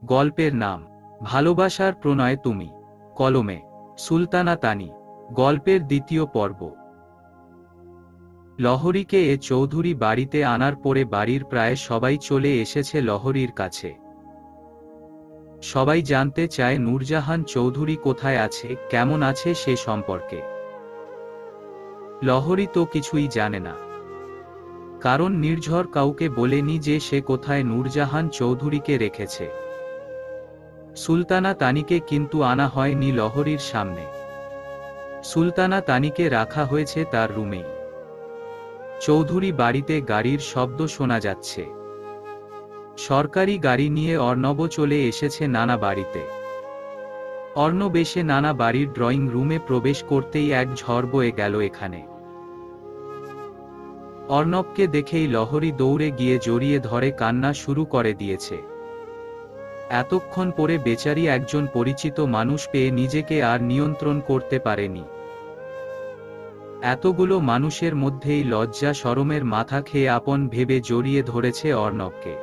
গল্পের নাম ভালোবাসার প্রণয় তুমি, কলমে সুলতানা তানি। গল্পের দ্বিতীয় পর্ব। লহরীকে এ চৌধুরী বাড়িতে আনার পরে বাড়ির প্রায় সবাই চলে এসেছে লহরীর কাছে। সবাই জানতে চায় নূরজাহান চৌধুরী কোথায় আছে, কেমন আছে সে সম্পর্কে। লহরী তো কিছুই জানে না, কারণ নির্ঝর কাউকে বলেনি যে সে কোথায় নূরজাহান চৌধুরীকে রেখেছে। সুলতানা তানিকে কিন্তু আনা হয়নি লহরীর সামনে। সুলতানা তানিকে রাখা হয়েছে তার রুমেই। চৌধুরী বাড়িতে গাড়ির শব্দ শোনা যাচ্ছে। সরকারি গাড়ি নিয়ে অর্ণব চলে এসেছে নানা বাড়িতে। অর্ণব এসে নানা বাড়ির ড্রয়িং রুমে প্রবেশ করতেই এক ঝড় বয়ে গেল এখানে। অর্ণবকে দেখেই লহরী দৌড়ে গিয়ে জড়িয়ে ধরে কান্না শুরু করে দিয়েছে। এতক্ষণ পরে বেচারি একজন পরিচিত মানুষ পেয়ে নিজেকে আর নিয়ন্ত্রণ করতে পারেনি। এতগুলো মানুষের মধ্যেই লজ্জা শরমের মাথা খেয়ে আপন ভেবে জড়িয়ে ধরেছে অর্ণবকে।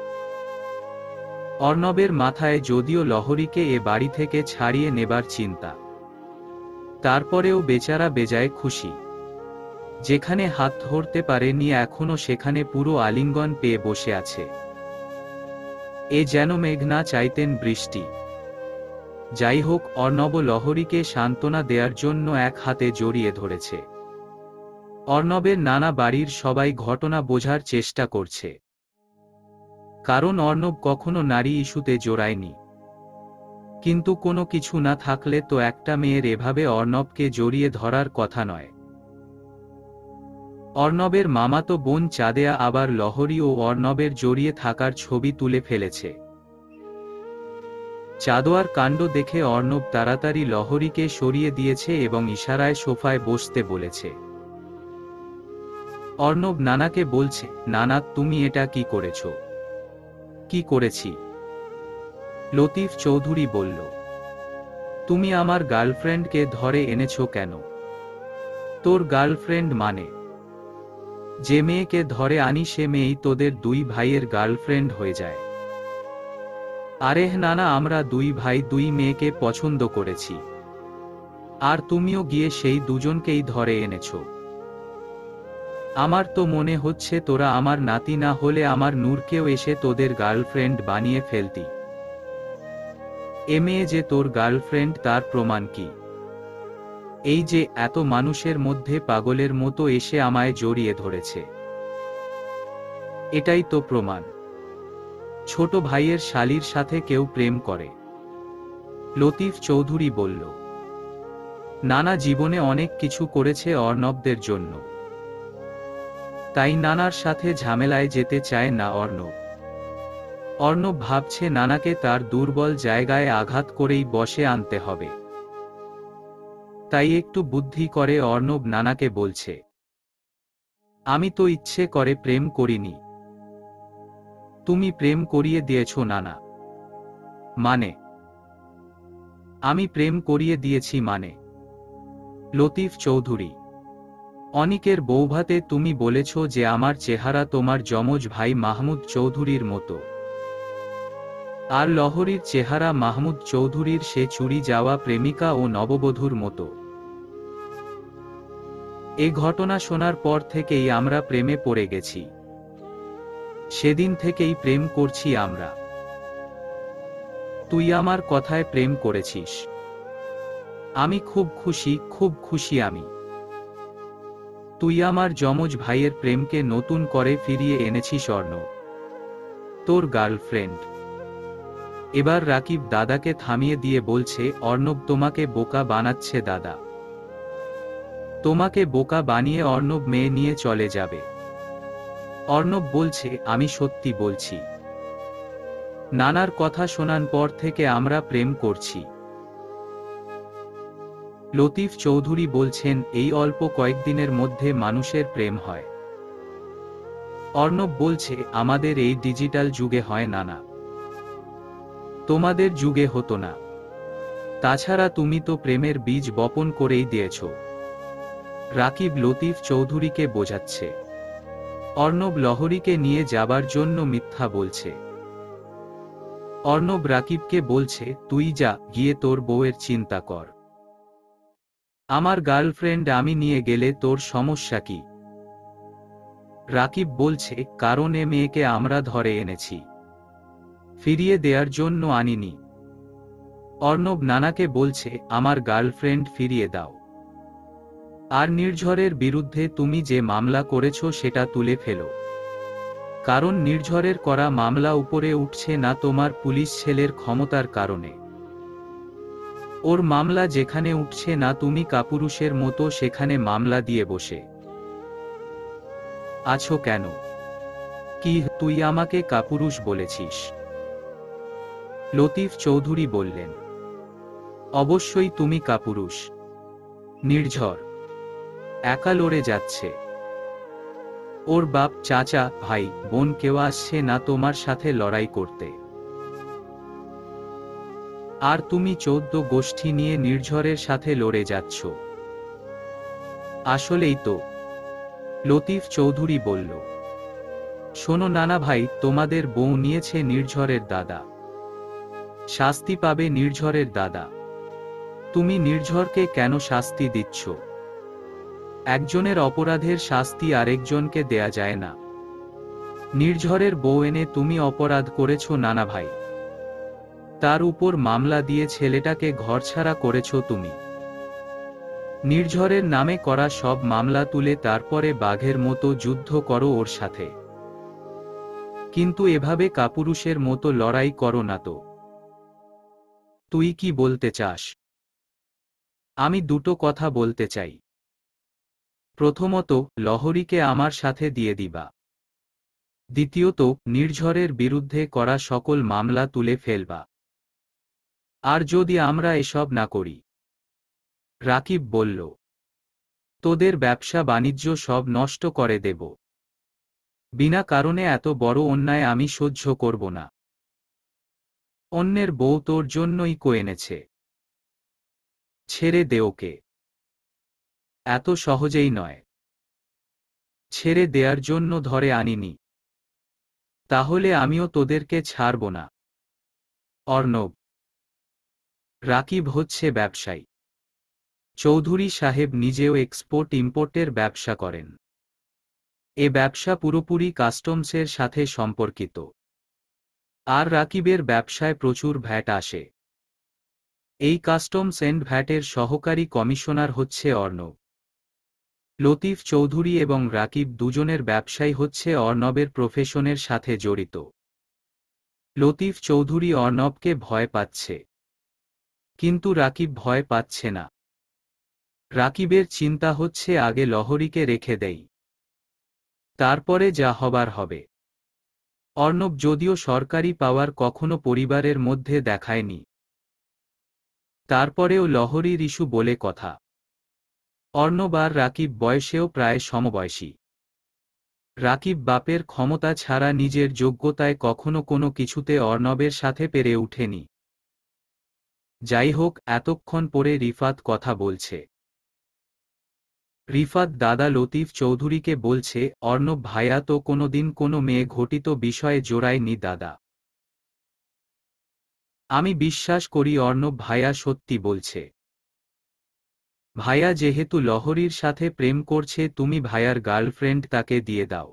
অর্ণবের মাথায় যদিও লহরীকে এ বাড়ি থেকে ছাড়িয়ে নেবার চিন্তা, তারপরেও বেচারা বেজায় খুশি। যেখানে হাত ধরতে পারেনি এখনো সেখানে পুরো আলিঙ্গন পেয়ে বসে আছে। এ যেন মেঘ না চাইতেন বৃষ্টি। যাই হোক, অর্ণব লহরীকে সান্ত্বনা দেওয়ার জন্য এক হাতে জড়িয়ে ধরেছে। অর্ণবের নানা বাড়ির সবাই ঘটনা বোঝার চেষ্টা করছে, কারণ অর্ণব কখনো নারী ইস্যুতে জড়ায়নি। কিন্তু কোনো কিছু না থাকলে তো একটা মেয়ের এভাবে অর্ণবকে জড়িয়ে ধরার কথা নয়। অর্ণবের মামাতো বোন চাঁদেয়া আবার লহরী ও অর্ণবের জড়িয়ে থাকার ছবি তুলে ফেলেছে। চাঁদোয়ার কাণ্ড দেখে অর্ণব তাড়াতাড়ি লহরীকে সরিয়ে দিয়েছে এবং ইশারায় সোফায় বসতে বলেছে। অর্ণব নানাকে বলছে, নানা তুমি এটা কি করেছ? কি করেছি? লতিফ চৌধুরী বলল, তুমি আমার গার্লফ্রেন্ডকে ধরে এনেছো কেন? তোর গার্লফ্রেন্ড মানে? যে মেয়েকে ধরে আনি সে মেয়েই তোদের দুই ভাইয়ের গার্লফ্রেন্ড হয়ে যায়। আরে নানা, আমরা দুই ভাই দুই মেয়েকে পছন্দ করেছি, আর তুমিও গিয়ে সেই দুজনকেই ধরে এনেছো। আমার তো মনে হচ্ছে তোরা আমার নাতি না হলে আমার নূরকেও এসে তোদের গার্লফ্রেন্ড বানিয়ে ফেলতি। এ মেয়ে যে তোর গার্লফ্রেন্ড তার প্রমাণ কি? এই যে এত মানুষের মধ্যে পাগলের মতো এসে আমায় জড়িয়ে ধরেছে, এটাই তো প্রমাণ। ছোট ভাইয়ের শালীর সাথে কেউ প্রেম করে? লতিফ চৌধুরী বলল, নানা জীবনে অনেক কিছু করেছে অর্ণবদের জন্য, তাই নানার সাথে ঝামেলায় যেতে চায় না অর্ণব। অর্ণব ভাবছে নানাকে তার দুর্বল জায়গায় আঘাত করেই বশে আনতে হবে। তাই একটু বুদ্ধি করে অর্ণব নানাকে বলছে, আমি তো ইচ্ছে করে প্রেম করিনি, তুমি প্রেম করিয়ে দিয়েছ নানা। মানে? আমি প্রেম করিয়ে দিয়েছি মানে? লতিফ চৌধুরী, অনিকের বৌভাতে তুমি বলেছ যে আমার চেহারা তোমার যমজ ভাই মাহমুদ চৌধুরীর মতো, আর লহরীর চেহারা মাহমুদ চৌধুরীর সে চুরি যাওয়া প্রেমিকা ও নববধূর মতো। এ ঘটনা শোনার পর থেকেই আমরা প্রেমে পড়ে গেছি। সেদিন থেকেই প্রেম করছি আমরা। তুই আমার কথায় প্রেম করেছিস। আমি খুব খুশি, খুব খুশি আমি। তুই আমার যমজ ভাইয়ের প্রেমকে নতুন করে ফিরিয়ে এনেছিস অর্ণব, তোর গার্লফ্রেন্ড। এবার রাকিব দাদাকে থামিয়ে দিয়ে বলছে, অর্ণব তোমাকে বোকা বানাচ্ছে দাদা। তোমাকে বোকা বানিয়ে অর্ণব মেয়ে নিয়ে চলে যাবে। অর্ণব বলছে, আমি সত্যি বলছি। নানার কথা শোনার পর থেকে আমরা প্রেম করছি। লতিফ চৌধুরী বলছেন, এই অল্প কয়েকদিনের মধ্যে মানুষের প্রেম হয়। অর্ণব বলছে, আমাদের এই ডিজিটাল যুগে হয় নানা, তোমাদের যুগে হতো না। তাছাড়া তুমি তো প্রেমের বীজ বপন করেই দিয়েছ। রাকিব লতিফ চৌধুরীকে বোঝাচ্ছে, অর্ণব লহরীকে নিয়ে যাবার জন্য মিথ্যা বলছে। অর্ণব রাকিবকে বলছে, তুই যা, গিয়ে তোর বউয়ের চিন্তা কর। আমার গার্লফ্রেন্ড আমি নিয়ে গেলে তোর সমস্যা কি? রাকিব বলছে, কারণ এ মেয়েকে আমরা ধরে এনেছি, ফিরিয়ে দেওয়ার জন্য আনিনি। অর্ণব নানাকে বলছে, আমার গার্লফ্রেন্ড ফিরিয়ে দাও। আর নির্ঝরের বিরুদ্ধে তুমি যে মামলা করেছ সেটা তুলে ফেলো। কারণ নির্ঝরের করা মামলা উপরে উঠছে না তোমার পুলিশ ছেলের ক্ষমতার কারণে। ওর মামলা যেখানে উঠছে না তুমি কাপুরুষের মতো সেখানে মামলা দিয়ে বসে আছো কেন? কি তুই আমাকে কাপুরুষ বলেছিস? লতিফ চৌধুরী বললেন, অবশ্যই তুমি কাপুরুষ। নির্ঝর একা লড়ে যাচ্ছে। ওর বাপ, চাচা, ভাই, বোন কেউ আসছে না তোমার সাথে লড়াই করতে। আর তুমি 14 গোষ্ঠী নিয়ে নির্ঝরের সাথে লড়ে যাচ্ছ। আসলেই তো। লতিফ চৌধুরী বলল, শোনো নানা ভাই, তোমাদের বউ নিয়েছে নির্ঝরের দাদা, শাস্তি পাবে নির্ঝরের দাদা। তুমি নির্ঝরকে কেন শাস্তি দিচ্ছ? একজনের অপরাধের শাস্তি আরেকজনকে দেয়া যায় না। নির্ঝরের বউ এনে তুমি অপরাধ করেছ নানা ভাই। তার উপর মামলা দিয়ে ছেলেটাকে ঘরছাড়া করেছ তুমি। নির্ঝরের নামে করা সব মামলা তুলে তারপরে বাঘের মতো যুদ্ধ করো ওর সাথে। কিন্তু এভাবে কাপুরুষের মতো লড়াই করো না তো। তুই কি বলতে চাস? আমি দুটো কথা বলতে চাই। প্রথমত, লহরীকে আমার সাথে দিয়ে দিবা। দ্বিতীয়ত, নির্ঝরের বিরুদ্ধে করা সকল মামলা তুলে ফেলবা। আর যদি আমরা এসব না করি? রাকিব বলল, তোদের ব্যবসা বাণিজ্য সব নষ্ট করে দেব। বিনা কারণে এত বড় অন্যায় আমি সহ্য করব না। অন্যের বউ তোর জন্যই এনেছে। ছেড়ে দে ওকে। এত সহজেই নয়। ছেড়ে দেওয়ার জন্য ধরে আনিনি। তাহলে আমিও তোদেরকে ছাড়ব না। অর্ণব, রাকিব হচ্ছে ব্যবসায়ী। চৌধুরী সাহেব নিজেও এক্সপোর্ট ইম্পোর্টের ব্যবসা করেন। এ ব্যবসা পুরোপুরি কাস্টমসের সাথে সম্পর্কিত। আর রাকিবের ব্যবসায় প্রচুর ভ্যাট আসে। এই কাস্টমস এন্ড ভ্যাটের সহকারী কমিশনার হচ্ছে অর্ণব। লতিফ চৌধুরী এবং রাকিব দুজনের ব্যবসাই হচ্ছে অর্ণবের প্রফেশনের সাথে জড়িত। লতিফ চৌধুরী অর্ণবকে ভয় পাচ্ছে, কিন্তু রাকিব ভয় পাচ্ছে না। রাকিবের চিন্তা হচ্ছে আগে লহরীকে রেখে দেই, তারপরে যা হবার হবে। অর্ণব যদিও সরকারি পাওয়ার কখনো পরিবারের মধ্যে দেখায়নি, তারপরেও লহরীর ইস্যু বলে কথা। অর্ণব আর রাকিব বয়সেও প্রায় সমবয়সী। রাকিব বাপের ক্ষমতা ছাড়া নিজের যোগ্যতায় কখনো কোনো কিছুতে অর্ণবের সাথে পেরে উঠেনি। যাই হোক, এতক্ষণ পরে রিফাত কথা বলছে। রিফাত দাদা লতিফ চৌধুরীকে বলছে, অর্ণব ভাইয়া তো কোনোদিন কোনো মেয়ে ঘটিত বিষয়ে জোড়ায়নি দাদা। আমি বিশ্বাস করি অর্ণব ভাইয়া সত্যি বলছে। ভাইয়া যেহেতু লহরীর সাথে প্রেম করছে, তুমি ভাইয়ার গার্লফ্রেন্ড তাকে দিয়ে দাও।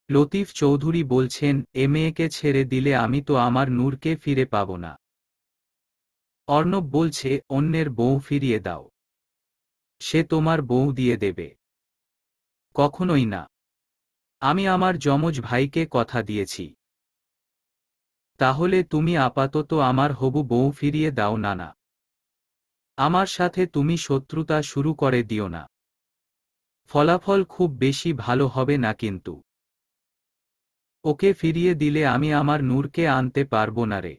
লতিফ চৌধুরী বলছেন, এ মেয়েকে ছেড়ে দিলে আমি তো আমার নূরকে ফিরে পাব না। অর্ণব বলছে, অন্যের বউ ফিরিয়ে দাও। সে তোমার বউ দিয়ে দেবে? কখনোই না। আমি আমার যমজ ভাইকে কথা দিয়েছি। তাহলে তুমি আপাতত আমার হবু বউ ফিরিয়ে দাও নানা। আমার সাথে তুমি শত্রুতা শুরু করে দিও না। ফলাফল খুব বেশি ভালো হবে না কিন্তু। ওকে ফিরিয়ে দিলে আমি আমার নূরকে আনতে পারবো না রে।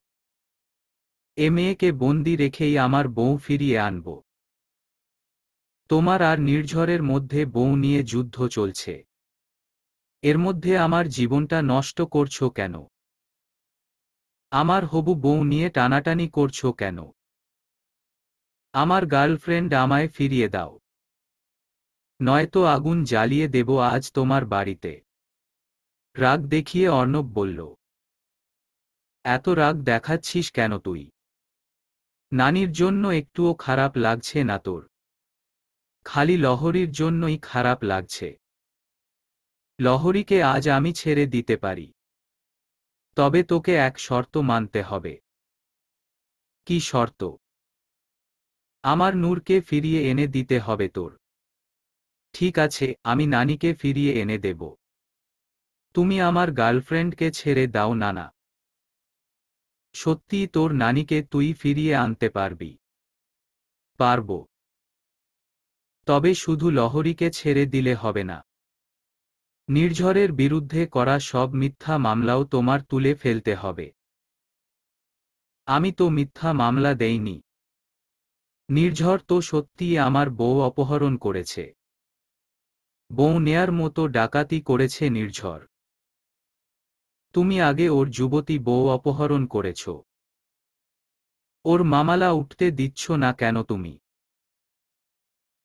এ মেয়েকে বন্দি রেখেই আমার বউ ফিরিয়ে আনব। তোমার আর নির্ঝরের মধ্যে বউ নিয়ে যুদ্ধ চলছে। এর মধ্যে আমার জীবনটা নষ্ট করছো কেন? আমার হবু বউ নিয়ে টানাটানি করছো কেন? আমার গার্লফ্রেন্ড আমায় ফিরিয়ে দাও, নয়তো আগুন জ্বালিয়ে দেব আজ তোমার বাড়িতে। রাগ দেখিয়ে অর্ণব বলল। এত রাগ দেখাচ্ছিস কেন তুই? নানির জন্য একটুও খারাপ লাগছে না তোর? খালি লহরীর জন্যই খারাপ লাগছে। লহরীকে আজ আমি ছেড়ে দিতে পারি, তবে তোকে এক শর্ত মানতে হবে। কি শর্ত? আমার নূরকে ফিরিয়ে এনে দিতে হবে তোর। ঠিক আছে, আমি নানিকে ফিরিয়ে এনে দেব। তুমি আমার গার্লফ্রেন্ডকে ছেড়ে দাও নানা। সত্যিই তোর নানিকে তুই ফিরিয়ে আনতে পারবি? পারব। তবে শুধু লহরীকে ছেড়ে দিলে হবে না। নির্ঝরের বিরুদ্ধে করা সব মিথ্যা মামলাও তোমার তুলে ফেলতে হবে। আমি তো মিথ্যা মামলা দেইনি। নির্ঝর তো সত্যিই আমার বউ অপহরণ করেছে। বউ নেয়ার মতো ডাকাতি করেছে নির্ঝর। তুমি আগে ওর যুবতী বউ অপহরণ করেছ। ওর মামলা উঠতে দিচ্ছ না কেন তুমি?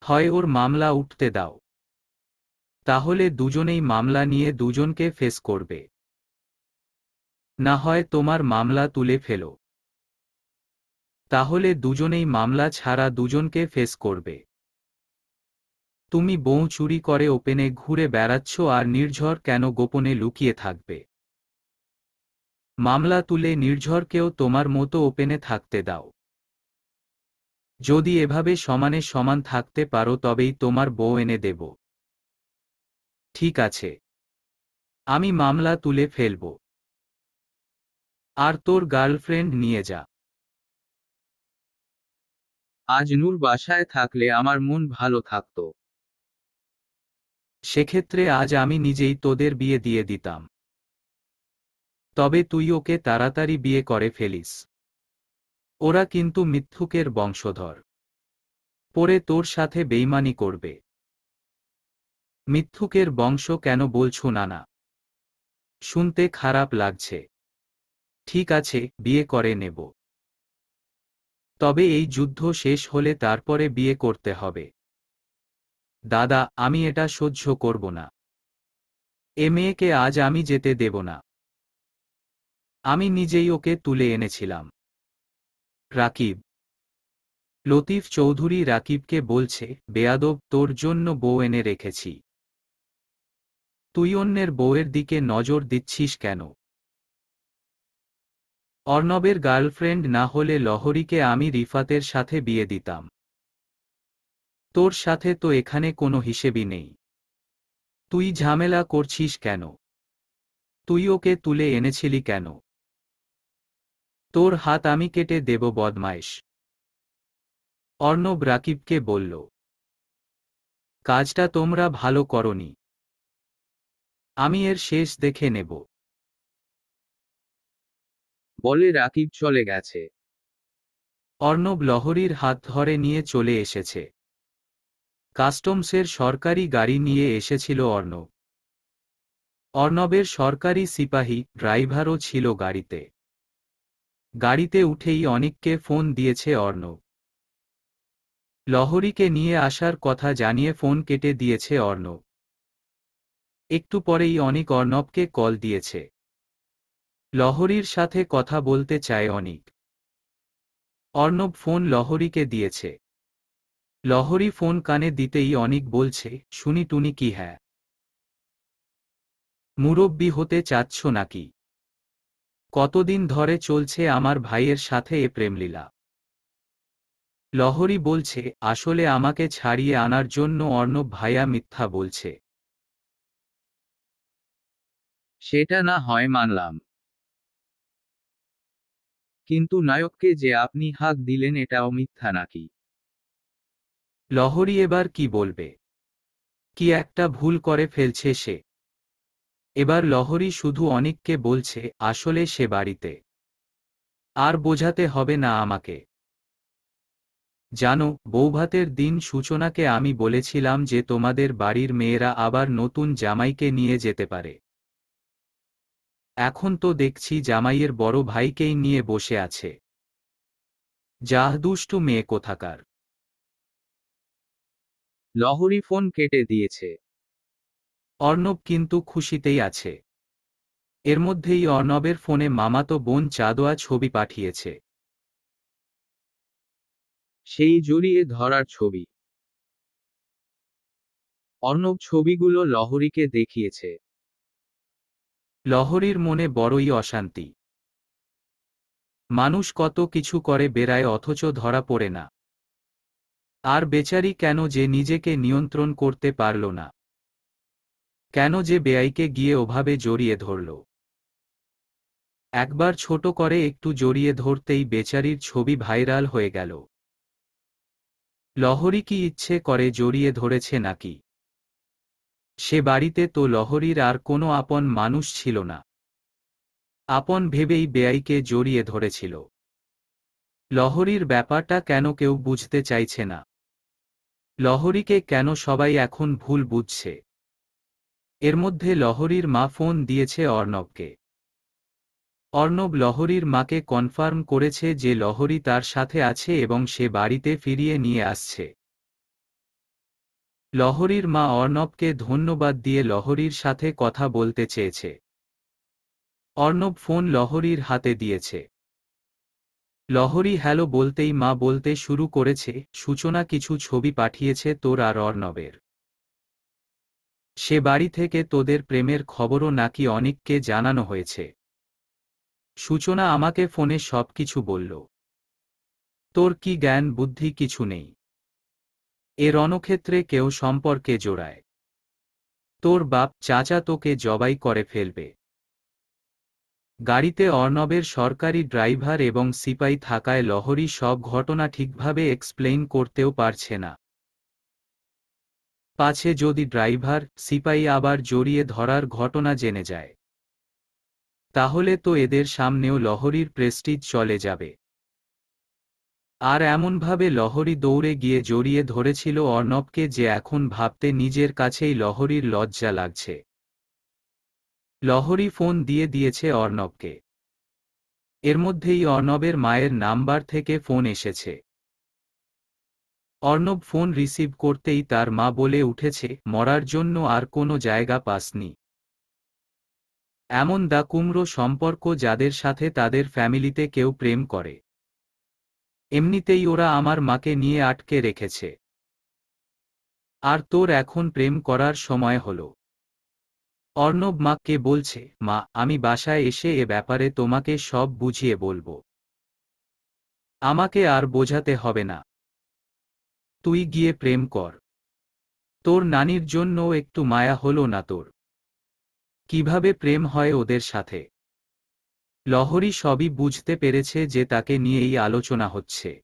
হয় ওর মামলা উঠতে দাও, তাহলে দুজনেই মামলা নিয়ে দুজনকে ফেস করবে। না হয় তোমার মামলা তুলে ফেলো, তাহলে দুজনেই মামলা ছাড়া দুজনকে ফেস করবে। তুমি বউ চুরি করে ওপেনে ঘুরে বেড়াচ্ছ আর নির্ঝর কেন গোপনে লুকিয়ে থাকবে? মামলা তুলে নির্ঝরকেও তোমার মতো ওপেনে থাকতে দাও। যদি এভাবে সমানে সমান থাকতে পারো তবেই তোমার বউ এনে দেব। ঠিক আছে, আমি মামলা তুলে ফেলব। আর তোর গার্লফ্রেন্ড নিয়ে যা। আজ নূর বাসায় থাকলে আমার মন ভালো থাকত। সেক্ষেত্রে আজ আমি নিজেই তোদের বিয়ে দিয়ে দিতাম। তবে তুই ওকে তাড়াতাড়ি বিয়ে করে ফেলিস। ওরা কিন্তু মিথ্যুকের বংশধর। পরে তোর সাথে বেইমানি করবে। মিথ্যুকের বংশ কেন বলছো নানা? শুনতে খারাপ লাগছে। ঠিক আছে, বিয়ে করে নেব। তবে এই যুদ্ধ শেষ হলে তারপরে বিয়ে করতে হবে। দাদা, আমি এটা সহ্য করব না। এ মেয়েকে আজ আমি যেতে দেব না। আমি নিজেই ওকে তুলে এনেছিলাম। রাকিব। লতিফ চৌধুরী রাকিবকে বলছে, বেয়াদব, তোর জন্য বউ এনে রেখেছি। তুই অন্যের বউয়ের দিকে নজর দিচ্ছিস কেন? অর্ণবের গার্লফ্রেন্ড না হলে লহরীকে আমি রিফাতের সাথে বিয়ে দিতাম। তোর সাথে তো এখানে কোনো হিসেবই নেই। তুই ঝামেলা করছিস কেন? তুই ওকে তুলে এনেছিলি কেন? তোর হাত আমি কেটে দেব বদমাইশ। অর্ণব রাকিবকে বলল, কাজটা তোমরা ভালো করনি। আমি এর শেষ দেখে নেব। বলে রাকিব চলে গেছে। অর্ণব লহরীর হাত ধরে নিয়ে চলে এসেছে। কাস্টমসের সরকারি গাড়ি নিয়ে এসেছিল অর্ণব। অর্ণবের সরকারি সিপাহী ড্রাইভারও ছিল গাড়িতে। গাড়িতে উঠেই অনিককে ফোন দিয়েছে অর্ণব। লহরীকে নিয়ে আসার কথা জানিয়ে ফোন কেটে দিয়েছে অর্ণব। একটু পরেই অনিক অর্ণবকে কল দিয়েছে। লহরীর সাথে কথা বলতে চায় অনিক। অর্ণব ফোন লহরীকে দিয়েছে। লহরী ফোন কানে দিতেই অনিক বলছে, শুনি টুনি কি? হ্যাঁ, মুরব্বি হতে চাচ্ছ নাকি? কতদিন ধরে চলছে আমার ভাইয়ের সাথে এ প্রেমলীলা? লহরী বলছে, আসলে আমাকে ছাড়িয়ে আনার জন্য অর্ণব ভাইয়া মিথ্যা বলছে। সেটা না হয় মানলাম, কিন্তু নায়ককে যে আপনি হাঁক দিলেন এটাও মিথ্যা নাকি? লহরী এবার কি বলবে? কি একটা ভুল করে ফেলছে সে। এবার লহরী শুধু অনিককে বলছে, আসলে সে বাড়িতে। আর বোঝাতে হবে না আমাকে। জানো, বৌভাতের দিন সূচনাকে আমি বলেছিলাম যে তোমাদের বাড়ির মেয়েরা আবার নতুন জামাইকে নিয়ে যেতে পারে। এখন তো দেখছি জামাইয়ের বড় ভাইকেই নিয়ে বসে আছে। যাহ, দুষ্টু মেয়ে কোথাকার। লহরী ফোন কেটে দিয়েছে। অর্ণব কিন্তু খুশিতেই আছে। এর মধ্যেই অর্ণবের ফোনে মামাতো বোন চাঁদোয়া ছবি পাঠিয়েছে। সেই জড়িয়ে ধরার ছবি। অর্ণব ছবিগুলো লহরীকে দেখিয়েছে। লহরীর মনে বড়ই অশান্তি। মানুষ কত কিছু করে বেড়ায় অথচ ধরা পড়ে না। আর বেচারি কেন যে নিজেকে নিয়ন্ত্রণ করতে পারল না? কেন যে বেয়াইকে গিয়ে ওভাবে জড়িয়ে ধরল? একবার ছোট করে একটু জড়িয়ে ধরতেই বেচারির ছবি ভাইরাল হয়ে গেল। লহরী কি ইচ্ছে করে জড়িয়ে ধরেছে নাকি? সে বাড়িতে তো লহরীর আর কোনো আপন মানুষ ছিল না। আপন ভেবেই বেয়াইকে জড়িয়ে ধরেছিল। লহরীর ব্যাপারটা কেন কেউ বুঝতে চাইছে না? লহরীকে কেন সবাই এখন ভুল বুঝছে? এর মধ্যে লহরীর মা ফোন দিয়েছে অর্ণবকে। অর্ণব লহরীর মাকে কনফার্ম করেছে যে লহরী তার সাথে আছে এবং সে বাড়িতে ফিরিয়ে নিয়ে আসছে। লহরীর মা অর্ণবকে ধন্যবাদ দিয়ে লহরীর সাথে কথা বলতে চেয়েছে। অর্ণব ফোন লহরীর হাতে দিয়েছে। লহরী হ্যালো বলতেই মা বলতে শুরু করেছে, সূচনা কিছু ছবি পাঠিয়েছে তোর আর অর্ণবের। সে বাড়ি থেকে তোদের প্রেমের খবরও নাকি অনেককে জানানো হয়েছে। সূচনা আমাকে ফোনে সবকিছু বলল। তোর কি জ্ঞান বুদ্ধি কিছু নেই? এ রণক্ষেত্রে কেউ সম্পর্কে জোড়ায়। তোর বাপ চাচা তোকে জবাই করে ফেলবে। গাড়িতে অর্ণবের সরকারি ড্রাইভার এবং সিপাই থাকায় লহরী সব ঘটনা ঠিকভাবে এক্সপ্লেইন করতেও পারছে না। পাছে যদি ড্রাইভার সিপাই আবার জড়িয়ে ধরার ঘটনা জেনে যায়, তাহলে তো এদের সামনেও লহরীর প্রেস্টিজ চলে যাবে। আর এমনভাবে লহরী দৌড়ে গিয়ে জড়িয়ে ধরেছিল অর্ণবকে যে এখন ভাবতে নিজের কাছেই লহরীর লজ্জা লাগছে। লহরী ফোন দিয়ে দিয়েছে অর্ণবকে। এর মধ্যেই অর্ণবের মায়ের নাম্বার থেকে ফোন এসেছে। অর্ণব ফোন রিসিভ করতেই তার মা বলে উঠেছে, মরার জন্য আর কোনো জায়গা পাসনি। এমন দা কুমড়ো সম্পর্ক যাদের সাথে তাদের ফ্যামিলিতে কেউ প্রেম করে। এমনিতেই ওরা আমার মাকে নিয়ে আটকে রেখেছে। আর তোর এখন প্রেম করার সময় হলো। অর্ণব মাকে বলছে, মা আমি বাসায় এসে এ ব্যাপারে তোমাকে সব বুঝিয়ে বলবো। আমাকে আর বোঝাতে হবে না। তুই গিয়ে প্রেম কর। তোর নানির জন্য একটু মায়া হলো না তোর? কিভাবে প্রেম হয় ওদের সাথে? লহরী সবই বুঝতে পেরেছে যে তাকে নিয়েই আলোচনা হচ্ছে।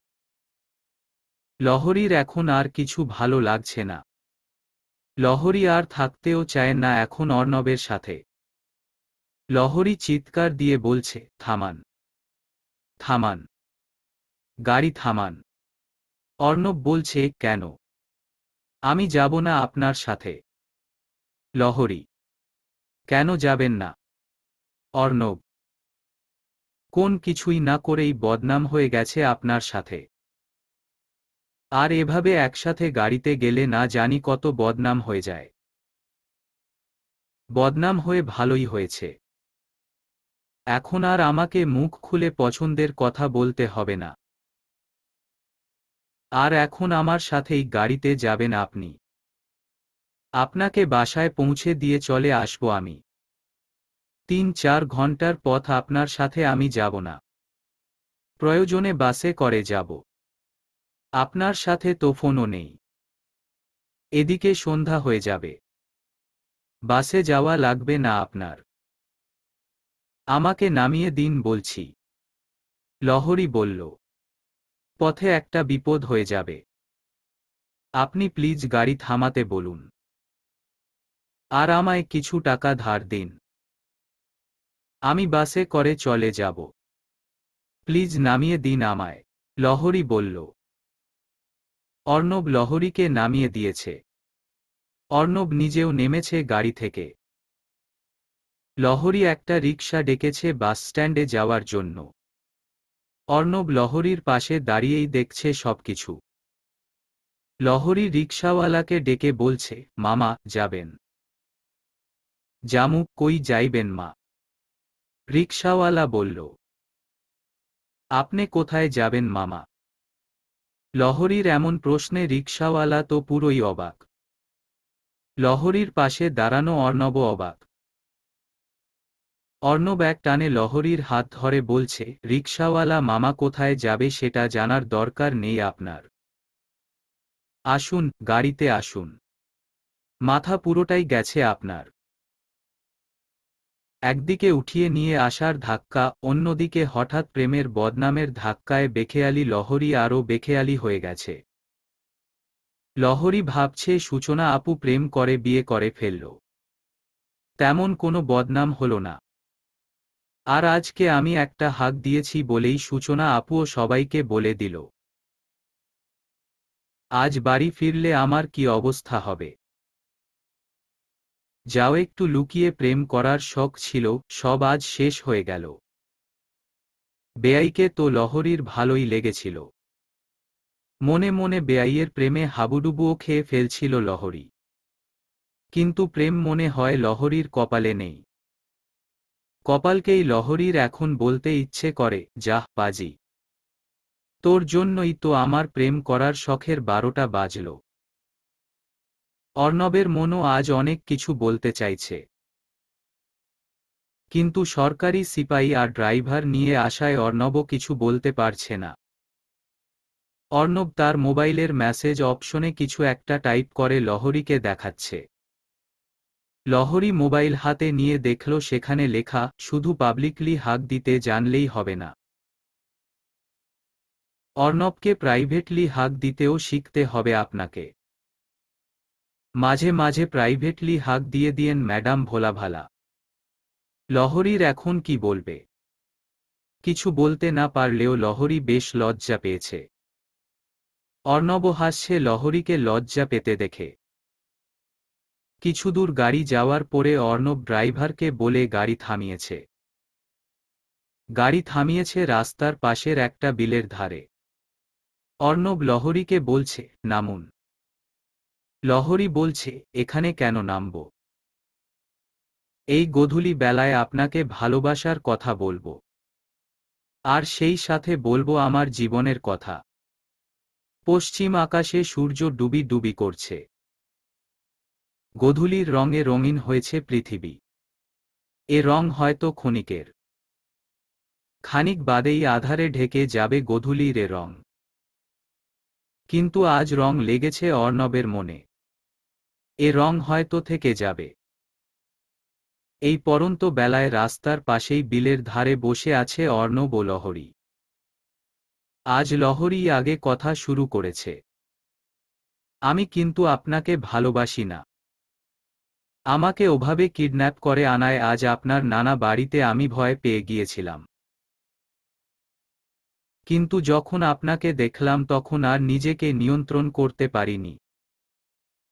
লহরীর এখন আর কিছু ভালো লাগছে না। লহরী আর থাকতেও চায় না এখন অর্ণবের সাথে। লহরী চিৎকার দিয়ে বলছে, থামান, থামান, গাড়ি থামান। অর্ণব বলছে, কেন? আমি যাব না আপনার সাথে। লহরী, কেন যাবেন না? অর্ণব, কোন কিছুই না করেই বদনাম হয়ে গেছে আপনার সাথে। আর এভাবে একসাথে গাড়িতে গেলে না জানি কত বদনাম হয়ে যায়। বদনাম হয়ে ভালোই হয়েছে। এখন আর আমাকে মুখ খুলে পছন্দের কথা বলতে হবে না। আর এখন আমার সাথেই গাড়িতে যাবেন আপনি। আপনাকে বাসায় পৌঁছে দিয়ে চলে আসবো আমি। ৩-৪ ঘন্টার পথ আপনার সাথে আমি যাব না। প্রয়োজনে বাসে করে যাব। আপনার সাথে তো ফোনও নেই। এদিকে সন্ধ্যা হয়ে যাবে। বাসে যাওয়া লাগবে না আপনার। আমাকে নামিয়ে দিন বলছি। লহরী বলল, পথে একটা বিপদ হয়ে যাবে। আপনি প্লিজ গাড়ি থামাতে বলুন। আর আমায় কিছু টাকা ধার দিন। আমি বাসে করে চলে যাব। প্লিজ নামিয়ে দিন আমায়। লহরী বলল। অর্ণব লহরীকে নামিয়ে দিয়েছে। অর্ণব নিজেও নেমেছে গাড়ি থেকে। লহরী একটা রিকশা ডেকেছে বাস স্ট্যান্ডে যাওয়ার জন্য। অর্ণব লহরীর পাশে দাঁড়িয়েই দেখছে সবকিছু। লহরী রিকশাওয়ালাকে ডেকে বলছে, মামা যাবেন? জামু, কই যাইবেন মা? রিকশাওয়ালা বলল, আপনি কোথায় যাবেন মামা? লহরীর এমন প্রশ্নে রিকশাওয়ালা তো পুরোই অবাক। লহরীর পাশে দাঁড়ানো অর্ণব অবাক। অর্ণব এক টানে লহরীর হাত ধরে বলছে, রিকশাওয়ালা মামা কোথায় যাবে সেটা জানার দরকার নেই আপনার। আসুন, গাড়িতে আসুন। মাথা পুরোটাই গেছে আপনার। একদিকে উঠিয়ে নিয়ে আসার ধাক্কা, অন্যদিকে হঠাৎ প্রেমের বদনামের ধাক্কায় বেখেয়ালি লহরী আরও বেখেয়ালি হয়ে গেছে। লহরী ভাবছে সূচনা আপু প্রেম করে বিয়ে করে ফেলল। তেমন কোনো বদনাম হলো না। আর আজকে আমি একটা হাঁক দিয়েছি বলেই সূচনা আপুও সবাইকে বলে দিল। আজ বাড়ি ফিরলে আমার কি অবস্থা হবে? যাও একটু লুকিয়ে প্রেম করার শখ ছিল, সব আজ শেষ হয়ে গেল। বেয়াইকে তো লহরীর ভালোই লেগেছিল। মনে মনে বেয়াইয়ের প্রেমে হাবুডুবুও খেয়ে ফেলছিল লহরী। কিন্তু প্রেম মনে হয় লহরীর কপালে নেই। কপালকেই লহরীর এখন বলতে ইচ্ছে করে, যাহ পাজি, তোর জন্যই তো আমার প্রেম করার শখের 12টা বাজল। অর্ণবের মনও আজ অনেক কিছু বলতে চাইছে। কিন্তু সরকারি সিপাহী আর ড্রাইভার নিয়ে আসায় অর্ণবও কিছু বলতে পারছে না। অর্ণব তার মোবাইলের মেসেজ অপশনে কিছু একটা টাইপ করে লহরীকে দেখাচ্ছে। লহরী মোবাইল হাতে নিয়ে দেখল সেখানে লেখা, শুধু পাবলিকলি হাঁক দিতে জানলেই হবে না। অর্ণবকে প্রাইভেটলি হাঁক দিতেও শিখতে হবে আপনাকে। মাঝে মাঝে প্রাইভেটলি হাঁক দিয়ে দিয়েন ম্যাডাম ভোলাভালা। লহরীর এখন কি বলবে? কিছু বলতে না পারলেও লহরী বেশ লজ্জা পেয়েছে। অর্ণব হাসছে লহরীকে লজ্জা পেতে দেখে। কিছুদূর গাড়ি যাওয়ার পরে অর্ণব ড্রাইভারকে বলে গাড়ি থামিয়েছে। গাড়ি থামিয়েছে রাস্তার পাশের একটা বিলের ধারে। অর্ণব লহরীকে বলছে, নামুন। লহরী বলছে, এখানে কেন নামব? এই গোধূলি বেলায় আপনাকে ভালোবাসার কথা বলবো। আর সেই সাথে বলবো আমার জীবনের কথা। পশ্চিম আকাশে সূর্য ডুবি ডুবি করছে। গোধূলির রঙে রঙিন হয়েছে পৃথিবী। এ রং হয়তো ক্ষণিকের। খানিক বাদেই আধারে ঢেকে যাবে গোধূলির এ রং। কিন্তু আজ রং লেগেছে অর্ণবের মনে। এ রং হয়তো থেকে যাবে। এই পরন্ত বেলায় রাস্তার পাশেই বিলের ধারে বসে আছে অর্ণব ও লহরী। আজ লহরী আগে কথা শুরু করেছে। আমি কিন্তু আপনাকে ভালোবাসি না। আমাকে ওভাবে কিডন্যাপ করে আনায় আজ আপনার নানা বাড়িতে আমি ভয় পেয়ে গিয়েছিলাম। কিন্তু যখন আপনাকে দেখলাম তখন আর নিজেকে নিয়ন্ত্রণ করতে পারিনি।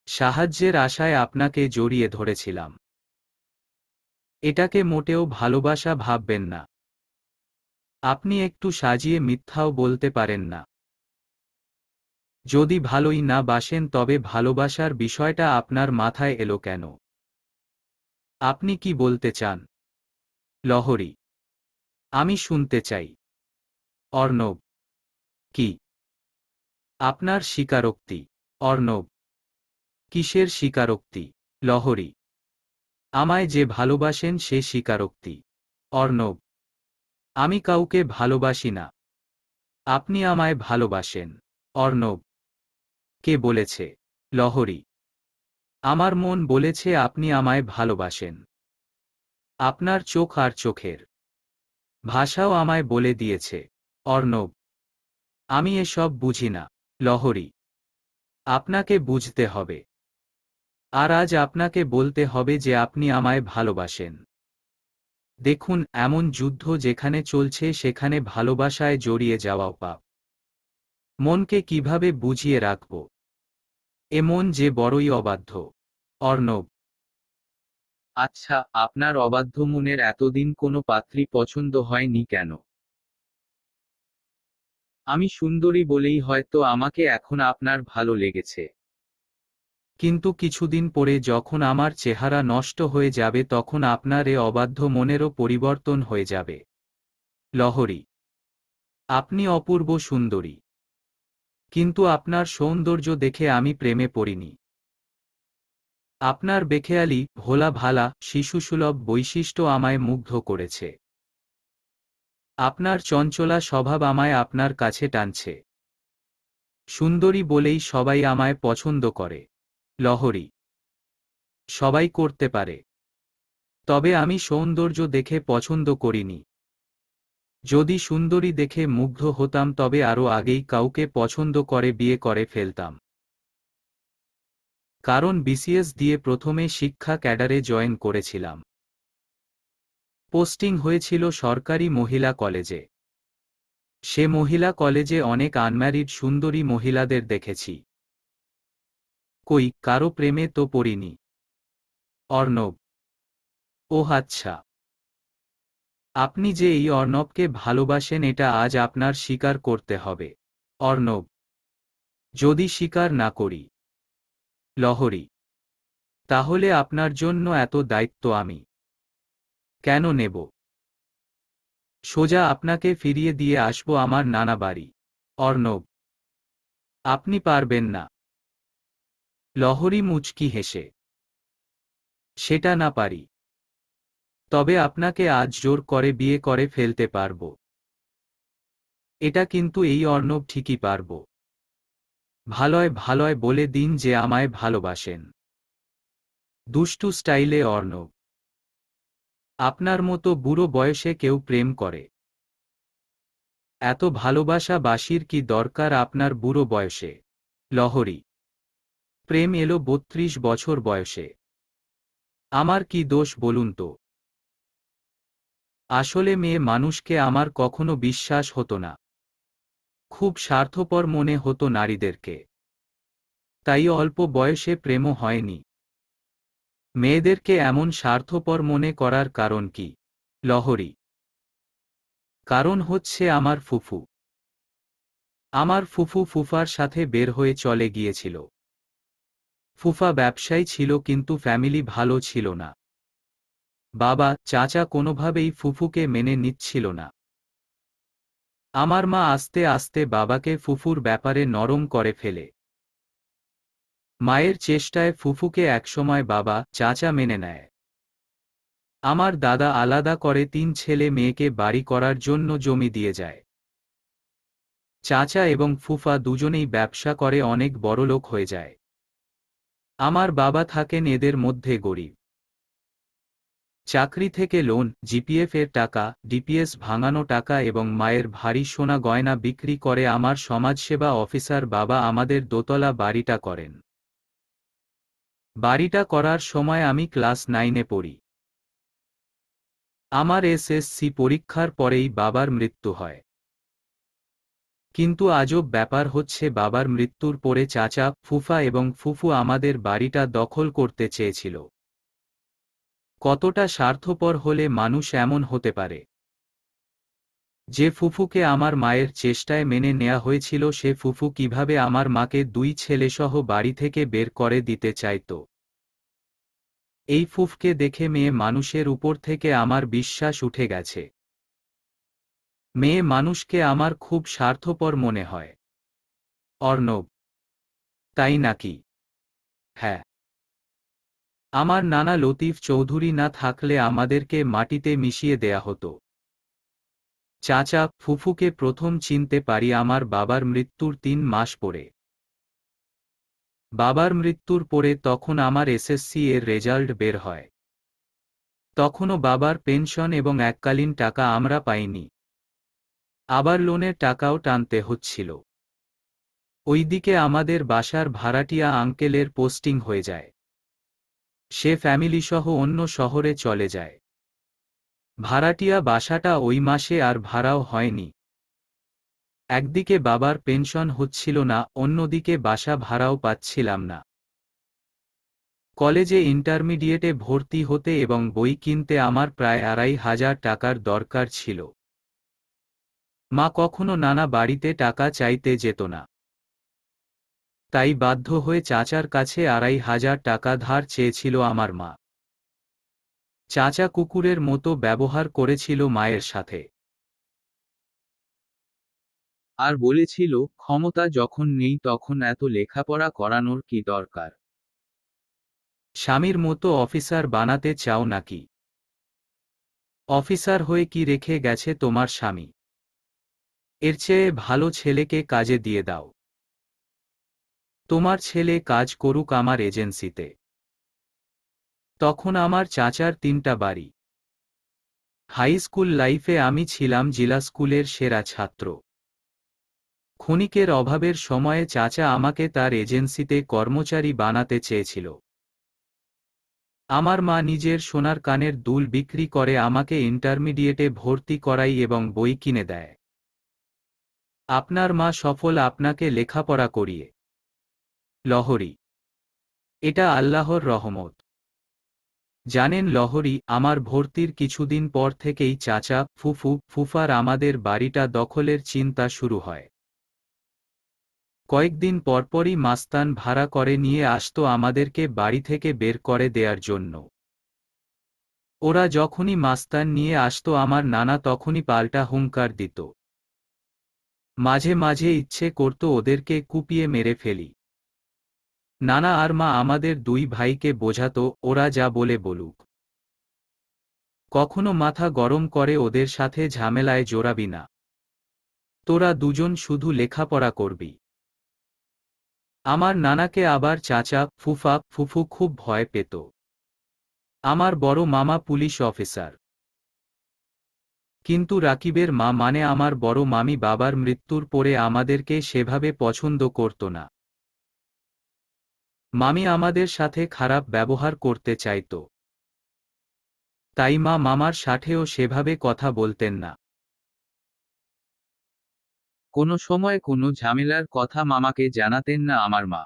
সাহায্যের আশায় আপনাকে জড়িয়ে ধরেছিলাম। এটাকে মোটেও ভালোবাসা ভাববেন না। আপনি একটু সাজিয়ে মিথ্যাও বলতে পারেন না। যদি ভালোই না বাসেন তবে ভালোবাসার বিষয়টা আপনার মাথায় এলো কেন? আপনি কি বলতে চান? লহরী, আমি শুনতে চাই। অর্ণব, কি? আপনার স্বীকারোক্তি। অর্ণব, কিসের স্বীকারোক্তি? লহরী, আমায় যে ভালোবাসেন সে স্বীকারোক্তি। অর্ণব, আমি কাউকে ভালোবাসি না। আপনি আমায় ভালোবাসেন। অর্ণব, কে বলেছে? লহরী, আমার মন বলেছে আপনি আমায় ভালোবাসেন। আপনার চোখ আর চোখের ভাষাও আমায় বলে দিয়েছে। অর্ণব, আমি এসব বুঝি না। লহরী, আপনাকে বুঝতে হবে। আর আজ আপনাকে বলতে হবে যে আপনি আমায় ভালোবাসেন। দেখুন, এমন যুদ্ধ যেখানে চলছে সেখানে ভালোবাসায় জড়িয়ে যাওয়াও পাপ। মনকে কিভাবে বুঝিয়ে রাখব? এ মন যে বড়ই অবাধ্য। অর্ণব, আচ্ছা, আপনার অবাধ্য মনের এতদিন কোনো পাত্রী পছন্দ হয়নি কেন? আমি সুন্দরী বলেই হয়তো আমাকে এখন আপনার ভালো লেগেছে। কিন্তু কিছুদিন পরে যখন আমার চেহারা নষ্ট হয়ে যাবে তখন আপনার এ অবাধ্য মনেরও পরিবর্তন হয়ে যাবে। লহরী: আপনি অপূর্ব সুন্দরী, কিন্তু আপনার সৌন্দর্য দেখে আমি প্রেমে পড়িনি। আপনার বেখেয়ালি, ভোলা ভালা, শিশুসুলভ বৈশিষ্ট্য আমায় মুগ্ধ করেছে। আপনার চঞ্চলা স্বভাব আমায় আপনার কাছে টানছে। সুন্দরী বলেই সবাই আমায় পছন্দ করে। লহরী: সবাই করতে পারে, তবে আমি সৌন্দর্য দেখে পছন্দ করিনি। যদি সুন্দরী দেখে মুগ্ধ হতাম তবে আরও আগেই কাউকে পছন্দ করে বিয়ে করে ফেলতাম। কারণ বিসিএস দিয়ে প্রথমে শিক্ষা ক্যাডারে জয়েন করেছিলাম। পোস্টিং হয়েছিল সরকারি মহিলা কলেজে। সে মহিলা কলেজে অনেক আনম্যারিড সুন্দরী মহিলাদের দেখেছি। কই কারো প্রেমে তো পড়িনি। অর্ণব: ওহ আচ্ছা, আপনি যে এই অর্ণবকে ভালোবাসেন এটা আজ আপনার স্বীকার করতে হবে। অর্ণব: যদি স্বীকার না করি? লহরী: তাহলে আপনার জন্য এত দায়িত্ব আমি কেন নেব? সোজা আপনাকে ফিরিয়ে দিয়ে আসবো আমার নানা বাড়ি। অর্ণব: আপনি পারবেন না। লহরী মুচকি হেসে: সেটা না পারি, তবে আপনাকে আজ জোর করে বিয়ে করে ফেলতে পারব। এটা কিন্তু এই অর্ণব ঠিকই পারব। ভালয় ভালয় বলে দিন যে আমায় ভালোবাসেন। দুষ্টু স্টাইলে অর্ণব: আপনার মতো বুড়ো বয়সে কেউ প্রেম করে? এত ভালোবাসা বাসির কি দরকার আপনার বুড়ো বয়সে? লহরী: প্রেম এলো ৩২ বছর বয়সে। আমার কি দোষ বলুন তো? আসলে মেয়ে মানুষকে আমার কখনো বিশ্বাস হতো না। খুব স্বার্থপর মনে হতো নারীদেরকে। তাই অল্প বয়সে প্রেমও হয়নি। মেয়েদেরকে এমন স্বার্থপর মনে করার কারণ কি? লহরী: কারণ হচ্ছে আমার ফুফু। আমার ফুফু ফুফার সাথে বের হয়ে চলে গিয়েছিল। ফুফা ব্যবসায়ী ছিল কিন্তু ফ্যামিলি ভালো ছিল না। বাবা, চাচা কোনোভাবেই ফুফুকে মেনে নিচ্ছিল না। আমার মা আস্তে আস্তে বাবাকে ফুফুর ব্যাপারে নরম করে ফেলে। মায়ের চেষ্টায় ফুফুকে একসময় বাবা, চাচা মেনে নেয়। আমার দাদা আলাদা করে ৩ ছেলে মেয়েকে বাড়ি করার জন্য জমি দিয়ে যায়। চাচা এবং ফুফা দুজনেই ব্যবসা করে অনেক বড়লোক হয়ে যায়। আমার বাবা থাকেন এদের মধ্যে গরিব। চাকরি থেকে লোন, জিপিএফ এর টাকা, ডিপিএস ভাঙানো টাকা এবং মায়ের ভারী সোনা গয়না বিক্রি করে আমার সমাজসেবা অফিসার বাবা আমাদের দোতলা বাড়িটা করেন। বাড়িটা করার সময় আমি ক্লাস 9-এ পড়ি। আমার এসএসসি পরীক্ষার পরেই বাবার মৃত্যু হয়। কিন্তু আজব ব্যাপার হচ্ছে বাবার মৃত্যুর পরে চাচা, ফুফা এবং ফুফু আমাদের বাড়িটা দখল করতে চেয়েছিল। কতটা স্বার্থপর হলে মানুষ এমন হতে পারে? যে ফুফুকে আমার মায়ের চেষ্টায় মেনে নেওয়া হয়েছিল সে ফুফু কিভাবে আমার মাকে 2 ছেলেসহ বাড়ি থেকে বের করে দিতে চাইত? এই ফুফকে দেখে মেয়ে মানুষের উপর থেকে আমার বিশ্বাস উঠে গেছে। মেয়ে মানুষকে আমার খুব স্বার্থপর মনে হয়। অর্ণব: তাই নাকি? হ্যাঁ। আমার নানা লতিফ চৌধুরী না থাকলে আমাদেরকে মাটিতে মিশিয়ে দেয়া হতো। চাচা, ফুফুকে প্রথম চিনতে পারি আমার বাবার মৃত্যুর 3 মাস পরে। বাবার মৃত্যুর পরে তখন আমার এসএসসি এর রেজাল্ট বের হয়। তখনও বাবার পেনশন এবং এককালীন টাকা আমরা পাইনি। আবার লোনের টাকাও টানতে হচ্ছিল। ওইদিকে আমাদের বাসার ভাড়াটিয়া আঙ্কেলের পোস্টিং হয়ে যায়। সে ফ্যামিলিসহ অন্য শহরে চলে যায়। ভাড়াটিয়া বাসাটা ওই মাসে আর ভাড়াও হয়নি। একদিকে বাবার পেনশন হচ্ছিল না, অন্যদিকে বাসা ভাড়াও পাচ্ছিলাম না। কলেজে ইন্টারমিডিয়েটে ভর্তি হতে এবং বই কিনতে আমার প্রায় 2,500 টাকার দরকার ছিল। মা কখনো নানা বাড়িতে টাকা চাইতে যেত না। তাই বাধ্য হয়ে চাচার কাছে ২৫০০ টাকা ধার চেয়েছিল আমার মা। চাচা কুকুরের মতো ব্যবহার করেছিল মায়ের সাথে। আর বলেছিল, ক্ষমতা যখন নেই তখন এত লেখাপড়া করানোর কি দরকার? স্বামীর মতো অফিসার বানাতে চাও নাকি? অফিসার হয়ে কি রেখে গেছে তোমার স্বামী? এর চেয়ে ভালো ছেলেকে কাজে দিয়ে দাও। তোমার ছেলে কাজ করুক আমার এজেন্সিতে। তখন আমার চাচার ৩টা বাড়ি। হাই স্কুল লাইফে আমি ছিলাম জেলা স্কুলের সেরা ছাত্র। ক্ষণিকের অভাবের সময়ে চাচা আমাকে তার এজেন্সিতে কর্মচারী বানাতে চেয়েছিল। আমার মা নিজের সোনার কানের দুল বিক্রি করে আমাকে ইন্টারমিডিয়েটে ভর্তি করাই এবং বই কিনে দেয়। আপনার মা সফল আপনাকে লেখাপড়া করিয়ে। লহরী। এটা আল্লাহর রহমত। জানেন লহরী, আমার ভর্তির কিছুদিন পর থেকেই চাচা, ফুফু, ফুফার আমাদের বাড়িটা দখলের চিন্তা শুরু হয়। কয়েকদিন পরপরই মাস্তান ভাড়া করে নিয়ে আসতো আমাদেরকে বাড়ি থেকে বের করে দেয়ার জন্য। ওরা যখনই মাস্তান নিয়ে আসতো আমার নানা তখনই পাল্টা হুঙ্কার দিত। মাঝে মাঝে ইচ্ছে করত ওদেরকে কুপিয়ে মেরে ফেলি। নানা আর মা আমাদের ২ ভাইকে বোঝাতো, ওরা যা বলে বলুক। কখনো মাথা গরম করে ওদের সাথে ঝামেলায় জড়াবি না। তোরা দুজন শুধু লেখাপড়া করবি। আমার নানাকে আবার চাচা, ফুফা, ফুফু খুব ভয় পেত। আমার বড় মামা পুলিশ অফিসার। কিন্তু রাকিবের মা মানে আমার বড় মামি বাবার মৃত্যুর পরে আমাদেরকে সেভাবে পছন্দ করত না। মামি আমাদের সাথে খারাপ ব্যবহার করতে চাইত। তাই মা মামার সাথেও সেভাবে কথা বলতেন না। কোনো সময় কোনো ঝামেলার কথা মামাকে জানাতেন না আমার মা।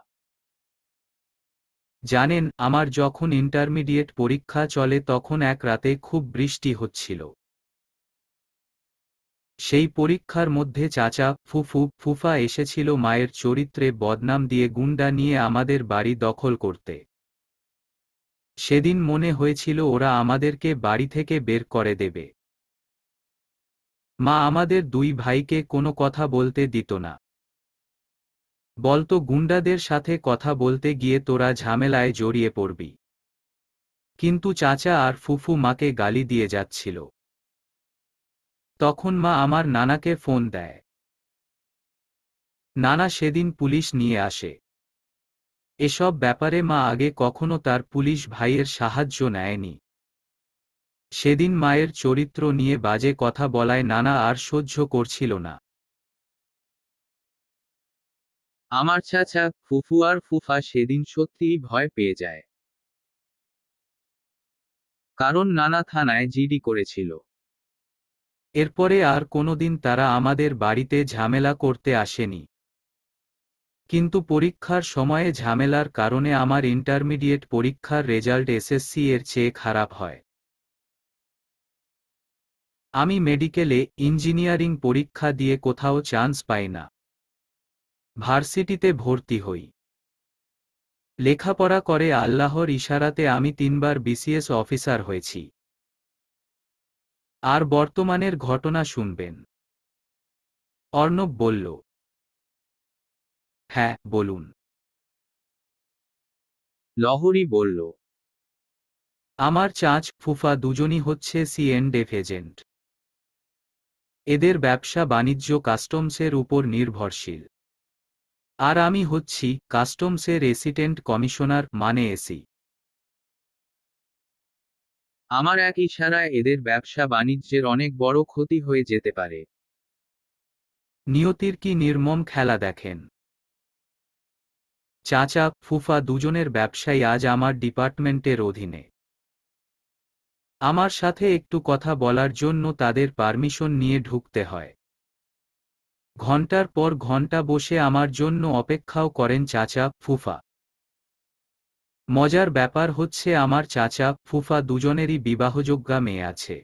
জানেন, আমার যখন ইন্টারমিডিয়েট পরীক্ষা চলে তখন এক রাতে খুব বৃষ্টি হচ্ছিল। সেই পরীক্ষার মধ্যে চাচা, ফুফু, ফুফা এসেছিল মায়ের চরিত্রে বদনাম দিয়ে গুন্ডা নিয়ে আমাদের বাড়ি দখল করতে। সেদিন মনে হয়েছিল ওরা আমাদেরকে বাড়ি থেকে বের করে দেবে। মা আমাদের ২ ভাইকে কোনো কথা বলতে দিত না। বলতো গুন্ডাদের সাথে কথা বলতে গিয়ে তোরা ঝামেলায় জড়িয়ে পড়বি। কিন্তু চাচা আর ফুফু মাকে গালি দিয়ে যাচ্ছিল। তখন মা আমার নানাকে ফোন দেয়। নানা সেদিন পুলিশ নিয়ে আসে। এসব ব্যাপারে মা আগে কখনো তার পুলিশ ভাইয়ের সাহায্য নেয়নি। সেদিন মায়ের চরিত্র নিয়ে বাজে কথা বলায় নানা আর সহ্য করছিল না। আমার চাচা, ফুফু আর ফুফা সেদিন সত্যিই ভয় পেয়ে যায়। কারণ নানা থানায় জিডি করেছিল। এরপরে আর কোনোদিন তারা আমাদের বাড়িতে ঝামেলা করতে আসেনি। কিন্তু পরীক্ষার সময়ে ঝামেলার কারণে আমার ইন্টারমিডিয়েট পরীক্ষার রেজাল্ট এসএসসি এর চেয়ে খারাপ হয়। আমি মেডিকেলে ইঞ্জিনিয়ারিং পরীক্ষা দিয়ে কোথাও চান্স পাই না। ভার্সিটিতে ভর্তি হই। লেখাপড়া করে আল্লাহর ইশারাতে আমি ৩ বার বিসিএস অফিসার হয়েছি। আর বর্তমানের ঘটনা শুনবেন। অর্ণব বলল। হ্যাঁ, বলুন। লহরী বলল। আমার চাচ, ফুফা দুজনই হচ্ছে সি&এফ এজেন্ট। এদের ব্যবসা বাণিজ্য কাস্টমসের উপর নির্ভরশীল। আর আমি হচ্ছি কাস্টমসের রেসিডেন্ট কমিশনার, মানে এসি। আমার এক ইশারায় এদের ব্যবসা বাণিজ্যের অনেক বড় ক্ষতি হয়ে যেতে পারে। নিয়তির কি নির্মম খেলা দেখেন। চাচা, ফুফা দুজনের ব্যবসাই আজ আমার ডিপার্টমেন্টের অধীনে। আমার সাথে একটু কথা বলার জন্য তাদের পারমিশন নিয়ে ঢুকতে হয়। ঘন্টার পর ঘন্টা বসে আমার জন্য অপেক্ষাও করেন চাচা, ফুফা। মজার ব্যাপার হচ্ছে আমার চাচা, ফুফা দুজনেরই বিবাহযোগ্যা মেয়ে আছে।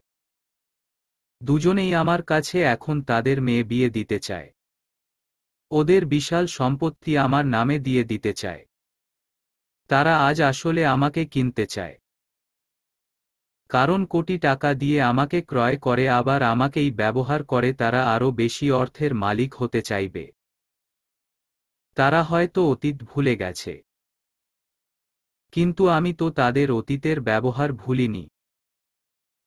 দুজনেই আমার কাছে এখন তাদের মেয়ে বিয়ে দিতে চায়। ওদের বিশাল সম্পত্তি আমার নামে দিয়ে দিতে চায়। তারা আজ আসলে আমাকে কিনতে চায়। কারণ কোটি টাকা দিয়ে আমাকে ক্রয় করে আবার আমাকেই ব্যবহার করে তারা আরও বেশি অর্থের মালিক হতে চাইবে। তারা হয়তো অতীত ভুলে গেছে। কিন্তু আমি তো তাদের অতীতের ব্যবহার ভুলিনি।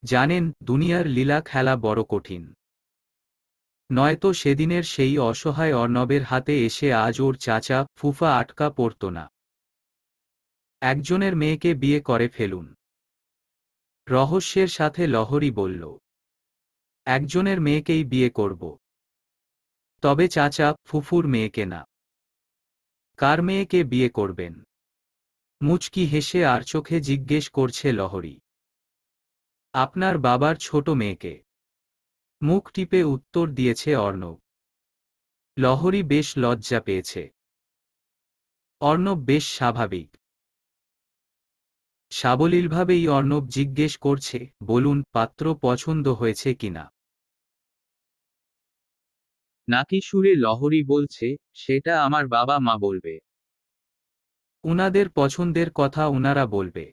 জানেন, দুনিয়ার লীলা খেলা বড় কঠিন। নয়তো সেদিনের সেই অসহায় অর্ণবের হাতে এসে আজ ওর চাচা ফুফা আটকা পড়ত না। একজনের মেয়েকে বিয়ে করে ফেলুন। রহস্যের সাথে লহরী বলল, একজনের মেয়েকেই বিয়ে করব। তবে চাচা ফুফুর মেয়েকে না। কার মেয়েকে বিয়ে করবেন? মুচকি হেসে আর চোখে জিজ্ঞেস করছে লহরী। আপনার বাবার ছোট মেয়েকে। মুখ টিপে উত্তর দিয়েছে অর্ণব। লহরী বেশ লজ্জা পেয়েছে। অর্ণব বেশ স্বাভাবিক। সাবলীলভাবেই অর্ণব জিজ্ঞেস করছে, বলুন, পাত্র পছন্দ হয়েছে কিনা? নাকি সুরে লহরী বলছে, সেটা আমার বাবা মা বলবে। উনাদের পছন্দের কথা উনারা বলবে।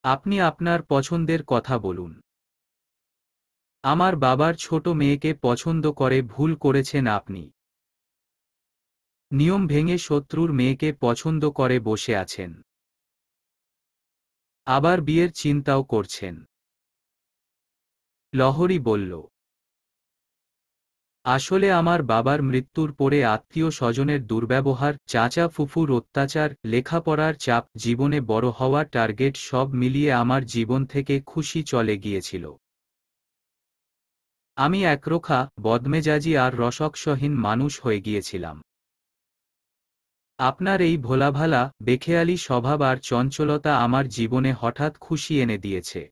আপনি আপনার পছন্দের কথা বলুন। আমার বাবার ছোট মেয়েকে পছন্দ করে ভুল করেছেন আপনি। নিয়ম ভেঙে শত্রুর মেয়েকে পছন্দ করে বসে আছেন। আবার বিয়ের চিন্তাও করছেন। লহরী বলল, আসলে আমার বাবার মৃত্যুর পরে আত্মীয় স্বজনের দুর্ব্যবহার, চাচা ফুফুর অত্যাচার, লেখাপড়ার চাপ, জীবনে বড় হওয়ার টার্গেট সব মিলিয়ে আমার জীবন থেকে খুশি চলে গিয়েছিল। আমি একরোখা, বদমেজাজি আর রসকসহীন মানুষ হয়ে গিয়েছিলাম। আপনার এই ভোলাভালা, বেখেয়ালি স্বভাব আর চঞ্চলতা আমার জীবনে হঠাৎ খুশি এনে দিয়েছে।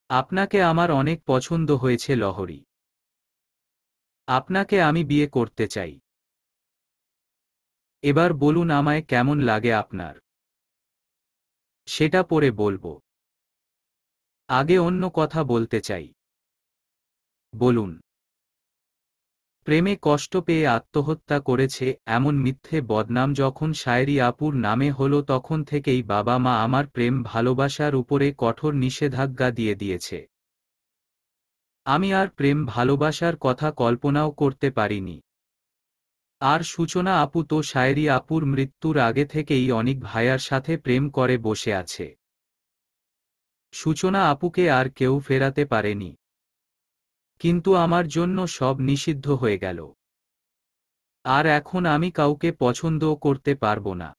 আপনাকে আমার অনেক পছন্দ হয়েছে লহরী। আপনাকে আমি বিয়ে করতে চাই। এবার বলুন আমায় কেমন লাগে আপনার। সেটা পরে বলবো। আগে অন্য কথা বলতে চাই। বলুন। প্রেমে কষ্ট পেয়ে আত্মহত্যা করেছে এমন মিথ্যে বদনাম যখন শায়েরি আপুর নামে হলো তখন থেকেই বাবা মা আমার প্রেম ভালোবাসার উপরে কঠোর নিষেধাজ্ঞা দিয়ে দিয়েছে। আমি আর প্রেম ভালোবাসার কথা কল্পনাও করতে পারিনি। আর সূচনা আপু তো শায়েরি আপুর মৃত্যুর আগে থেকেই অনিক ভাইয়ার সাথে প্রেম করে বসে আছে। সূচনা আপুকে আর কেউ ফেরাতে পারেনি। কিন্তু আমার জন্য সব নিষিদ্ধ হয়ে গেল। আর এখন আমি কাউকে পছন্দও করতে পারবো না।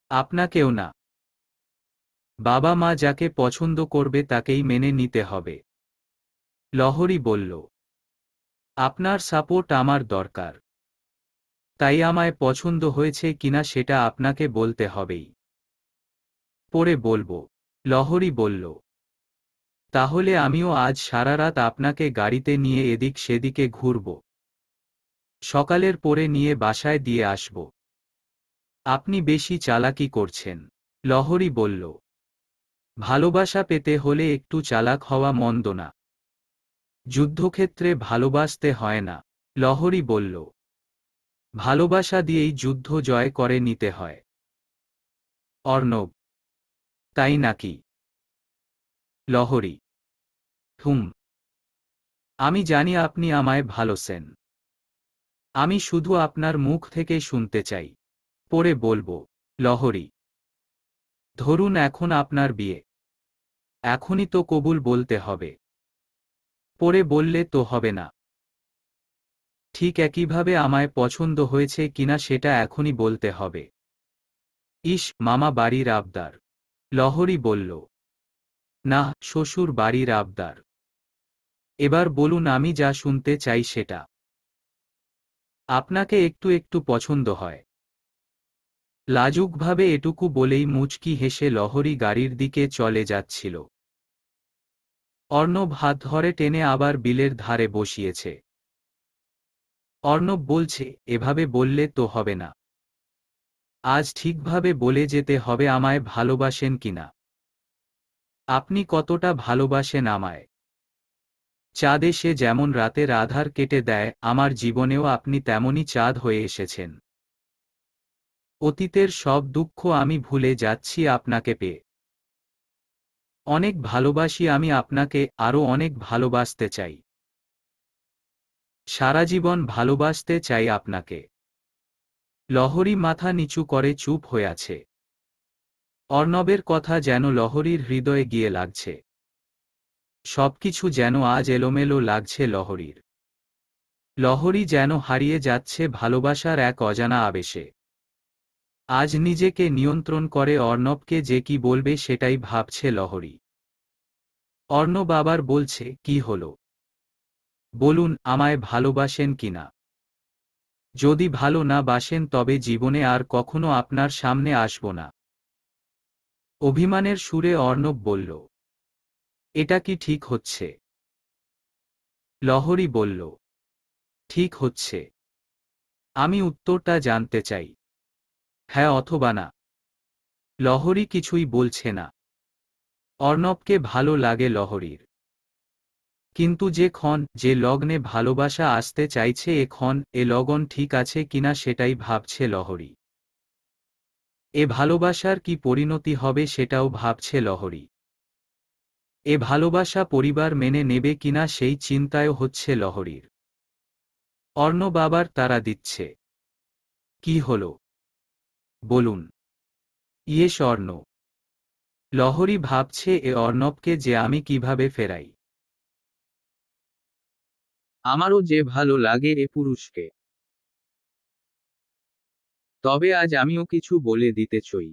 আপনাকেও না। বাবা মা যাকে পছন্দ করবে তাকেই মেনে নিতে হবে। লহরী বলল, আপনার সাপোর্ট আমার দরকার। তাই আমায় পছন্দ হয়েছে কিনা সেটা আপনাকে বলতে হবেই। পরে বলবো। লহরী বলল, তাহলে আমিও আজ সারা রাত আপনাকে গাড়িতে নিয়ে এদিক সেদিকে ঘুরব। সকালের পরে নিয়ে বাসায় দিয়ে আসব। আপনি বেশি চালাকি করছেন। লহরী বলল, ভালোবাসা পেতে হলে একটু চালাক হওয়া মন্দ না। যুদ্ধক্ষেত্রে ভালোবাসতে হয় না। লহরী বলল, ভালোবাসা দিয়েই যুদ্ধ জয় করে নিতে হয়। অর্ণব, তাই নাকি? লহরী, হুম। আমি জানি আপনি আমায় ভালোবাসেন। আমি শুধু আপনার মুখ থেকে শুনতে চাই। পরে বলবো। লহরী, ধরুন এখন আপনার বিয়ে। এখনই তো কবুল বলতে হবে। পরে বললে তো হবে না। ঠিক একইভাবে আমায় পছন্দ হয়েছে কিনা সেটা এখনই বলতে হবে। ইস, মামা বাড়ির আবদার। লহরী বলল, না, শ্বশুর বাড়ির আবদার। এবার বলুন আমি যা শুনতে চাই সেটা। আপনাকে একটু একটু পছন্দ হয়। লাজুকভাবে এটুকু বলেই মুচকি হেসে লহরী গাড়ির দিকে চলে যাচ্ছিল। অর্ণব হাত ধরে টেনে আবার বিলের ধারে বসিয়েছে। অর্ণব বলছে, এভাবে বললে তো হবে না। আজ ঠিকভাবে বলে যেতে হবে আমায় ভালোবাসেন কিনা। আপনি কতটা ভালোবাসেন আমায়। চাঁদ এসে যেমন রাতের আধার কেটে দেয়, আমার জীবনেও আপনি তেমনই চাঁদ হয়ে এসেছেন। অতীতের সব দুঃখ আমি ভুলে যাচ্ছি আপনাকে পেয়ে। অনেক ভালোবাসি আমি আপনাকে, আরও অনেক ভালোবাসতে চাই। সারা জীবন ভালোবাসতে চাই আপনাকে। লহরী মাথা নিচু করে চুপ হয়ে আছে। অর্ণবের কথা যেন লহরীর হৃদয়ে গিয়ে লাগছে। সবকিছু যেন আজ এলোমেলো লাগছে লহরীর। লহরী যেন হারিয়ে যাচ্ছে ভালোবাসার এক অজানা আবেশে। আজ নিজেকে নিয়ন্ত্রণ করে অর্ণবকে যে কি বলবে সেটাই ভাবছে লহরী। অর্ণব আবার বলছে, কি হলো? বলুন, আমায় ভালোবাসেন কিনা? যদি ভালো না বাসেন তবে জীবনে আর কখনো আপনার সামনে আসব না। অভিমানের সুরে অর্ণব বলল। এটা কি ঠিক হচ্ছে? লহরী বলল, ঠিক হচ্ছে। আমি উত্তরটা জানতে চাই। হ্যাঁ অথবা না। লহরী কিছুই বলছে না। অর্ণবকে ভালো লাগে লহরীর। কিন্তু যে ক্ষণ, যে লগ্নে ভালোবাসা আসতে চাইছে এ লগন ঠিক আছে কিনা সেটাই ভাবছে লহরী। এ ভালোবাসার কি পরিণতি হবে সেটাও ভাবছে লহরী। এ ভালোবাসা পরিবার মেনে নেবে কিনা সেই চিন্তায়ও হচ্ছে লহরীর। অর্ণব আবার তাড়া দিচ্ছে। কি হলো? বলুন। ইয়ে স্বর্ণ। লহরী ভাবছে এ অর্ণবকে যে আমি কিভাবে ফেরাই। আমারও যে ভালো লাগে এ পুরুষকে। তবে আজ আমিও কিছু বলে দিতে চাই।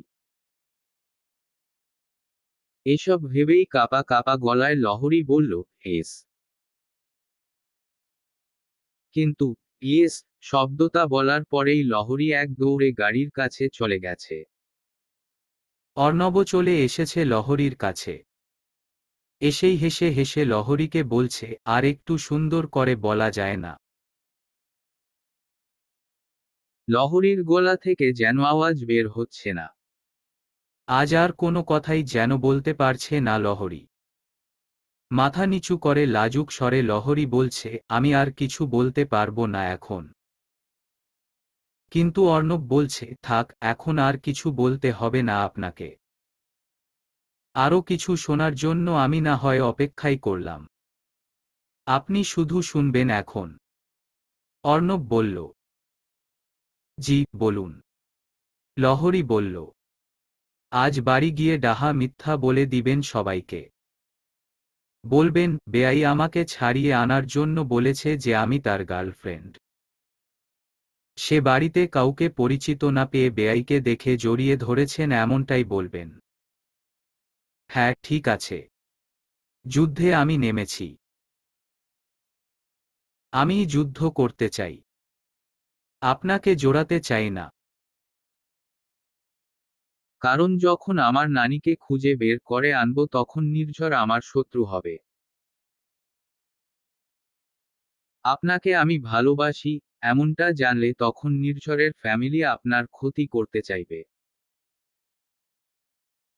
এসব ভেবেই কাঁপা কাঁপা গলায় লহরী বলল, এস। কিন্তু ইয়েস শব্দটা বলার পরেই লহরী এক দৌড়ে গাড়ির কাছে চলে গেছে। অর্ণব চলে এসেছে লহরীর কাছে। এসেই হেসে হেসে লহরীকে বলছে, আর একটু সুন্দর করে বলা যায় না? লহরীর গলা থেকে যেন আওয়াজ বের হচ্ছে না। আজ আর কোনো কথাই যেন বলতে পারছে না লহরী। মাথা নিচু করে লাজুক স্বরে লহরী বলছে, আমি আর কিছু বলতে পারবো না এখন। কিন্তু অর্ণব বলছে, থাক, এখন আর কিছু বলতে হবে না আপনাকে। আরও কিছু শোনার জন্য আমি না হয় অপেক্ষাই করলাম। আপনি শুধু শুনবেন এখন। অর্ণব বলল। জি, বলুন। লহরী বলল। আজ বাড়ি গিয়ে ডাহা মিথ্যা বলে দিবেন সবাইকে। বলবেন, বেয়াই আমাকে ছাড়িয়ে আনার জন্য বলেছে যে আমি তার গার্লফ্রেন্ড। সে বাড়িতে কাউকে পরিচিত না পেয়ে বেয়াইকে দেখে জড়িয়ে ধরেছেন এমনটাই বলবেন। হ্যাঁ, ঠিক আছে। যুদ্ধে আমি নেমেছি। আমি যুদ্ধ করতে চাই। আপনাকে জোড়াতে চাই না। কারণ যখন আমার নানিকে খুঁজে বের করে আনবো তখন নির্ঝর আমার শত্রু হবে। আপনাকে আমি ভালোবাসি এমনটা জানলে তখন নির্ঝরের ফ্যামিলি আপনার ক্ষতি করতে চাইবে।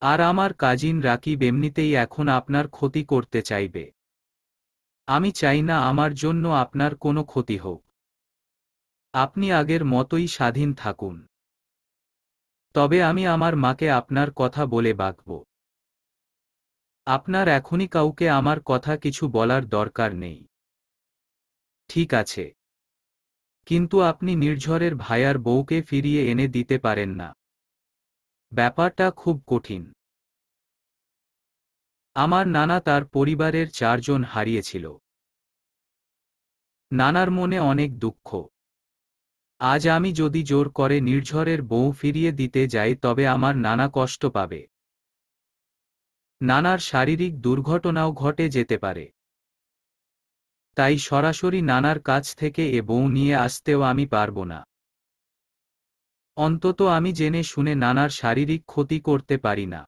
আর আমার কাজিন রাকিব এমনিতেই এখন আপনার ক্ষতি করতে চাইবে। আমি চাই না আমার জন্য আপনার কোনো ক্ষতি হোক। আপনি আগের মতোই স্বাধীন থাকুন। তবে আমি আমার মাকে আপনার কথা বলে বাঁকব। আপনার এখনই কাউকে আমার কথা কিছু বলার দরকার নেই। ঠিক আছে। কিন্তু আপনি নির্ঝরের ভাইয়ার বউকে ফিরিয়ে এনে দিতে পারেন না। ব্যাপারটা খুব কঠিন। আমার নানা তার পরিবারের 4 জন হারিয়েছিল। নানার মনে অনেক দুঃখ। আজ আমি যদি জোর করে নির্ঝরের বউ ফিরিয়ে দিতে যাই তবে আমার নানা কষ্ট পাবে। নানার শারীরিক দুর্ঘটনাও ঘটে যেতে পারে। তাই সরাসরি নানার কাছ থেকে এ বউ নিয়ে আসতেও আমি পারব না। অন্তত আমি জেনে শুনে নানার শারীরিক ক্ষতি করতে পারি না।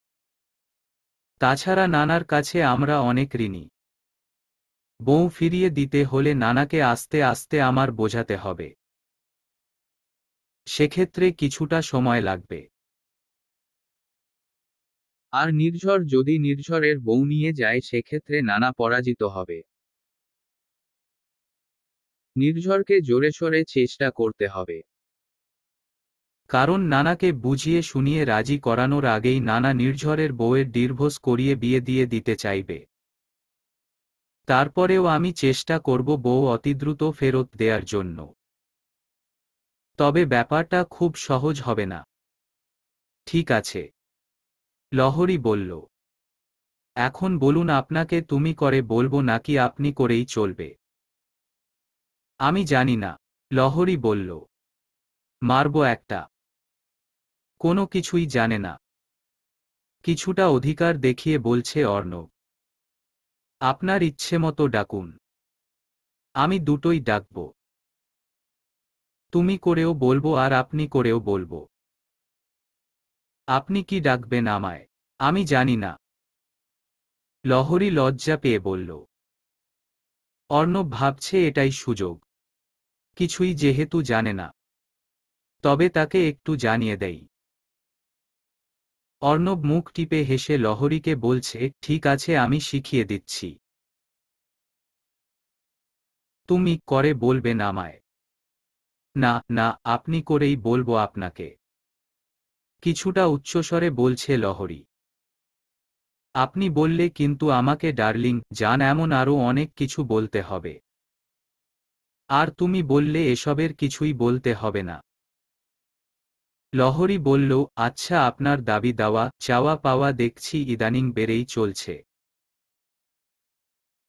তাছাড়া নানার কাছে আমরা অনেক ঋণী। বউ ফিরিয়ে দিতে হলে নানাকে আস্তে আস্তে আমার বোঝাতে হবে। সেক্ষেত্রে কিছুটা সময় লাগবে। আর নির্ঝর যদি নির্ঝরের বউ নিয়ে যায় সেক্ষেত্রে নানা পরাজিত হবে। নির্ঝরকে জোরে সোরে চেষ্টা করতে হবে। কারণ নানাকে বুঝিয়ে শুনিয়ে রাজি করানোর আগেই নানা নির্ঝরের বউয়ের ডিভোর্স করিয়ে বিয়ে দিয়ে দিতে চাইবে। তারপরেও আমি চেষ্টা করব বউ অতিদ্রুত ফেরত দেওয়ার জন্য। তবে ব্যাপারটা খুব সহজ হবে না। ঠিক আছে, লহরী বলল। এখন বলুন আপনাকে তুমি করে বলবো নাকি আপনি করেই চলবে? আমি জানি না, লহরী বলল। মারবো একটা। কোনো কিছুই জানে না। কিছুটা অধিকার দেখিয়ে বলছে অর্ণব। আপনার ইচ্ছে মতো ডাকুন। আমি দুটোই ডাকব। তুমি করেও বলবো আর আপনি করেও বলবো। আপনি কি ডাকবেন আমায়? আমি জানি না, লহরী লজ্জা পেয়ে বলল। অর্ণব ভাবছে এটাই সুযোগ। কিছুই যেহেতু জানে না, তবে তাকে একটু জানিয়ে দেই। অর্ণব মুখ টিপে হেসে লহরীকে বলছে, ঠিক আছে আমি শিখিয়ে দিচ্ছি। তুমি করে বলবেন আমায়। না না, আপনি করেই বলবো আপনাকে। কিছুটা উচ্চস্বরে বলছে লহরী। আপনি বললে কিন্তু আমাকে ডার্লিং জান এমন আরও অনেক কিছু বলতে হবে। আর তুমি বললে এসবের কিছুই বলতে হবে না। লহরী বলল, আচ্ছা আপনার দাবি দাওয়া চাওয়া পাওয়া দেখছি ইদানিং বেড়েই চলছে।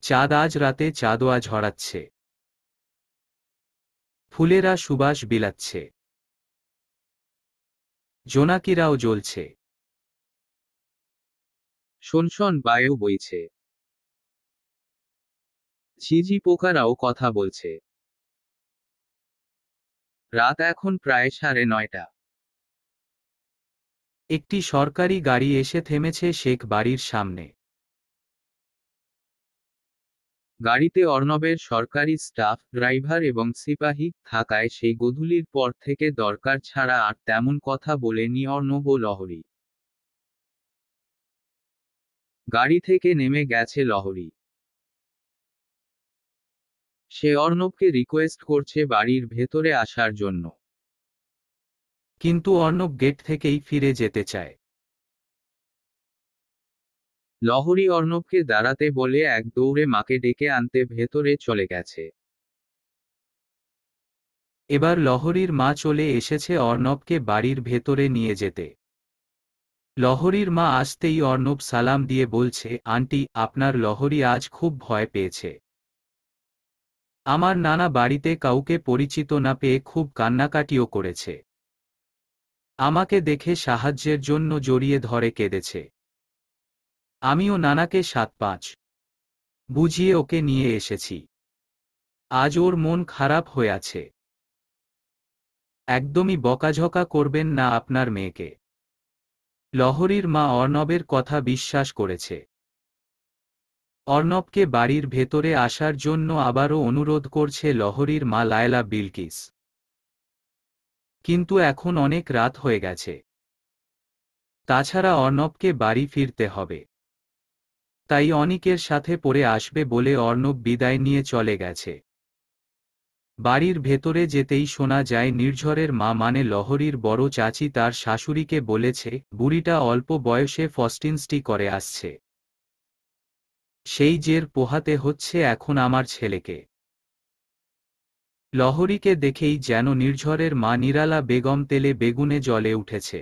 চাঁদ আজ রাতে চাঁদোয়া ঝরাচ্ছে। ফুলেরা সুবাস বিলাচ্ছে। জোনাকিরাও জ্বলছে। শোনশন বায়ু বইছে। ঝিঝি পোকারাও কথা বলছে। রাত এখন প্রায় 9:30। একটি সরকারি গাড়ি এসে থেমেছে শেখ বাড়ির সামনে। গাড়িতে অর্ণবের সরকারি স্টাফ, ড্রাইভার এবং সিপাহী থাকায় সেই গোধূলির পর থেকে দরকার ছাড়া আর তেমন কথা বলেনি অর্ণব ও লহরী। গাড়ি থেকে নেমে গেছে লহরী। সে অর্ণবকে রিকোয়েস্ট করছে বাড়ির ভেতরে আসার জন্য। কিন্তু অর্ণব গেট থেকেই ফিরে যেতে চায়। লহরী অর্ণবকে দাঁড়াতে বলে এক দৌড়ে মাকে ডেকে আনতে ভেতরে চলে গেছে। এবার লহরীর মা চলে এসেছে অর্ণবকে বাড়ির ভেতরে নিয়ে যেতে। লহরীর মা আসতেই অর্ণব সালাম দিয়ে বলছে, আন্টি আপনার লহরী আজ খুব ভয় পেয়েছে। আমার নানা বাড়িতে কাউকে পরিচিত না পেয়ে খুব কান্নাকাটিও করেছে। আমাকে দেখে সাহায্যের জন্য জড়িয়ে ধরে কেঁদেছে। আমিও নানাকে 7-5 বুঝিয়ে ওকে নিয়ে এসেছি। আজ ওর মন খারাপ হয়ে আছে। একদমই বকাঝকা করবেন না আপনার মেয়েকে। লহরীর মা অর্ণবের কথা বিশ্বাস করেছে। অর্ণবকে বাড়ির ভেতরে আসার জন্য আবারও অনুরোধ করছে লহরীর মা লায়লা বিলকিস। কিন্তু এখন অনেক রাত হয়ে গেছে। তাছাড়া অর্ণবকে বাড়ি ফিরতে হবে। তাই অনিকের সাথে পড়ে আসবে বলে অর্ণব বিদায় নিয়ে চলে গেছে। বাড়ির ভেতরে যেতেই শোনা যায় নির্ঝরের মা মানে লহরীর বড় চাচি তার শাশুড়িকে বলেছে, বুড়িটা অল্প বয়সে ফস্টিনস্টি করে আসছে। সেই জের পোহাতে হচ্ছে এখন আমার ছেলেকে। লহরীকে দেখেই যেন নির্ঝরের মা নিরালা বেগম তেলে বেগুনে জ্বলে উঠেছে।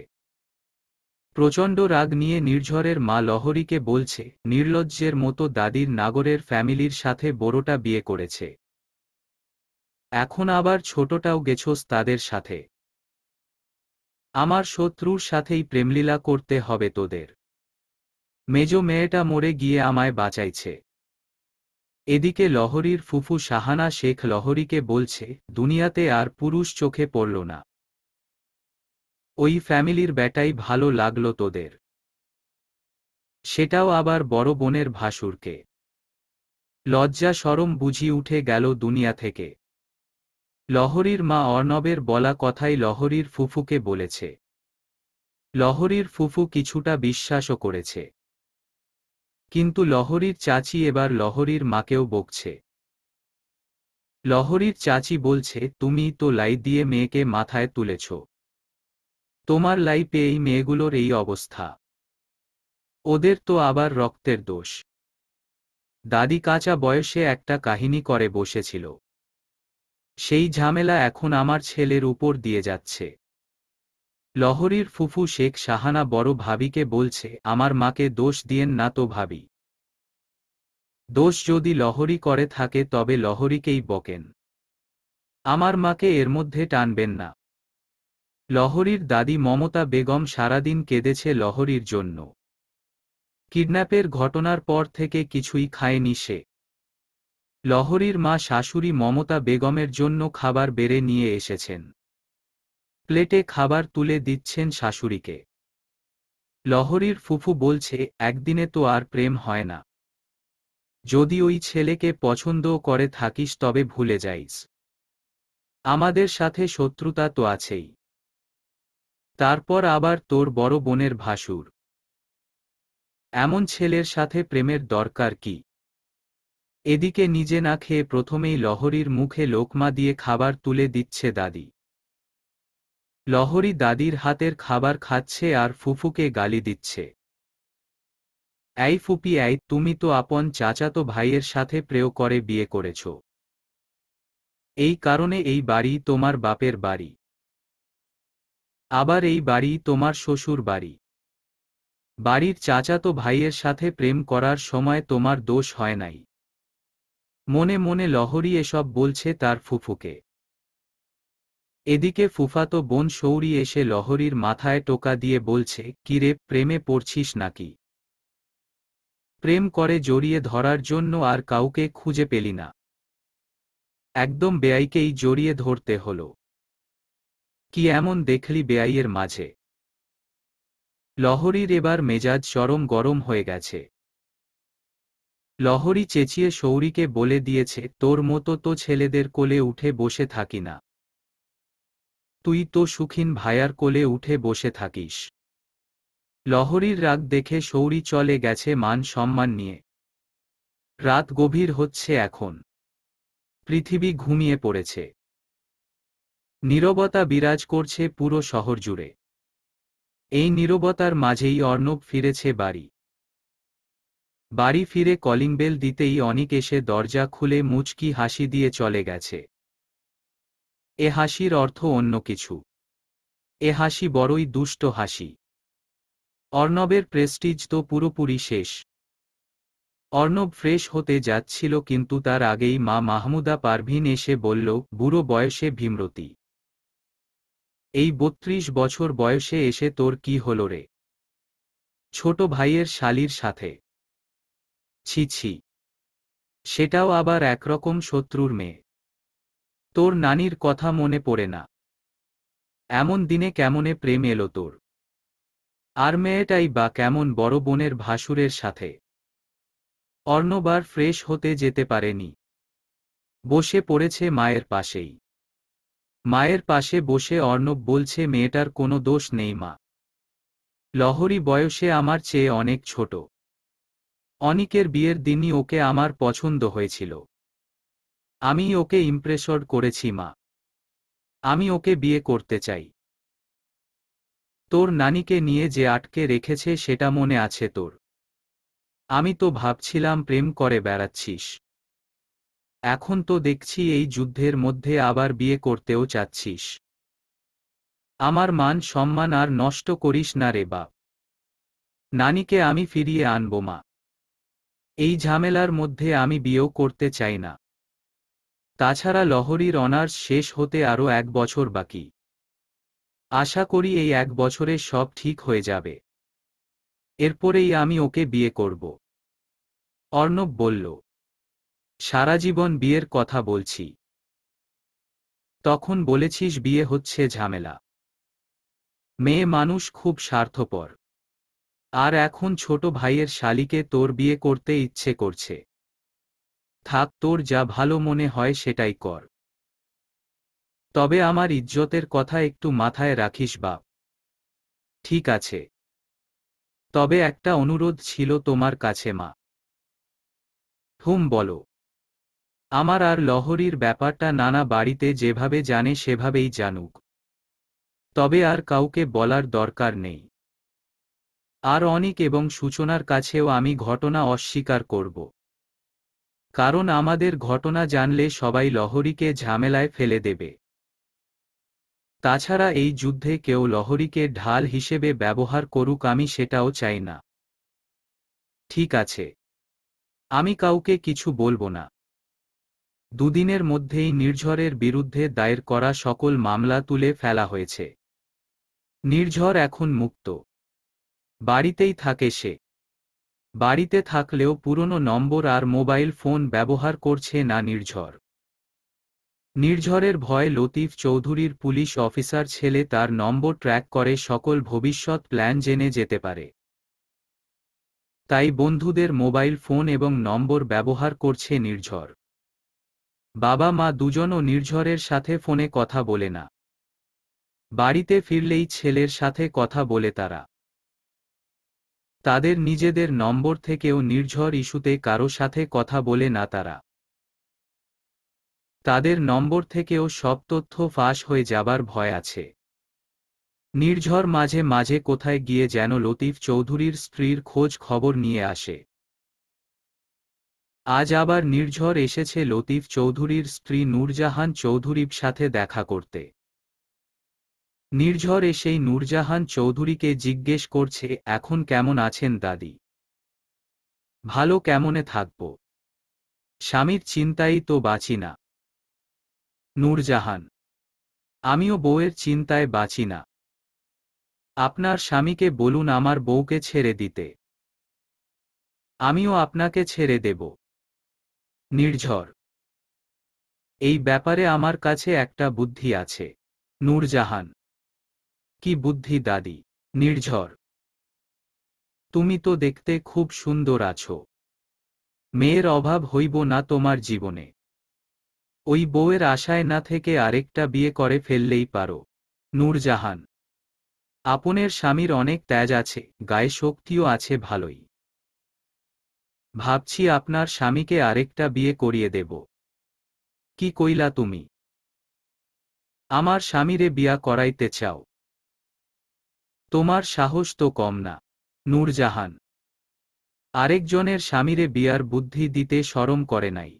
প্রচণ্ড রাগ নিয়ে নির্ঝরের মা লহরীকে বলছে, নির্লজ্জের মতো দাদির নাগরের ফ্যামিলির সাথে বড়টা বিয়ে করেছে। এখন আবার ছোটটাও গেছোস তাদের সাথে। আমার শত্রুর সাথেই প্রেমলীলা করতে হবে তোদের। মেজ মেয়েটা মরে গিয়ে আমায় বাঁচাইছে। এদিকে লহরীর ফুফু শাহানা শেখ লহরীকে বলছে, দুনিয়াতে আর পুরুষ চোখে পড়ল না। ওই ফ্যামিলির ব্যাটাই ভালো লাগলো তোদের। সেটাও আবার বড় বোনের ভাসুরকে। লজ্জা শরম বুঝি উঠে গেল দুনিয়া থেকে। লহরীর মা অর্ণবের বলা কথাই লহরীর ফুফুকে বলেছে। লহরীর ফুফু কিছুটা বিশ্বাসও করেছে। কিন্তু লহরীর চাচি এবার লহরীর মাকেও বকছে। লহরীর চাচি বলছে, তুমি তো লাই দিয়ে মেয়েকে মাথায় তুলেছ। তোমার লাই পেয়ে এই মেয়েগুলোর এই অবস্থা। ওদের তো আবার রক্তের দোষ। দাদি কাঁচা বয়সে একটা কাহিনী করে বসেছিল। সেই ঝামেলা এখন আমার ছেলের উপর দিয়ে যাচ্ছে। লহরীর ফুফু শেখ শাহানা বড় ভাবিকে বলছে, আমার মাকে দোষ দিয়েন না তো ভাবি। দোষ যদি লহরী করে থাকে তবে লহরীকেই বকেন, আমার মাকে এর মধ্যে টানবেন না। লহরীর দাদি মমতা বেগম সারাদিন কেঁদেছে লহরীর জন্য। কিডন্যাপের ঘটনার পর থেকে কিছুই খায়নি সে। লহরীর মা শাশুড়ি মমতা বেগমের জন্য খাবার বেড়ে নিয়ে এসেছেন। প্লেটে খাবার তুলে দিচ্ছেন শাশুড়িকে। লহরীর ফুফু বলছে, একদিনে তো আর প্রেম হয় না। যদি ওই ছেলেকে পছন্দও করে থাকিস তবে ভুলে যাইস। আমাদের সাথে শত্রুতা তো আছেই। তারপর আবার তোর বড় বোনের ভাসুর। এমন ছেলের সাথে প্রেমের দরকার কি? এদিকে নিজে না খেয়ে প্রথমেই লহরীর মুখে লোকমা দিয়ে খাবার তুলে দিচ্ছে দাদি। লহরী দাদির হাতের খাবার খাচ্ছে আর ফুফুকে গালি দিচ্ছে। এই ফুপি, এই তুমি তো আপন চাচাতো ভাইয়ের সাথে প্রেম করে বিয়ে করেছ। এই কারণে এই বাড়ি তোমার বাপের বাড়ি। আবার এই বাড়ি তোমার শ্বশুর বাড়ি। বাড়ির চাচাতো ভাইয়ের সাথে প্রেম করার সময় তোমার দোষ হয় নাই। মনে মনে লহরী এসব বলছে তার ফুফুকে। এদিকে ফুফাতো বোন সৌরি এসে লহরীর মাথায় টোকা দিয়ে বলছে, কিরে, প্রেমে পড়ছিস নাকি? প্রেম করে জড়িয়ে ধরার জন্য আর কাউকে খুঁজে পেলি না? একদম বেয়াইকেই জড়িয়ে ধরতে হলো। কি এমন দেখলি বেয়াইয়ের মাঝে? লহরীর এবার মেজাজ চরম গরম হয়ে গেছে। লহরী চেঁচিয়ে সৌরিকে বলে দিয়েছে, তোর মতো তো ছেলেদের কোলে উঠে বসে থাকি না। তুই তো সুখিন ভাইয়ার কোলে উঠে বসে থাকিস। লহরীর রাগ দেখে সৌরি চলে গেছে মান সম্মান নিয়ে। রাত গভীর হচ্ছে এখন। পৃথিবী ঘুমিয়ে পড়েছে। নীরবতা বিরাজ করছে পুরো শহর জুড়ে। এই নীরবতার মাঝেই অর্ণব ফিরেছে বাড়ি। বাড়ি ফিরে কলিং বেল দিতেই অনিক এসে দরজা খুলে মুচকি হাসি দিয়ে চলে গেছে। এ হাসির অর্থ অন্য কিছু। এ হাসি বড়ই দুষ্ট হাসি। অর্ণবের প্রেস্টিজ তো পুরোপুরি শেষ। অর্ণব ফ্রেশ হতে যাচ্ছিল, কিন্তু তার আগেই মা মাহমুদা পারভিন এসে বলল, বুড়ো বয়সে ভীমরতি। এই ৩২ বছর বয়সে এসে তোর কি হলো রে? ছোট ভাইয়ের শালির সাথে? ছি ছি, সেটাও আবার একরকম শত্রুর মেয়ে। তোর নানির কথা মনে পড়ে না? এমন দিনে কেমনে প্রেম এলো তোর? আর মেয়েটাই বা কেমন বড় বোনের ভাসুরের সাথে? অর্ণব আর ফ্রেশ হতে যেতে পারেনি। বসে পড়েছে মায়ের পাশেই। মায়ের পাশে বসে অর্ণব বলছে, মেয়েটার কোনো দোষ নেই মা। লহরী বয়সে আমার চেয়ে অনেক ছোট। অনিকের বিয়ের দিনই ওকে আমার পছন্দ হয়েছিল। আমি ওকে ইমপ্রেসড করেছি মা। আমি ওকে বিয়ে করতে চাই। তোর নানিকে নিয়ে যে আটকে রেখেছে সেটা মনে আছে তোর? আমি তো ভাবছিলাম প্রেম করে বেড়াচ্ছিস। এখন তো দেখছি এই যুদ্ধের মধ্যে আবার বিয়ে করতেও চাচ্ছিস। আমার মান সম্মান আর নষ্ট করিস না রে বাপ। নানিকে আমি ফিরিয়ে আনবো মা। এই ঝামেলার মধ্যে আমি বিয়েও করতে চাই না। তাছাড়া লহরীর অনার্স শেষ হতে আরও 1 বছর বাকি। আশা করি এই 1 বছরে সব ঠিক হয়ে যাবে। এরপরেই আমি ওকে বিয়ে করব। অর্ণব বলল, সারা জীবন বিয়ের কথা বলছি। তখন বলেছিস বিয়ে হচ্ছে ঝামেলা। মেয়ে মানুষ খুব স্বার্থপর। আর এখন ছোট ভাইয়ের শালিকে তোর বিয়ে করতে ইচ্ছে করছে। থাক, তোর যা ভালো মনে হয় সেটাই কর। তবে আমার ইজ্জতের কথা একটু মাথায় রাখিস বাপ। ঠিক আছে। তবে একটা অনুরোধ ছিল তোমার কাছে মা। হুম, বলো। আমার আর লহরীর ব্যাপারটা নানা বাড়িতে যেভাবে জানে সেভাবেই জানুক। তবে আর কাউকে বলার দরকার নেই। আর অনিক এবং সূচনার কাছেও আমি ঘটনা অস্বীকার করব। কারণ আমাদের ঘটনা জানলে সবাই লহরীকে ঝামেলায় ফেলে দেবে। তাছাড়া এই যুদ্ধে কেউ লহরীকে ঢাল হিসেবে ব্যবহার করুক, আমি সেটাও চাই না। ঠিক আছে, আমি কাউকে কিছু বলবো না। দুদিনের মধ্যেই নির্ঝরের বিরুদ্ধে দায়ের করা সকল মামলা তুলে ফেলা হয়েছে। নির্ঝর এখন মুক্ত। বাড়িতেই থাকে সে। বাড়িতে থাকলেও পুরনো নম্বর আর মোবাইল ফোন ব্যবহার করছে না নির্ঝর। নির্ঝরের ভয় লতিফ চৌধুরীর পুলিশ অফিসার ছেলে তার নম্বর ট্র্যাক করে সকল ভবিষ্যৎ প্ল্যান জেনে যেতে পারে। তাই বন্ধুদের মোবাইল ফোন এবং নম্বর ব্যবহার করছে নির্ঝর। বাবা মা দুজনও নির্ঝরের সাথে ফোনে কথা বলে না। বাড়িতে ফিরলেই ছেলের সাথে কথা বলে তারা। তাদের নিজেদের নম্বর থেকেও নির্ঝর ইস্যুতে কারো সাথে কথা বলে না তারা। তাদের নম্বর থেকেও সব তথ্য ফাঁস হয়ে যাবার ভয় আছে। নির্ঝর মাঝে মাঝে কোথায় গিয়ে যেন লতিফ চৌধুরীর স্ত্রীর খোঁজ খবর নিয়ে আসে। আজ আবার নির্ঝর এসেছে লতিফ চৌধুরীর স্ত্রী নূরজাহান চৌধুরীর সাথে দেখা করতে। নির্ঝর এসেই নূরজাহান চৌধুরীকে জিজ্ঞেস করছে, এখন কেমন আছেন দাদি? ভালো কেমনে থাকব? স্বামীর চিন্তাই তো বাঁচি না। নূরজাহান: আমিও বউয়ের চিন্তায় বাঁচি না। আপনার স্বামীকে বলুন আমার বউকে ছেড়ে দিতে। আমিও আপনাকে ছেড়ে দেব। নির্ঝর: এই ব্যাপারে আমার কাছে একটা বুদ্ধি আছে। নূরজাহান: কি বুদ্ধি দাদি? নির্ঝর: তুমি তো দেখতে খুব সুন্দর আছো। মেয়ের অভাব হইব না তোমার জীবনে। ওই বউয়ের আশায় না থেকে আরেকটা বিয়ে করে ফেললেই পারো। নূরজাহান: আপনের স্বামীর অনেক তেজ আছে, গায়ে শক্তিও আছে ভালোই। ভাবছি আপনার স্বামীকে আরেকটা বিয়ে করিয়ে দেব। কি কইলা তুমি? আমার স্বামীরে বিয়া করাইতে চাও? তোমার সাহস তো কম না। নূরজাহান: আরেকজনের স্বামীরে বিয়ার বুদ্ধি দিতে শরম করে নাই।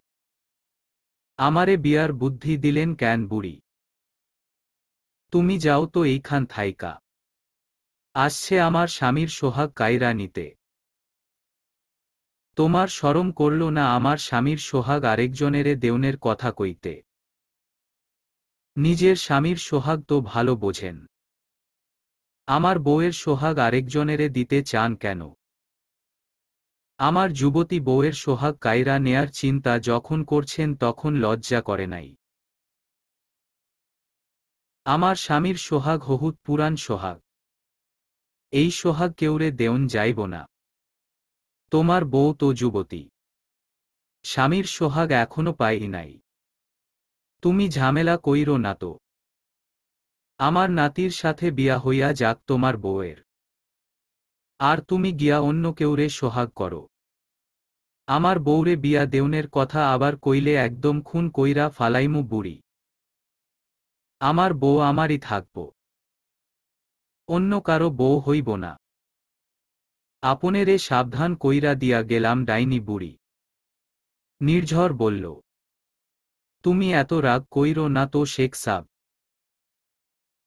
আমারে বিয়ার বুদ্ধি দিলেন কেন বুড়ি? তুমি যাও তো এইখান থাইকা। আসছে আমার স্বামীর সোহাগ কায়রা নিতে। তোমার শরম করল না আমার স্বামীর সোহাগ আরেকজনেরে দেওনের কথা কইতে? নিজের স্বামীর সোহাগ তো ভালো বোঝেন। আমার বউয়ের সোহাগ আরেকজনেরে দিতে চান কেন? আমার যুবতী বউয়ের সোহাগ কায়রা নেয়ার চিন্তা যখন করছেন তখন লজ্জা করে নাই? আমার স্বামীর সোহাগ হহুত পুরান সোহাগ। এই সোহাগ কেউরে দেওন যাইব না। তোমার বউ তো যুবতী। স্বামীর সোহাগ এখনো পাই নাই। তুমি ঝামেলা কইরো না তো। আমার নাতির সাথে বিয়া হইয়া যাক তোমার বউয়ের। আর তুমি গিয়া অন্য কেউরে সোহাগ করো। আমার বউরে বিয়া দেওনের কথা আবার কইলে একদম খুন কইরা ফালাইমু বুড়ি। আমার বউ আমারই থাকব। অন্য কারো বউ হইব না। আপনেরে সাবধান কইরা দিয়া গেলাম ডাইনি বুড়ি। নির্ঝর বলল, তুমি এত রাগ কইরো না তো শেখ সাব।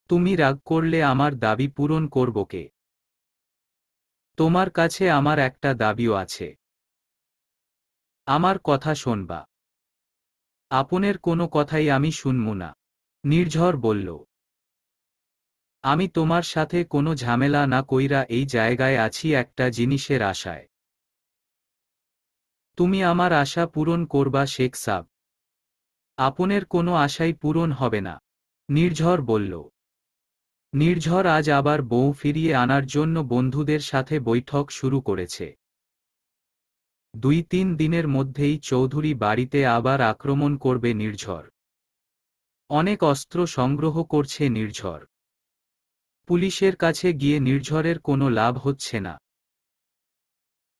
তুমি রাগ করলে আমার দাবি পূরণ করব কে? তোমার কাছে আমার একটা দাবিও আছে। আমার কথা শোনবা। আপনের কোনো কথাই আমি শুনমু না। নির্ঝর বলল, আমি তোমার সাথে কোনো ঝামেলা না কইরা এই জায়গায় আছি একটা জিনিসের আশায়। তুমি আমার আশা পূরণ করবা শেখ সাব। আপনের কোনো আশাই পূরণ হবে না। নির্ঝর বলল। নির্ঝর আজ আবার বউ ফিরিয়ে আনার জন্য বন্ধুদের সাথে বৈঠক শুরু করেছে। 2-3 দিনের মধ্যেই চৌধুরী বাড়িতে আবার আক্রমণ করবে নির্ঝর। অনেক অস্ত্র সংগ্রহ করছে নির্ঝর। পুলিশের কাছে গিয়ে নির্ঝরের কোনো লাভ হচ্ছে না।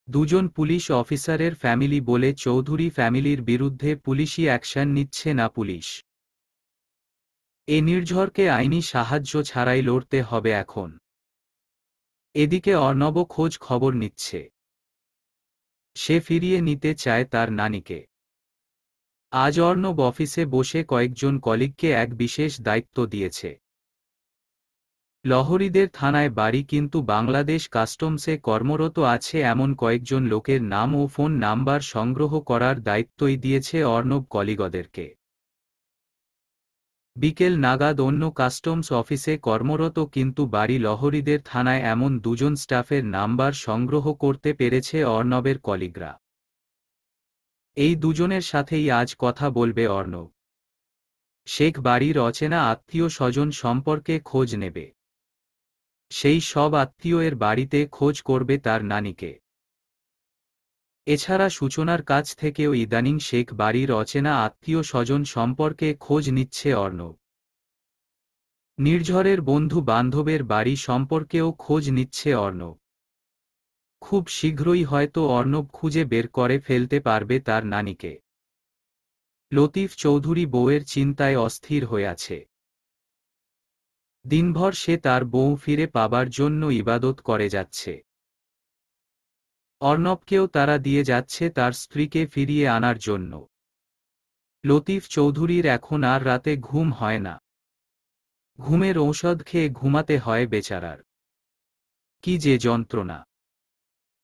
দুজন পুলিশ অফিসারের ফ্যামিলি বলে চৌধুরী ফ্যামিলির বিরুদ্ধে পুলিশি অ্যাকশন নিচ্ছে না পুলিশ। এ নির্ঝরকে আইনি সাহায্য ছাড়াই লড়তে হবে এখন। এদিকে অর্ণব খোঁজ খবর নিচ্ছে। সে ফিরিয়ে নিতে চায় তার নানিকে। আজ অর্ণব অফিসে বসে কয়েকজন কলিগকে এক বিশেষ দায়িত্ব দিয়েছে। লহরীদের থানায় বাড়ি কিন্তু বাংলাদেশ কাস্টমসে কর্মরত আছে এমন কয়েকজন লোকের নাম ও ফোন নাম্বার সংগ্রহ করার দায়িত্বই দিয়েছে অর্ণব কলিগদেরকে। বিকেল নাগাদ অন্য কাস্টমস অফিসে কর্মরত কিন্তু বাড়ি লহরীদের থানায় এমন দুজন স্টাফের নাম্বার সংগ্রহ করতে পেরেছে অর্ণবের কলিগরা। এই দুজনের সাথেই আজ কথা বলবে অর্ণব। শেখ বাড়ির অচেনা আত্মীয় স্বজন সম্পর্কে খোঁজ নেবে। সেই সব আত্মীয়ের বাড়িতে খোঁজ করবে তার নানিকে। এছাড়া সূচনার কাছ থেকেও ইদানিং শেখ বাড়ির অচেনা আত্মীয় স্বজন সম্পর্কে খোঁজ নিচ্ছে অর্ণব। নির্ঝরের বন্ধু বান্ধবের বাড়ি সম্পর্কেও খোঁজ নিচ্ছে অর্ণব। খুব শীঘ্রই হয়তো অর্ণব খুঁজে বের করে ফেলতে পারবে তার নানিকে। লতিফ চৌধুরী বউয়ের চিন্তায় অস্থির হয়ে আছে। দিনভর সে তার বউ ফিরে পাবার জন্য ইবাদত করে যাচ্ছে। অর্ণবকেও তারা দিয়ে যাচ্ছে তার স্ত্রীকে ফিরিয়ে আনার জন্য। লতিফ চৌধুরীর এখন আর রাতে ঘুম হয় না। ঘুমের ঔষধ খেয়ে ঘুমাতে হয় বেচারার। কি যে যন্ত্রণা!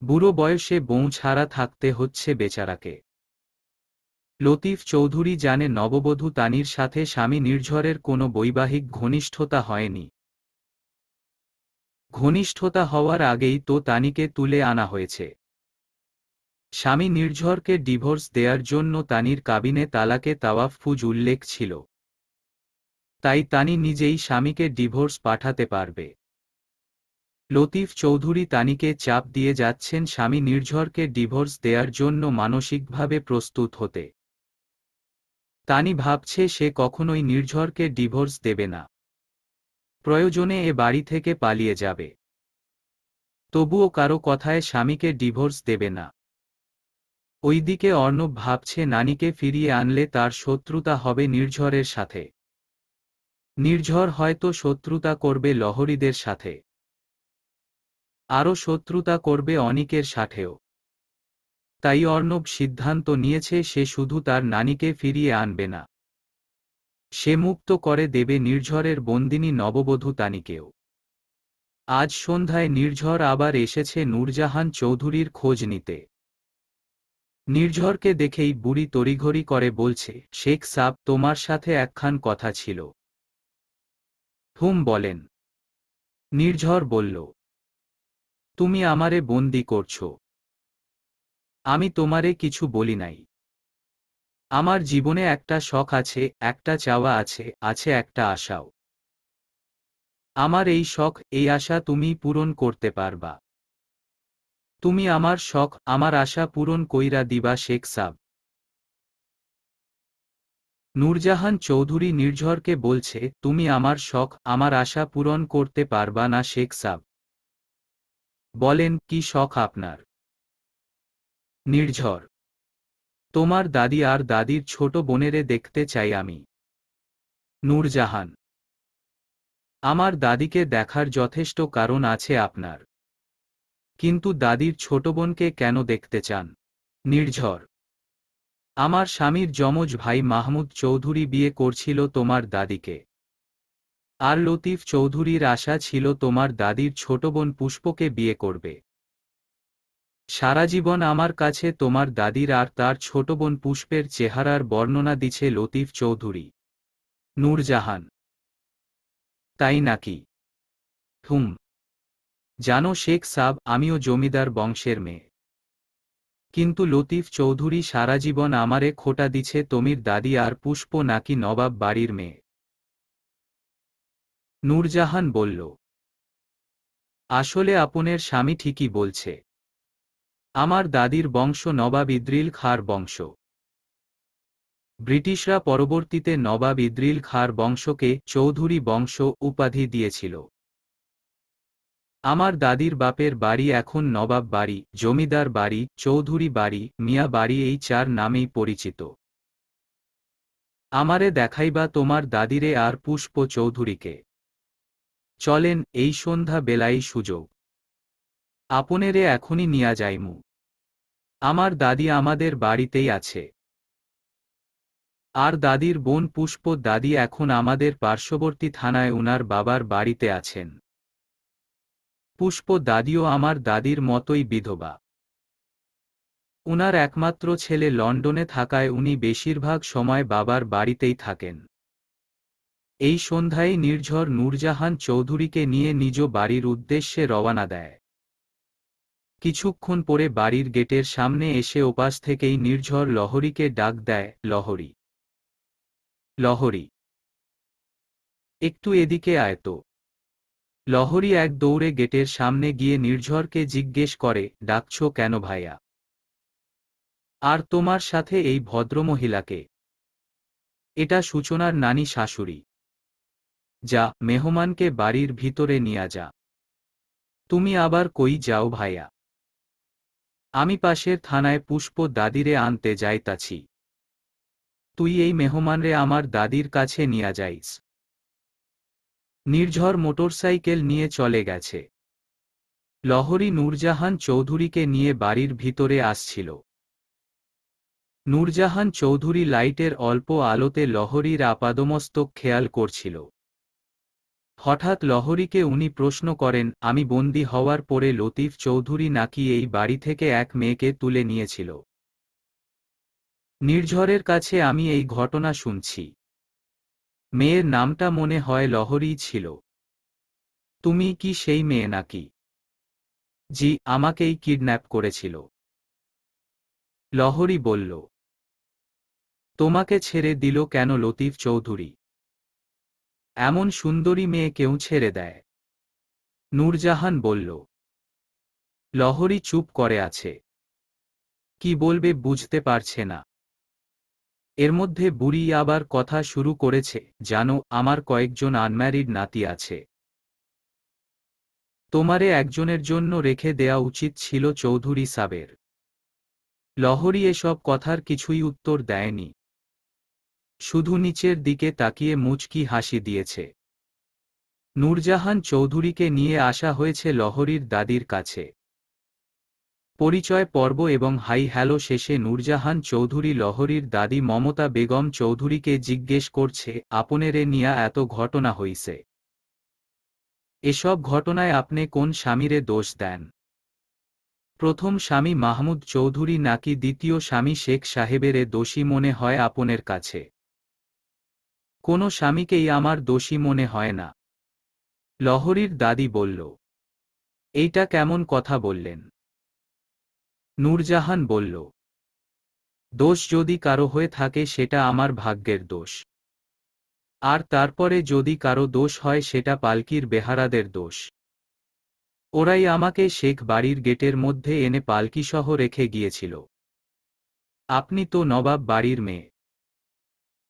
বুড়ো বয়সে বউ ছাড়া থাকতে হচ্ছে বেচারাকে। লতিফ চৌধুরী জানে নববধূ তানির সাথে স্বামী নির্ঝরের কোনো বৈবাহিক ঘনিষ্ঠতা হয়নি। ঘনিষ্ঠতা হওয়ার আগেই তো তানিকে তুলে আনা হয়েছে। স্বামী নির্ঝরকে ডিভোর্স দেয়ার জন্য তানির কাবিনে তালাকে তাওয়াফুজ উল্লেখ ছিল। তাই তানি নিজেই স্বামীকে ডিভোর্স পাঠাতে পারবে। লতিফ চৌধুরী তানিকে চাপ দিয়ে যাচ্ছেন স্বামী নির্ঝরকে ডিভোর্স দেয়ার জন্য মানসিকভাবে প্রস্তুত হতে। তানি ভাবছে সে কখনোই নির্ঝরকে ডিভোর্স দেবে না। প্রয়োজনে এ বাড়ি থেকে পালিয়ে যাবে। তবুও কারো কথায় স্বামীকে ডিভোর্স দেবে না। ওইদিকে অর্ণব ভাবছে নানিকে ফিরিয়ে আনলে তার শত্রুতা হবে নির্ঝরের সাথে। নির্ঝর হয়তো শত্রুতা করবে লহরীদের সাথে। আরও শত্রুতা করবে অনিকের সাথেও। তাই অর্ণব সিদ্ধান্ত নিয়েছে সে শুধু তার নানিকে ফিরিয়ে আনবে না, সে মুক্ত করে দেবে নির্ঝরের বন্দিনী নববধূ তানিকেও। আজ সন্ধ্যায় নির্ঝর আবার এসেছে নূরজাহান চৌধুরীর খোঁজ নিতে। নির্ঝরকে দেখেই বুড়ি তড়িঘড়ি করে বলছে, শেখ সাব তোমার সাথে একখান কথা ছিল। হুম বলেন। নির্ঝর বলল, তুমি আমারে বন্দি করছো। আমি তোমারে কিছু বলি নাই। আমার জীবনে একটা শখ আছে, একটা চাওয়া আছে, আছে একটা আশাও। আমার এই শখ এই আশা তুমি পূরণ করতে পারবা। তুমি আমার শখ আমার আশা পূরণ কইরা দিবা শেখ সাব। নূরজাহান চৌধুরী নির্ঝরকে বলছে, তুমি আমার শখ আমার আশা পূরণ করতে পারবা না শেখ সাব। বলেন, কি শখ আপনার? নির্ঝর, তোমার দাদি আর দাদির ছোট বোনেরে দেখতে চাই আমি। নূরজাহান, আমার দাদিকে দেখার যথেষ্ট কারণ আছে আপনার। কিন্তু দাদির ছোট বোনকে কেন দেখতে চান? নির্ঝর, আমার স্বামীর যমজ ভাই মাহমুদ চৌধুরী বিয়ে করছিল তোমার দাদিকে। আর লতিফ চৌধুরীর আশা ছিল তোমার দাদির ছোট বোন পুষ্পকে বিয়ে করবে। সারা জীবন আমার কাছে তোমার দাদির আর তার ছোট বোন পুষ্পের চেহারার বর্ণনা দিছে লতিফ চৌধুরী। নূরজাহান, তাই নাকি? হুম। জানো শেখ সাব, আমিও জমিদার বংশের মেয়ে। কিন্তু লতিফ চৌধুরী সারা জীবন আমারে খোটা দিছে তমির দাদি আর পুষ্প নাকি নবাব বাড়ির মেয়ে। নূরজাহান বলল, আসলে আপনের স্বামী ঠিকই বলছে। আমার দাদির বংশ নবাব ইদ্রিল খাঁর বংশ। ব্রিটিশরা পরবর্তীতে নবাব ইদ্রিল খাঁর বংশকে চৌধুরী বংশ উপাধি দিয়েছিল। আমার দাদির বাপের বাড়ি এখন নবাব বাড়ি, জমিদার বাড়ি, চৌধুরী বাড়ি, মিয়া বাড়ি এই 4 নামেই পরিচিত। আমারে দেখাইবা তোমার দাদিরে আর পুষ্প চৌধুরীকে। চলেন, এই সন্ধ্যা বেলাই সুযোগ। আপনেরে এখনই নিয়া যাইমু। আমার দাদি আমাদের বাড়িতেই আছে। আর দাদির বোন পুষ্প দাদি এখন আমাদের পার্শ্ববর্তী থানায় উনার বাবার বাড়িতে আছেন। পুষ্প দাদিও আমার দাদির মতোই বিধবা। উনার একমাত্র ছেলে লন্ডনে থাকায় উনি বেশিরভাগ সময় বাবার বাড়িতেই থাকেন। এই সন্ধ্যায় নির্ঝর নূরজাহান চৌধুরীকে নিয়ে নিজ বাড়ির উদ্দেশ্যে রওনা দেয়। কিছুক্ষণ পরে বাড়ির গেটের সামনে এসে ওপাশ থেকেই নির্ঝর লহরীকে ডাক দেয়, লহরী, লহরী, একটু এদিকে আয় তো। লহরী এক দৌড়ে গেটের সামনে গিয়ে নির্ঝরকে জিজ্ঞেস করে, ডাকছো কেন ভাইয়া? আর তোমার সাথে এই ভদ্রমহিলাকে? এটা সূচনার নানি শাশুড়ি। যা, মেহমানকে বাড়ির ভিতরে নিয়া যা। তুমি আবার কই যাও ভাইয়া? আমি পাশের থানায় পুষ্প দাদিরে আনতে যাইতাছি। তুই এই মেহমানরে আমার দাদির কাছে নিয়া যাইস। নির্ঝর মোটরসাইকেল নিয়ে চলে গেছে। লহরী নূরজাহান চৌধুরীকে নিয়ে বাড়ির ভিতরে আসছিল। নূরজাহান চৌধুরী লাইটের অল্প আলোতে লহরীর আপাদমস্তক খেয়াল করছিল। হঠাৎ লহরীকে উনি প্রশ্ন করেন, আমি বন্দী হওয়ার পরে লতিফ চৌধুরী নাকি এই বাড়ি থেকে এক মেয়েকে তুলে নিয়েছিল। নির্ঝরের কাছে আমি এই ঘটনা শুনছি। মেয়ের নামটা মনে হয় লহরীই ছিল। তুমি কি সেই মেয়ে নাকি? জি, আমাকেই কিডন্যাপ করেছিল। লহরী বলল। তোমাকে ছেড়ে দিল কেন লতিফ চৌধুরী? এমন সুন্দরী মেয়ে কেউ ছেড়ে দেয়? নূরজাহান বলল। লহরী চুপ করে আছে। কি বলবে বুঝতে পারছে না। এর মধ্যে বুড়ি আবার কথা শুরু করেছে, জানো, আমার কয়েকজন আনম্যারিড নাতি আছে। তোমারে একজনের জন্য রেখে দেয়া উচিত ছিল চৌধুরী সাবের। লহরী এসব কথার কিছুই উত্তর দেয়নি। শুধু নিচের দিকে তাকিয়ে মুচকি হাসি দিয়েছে। নূরজাহান চৌধুরীকে নিয়ে আসা হয়েছে লহরীর দাদির কাছে। পরিচয় পর্ব এবং হাই হ্যালো শেষে নূরজাহান চৌধুরী লহরীর দাদি মমতা বেগম চৌধুরীকে জিজ্ঞেস করছে, আপনেরে নিয়া এত ঘটনা হইছে। এসব ঘটনায় আপনি কোন স্বামীরে দোষ দেন? প্রথম স্বামী মাহমুদ চৌধুরী নাকি দ্বিতীয় স্বামী শেখ সাহেবেরে দোষী মনে হয় আপনের কাছে? কোনো স্বামীকেই আমার দোষী মনে হয় না। লহরীর দাদি বলল। এইটা কেমন কথা বললেন? নূরজাহান বলল। দোষ যদি কারো হয়ে থাকে সেটা আমার ভাগ্যের দোষ। আর তারপরে যদি কারো দোষ হয় সেটা পালকির বেহারাদের দোষ। ওরাই আমাকে শেখ বাড়ির গেটের মধ্যে এনে পালকিসহ রেখে গিয়েছিল। আপনি তো নবাব বাড়ির মেয়ে।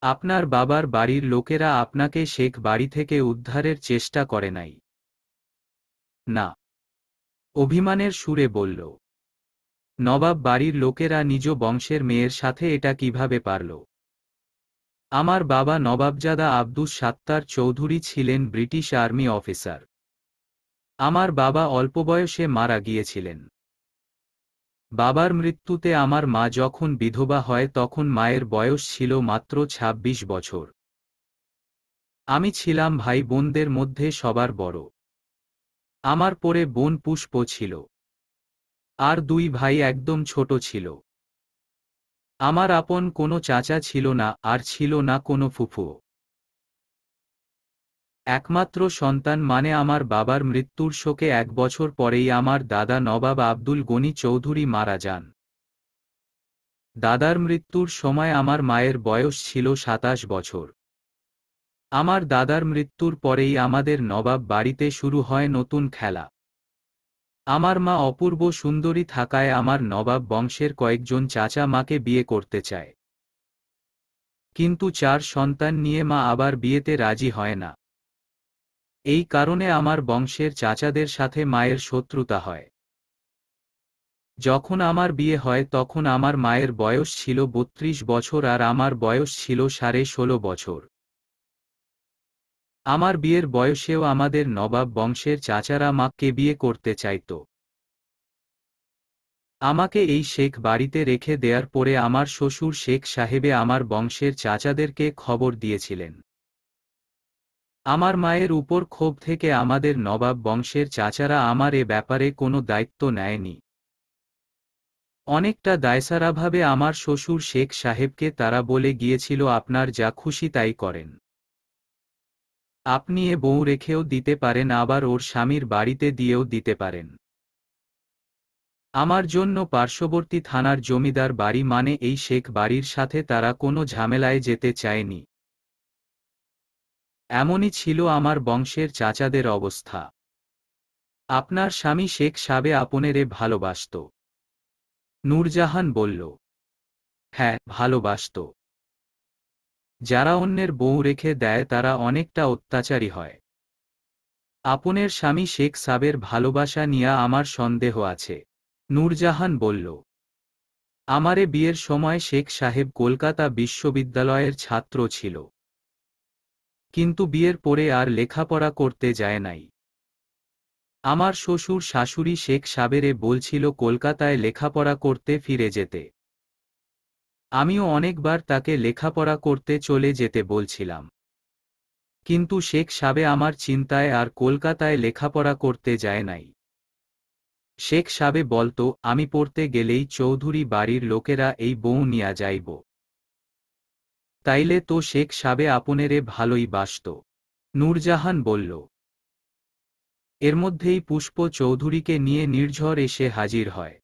আপনার বাবার বাড়ির লোকেরা আপনাকে শেখ বাড়ি থেকে উদ্ধারের চেষ্টা করে নাই? না। অভিমানের সুরে বলল। নবাব বাড়ির লোকেরা নিজ বংশের মেয়ের সাথে এটা কিভাবে পারল? আমার বাবা নবাবজাদা আব্দুস সাত্তার চৌধুরী ছিলেন ব্রিটিশ আর্মি অফিসার। আমার বাবা অল্প বয়সে মারা গিয়েছিলেন। বাবার মৃত্যুতে আমার মা যখন বিধবা হয় তখন মায়ের বয়স ছিল মাত্র ২৬ বছর। আমি ছিলাম ভাই বোনদের মধ্যে সবার বড়। আমার পরে বোন পুষ্প ছিল। আর ২ ভাই একদম ছোট ছিল। আমার আপন কোনো চাচা ছিল না, আর ছিল না কোনো ফুফুও। একমাত্র সন্তান মানে আমার বাবার মৃত্যুর শোকে ১ বছর পরেই আমার দাদা নবাব আব্দুল গনি চৌধুরী মারা যান। দাদার মৃত্যুর সময় আমার মায়ের বয়স ছিল ২৭ বছর। আমার দাদার মৃত্যুর পরেই আমাদের নবাব বাড়িতে শুরু হয় নতুন খেলা। আমার মা অপূর্ব সুন্দরী থাকায় আমার নবাব বংশের কয়েকজন চাচা মাকে বিয়ে করতে চায়। কিন্তু ৪ সন্তান নিয়ে মা আবার বিয়েতে রাজি হয় না। এই কারণে আমার বংশের চাচাদের সাথে মায়ের শত্রুতা হয়। যখন আমার বিয়ে হয় তখন আমার মায়ের বয়স ছিল ৩২ বছর আর আমার বয়স ছিল ১৬.৫ বছর। আমার বিয়ের বয়সেও আমাদের নবাব বংশের চাচারা মাকে বিয়ে করতে চাইত। আমাকে এই শেখ বাড়িতে রেখে দেয়ার পরে আমার শ্বশুর শেখ সাহেবে আমার বংশের চাচাদেরকে খবর দিয়েছিলেন। আমার মায়ের উপর ক্ষোভ থেকে আমাদের নবাব বংশের চাচারা আমার এ ব্যাপারে কোনো দায়িত্ব নেয়নি। অনেকটা দায়সারাভাবে আমার শ্বশুর শেখ সাহেবকে তারা বলে গিয়েছিল, আপনার যা খুশি তাই করেন। আপনি এ বউ রেখেও দিতে পারেন, আবার ওর স্বামীর বাড়িতে দিয়েও দিতে পারেন। আমার জন্য পার্শ্ববর্তী থানার জমিদার বাড়ি মানে এই শেখ বাড়ির সাথে তারা কোনো ঝামেলায় যেতে চায়নি। এমনই ছিল আমার বংশের চাচাদের অবস্থা। আপনার স্বামী শেখ সাবে আপনেরে ভালোবাসত? নূরজাহান বলল, হ্যাঁ, ভালোবাসত। যারা অন্যের বউ রেখে দেয় তারা অনেকটা অত্যাচারী হয়। আপনের স্বামী শেখ সাবের ভালোবাসা নিয়ে আমার সন্দেহ আছে। নূরজাহান বলল, আমারে বিয়ের সময় শেখ সাহেব কলকাতা বিশ্ববিদ্যালয়ের ছাত্র ছিল, কিন্তু বিয়ের পরে আর লেখাপড়া করতে যায় নাই। আমার শ্বশুর শাশুড়ি শেখ সাবেরে বলছিল কলকাতায় লেখাপড়া করতে ফিরে যেতে। আমিও অনেকবার তাকে লেখাপড়া করতে চলে যেতে বলছিলাম, কিন্তু শেখ সাবে আমার চিন্তায় আর কলকাতায় লেখাপড়া করতে যায় নাই। শেখ সাবে বলতো, আমি পড়তে গেলেই চৌধুরী বাড়ির লোকেরা এই বউ নিয়া যাইব। তাইলে তো শেখ সাবে আপনেরে ভালোই বাসত। নূরজাহান বলল। এর মধ্যেই পুষ্প চৌধুরীকে নিয়ে নির্ঝর এসে হাজির হয়।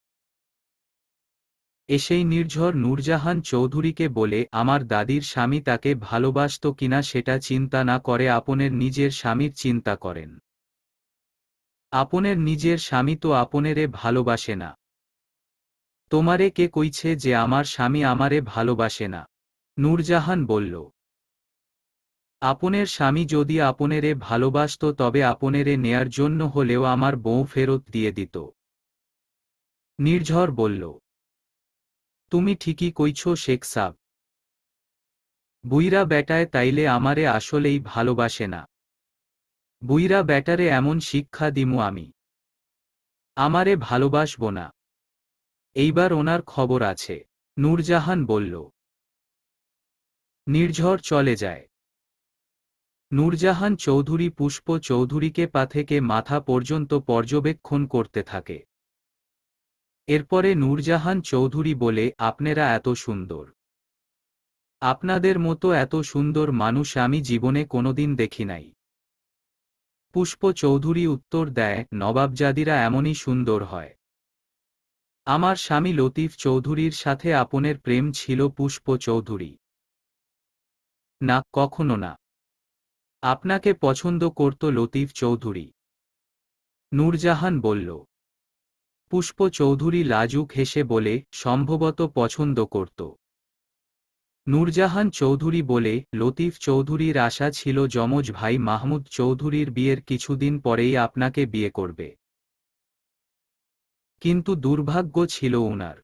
এসেই নির্ঝর নূরজাহান চৌধুরীকে বলে, আমার দাদির স্বামী তাকে ভালোবাসত কিনা সেটা চিন্তা না করে আপনের নিজের স্বামীর চিন্তা করেন। আপনের নিজের স্বামী তো আপনেরে ভালোবাসে না। তোমারে কে কইছে যে আমার স্বামী আমারে ভালোবাসে না? নূরজাহান বলল, আপনের স্বামী যদি আপনেরে ভালোবাসত তবে আপনেরে নেয়ার জন্য হলেও আমার বউ ফেরত দিয়ে দিত। নির্ঝর বলল, তুমি ঠিকই কইছো শেখ সাব। বুইরা বেটায় তাইলে আমারে আসলেই ভালোবাসে না। বুইরা ব্যাটারে এমন শিক্ষা দিমু আমি, আমারে ভালোবাসব না। এইবার ওনার খবর আছে। নূরজাহান বলল। নির্ঝর চলে যায়। নূরজাহান চৌধুরী পুষ্প চৌধুরীকে পা থেকে মাথা পর্যন্ত পর্যবেক্ষণ করতে থাকে। এরপরে নূরজাহান চৌধুরী বলে, আপনারা এত সুন্দর। আপনাদের মতো এত সুন্দর মানুষ আমি জীবনে কোনোদিন দেখি নাই। পুষ্প চৌধুরী উত্তর দেয়, নবাবজাদিরা এমনই সুন্দর হয়। আমার স্বামী লতিফ চৌধুরীর সাথে আপনের প্রেম ছিল পুষ্প চৌধুরী? না, কখনো না। আপনাকে পছন্দ করত লতিফ চৌধুরী? নূরজাহান বলল। পুষ্প চৌধুরী লাজুক হেসে বলে, সম্ভবত পছন্দ করত। নূরজাহান চৌধুরী বলে, লতিফ চৌধুরীর আশা ছিল যমজ ভাই মাহমুদ চৌধুরীর বিয়ের কিছুদিন পরেই আপনাকে বিয়ে করবে। কিন্তু দুর্ভাগ্য ছিল উনার।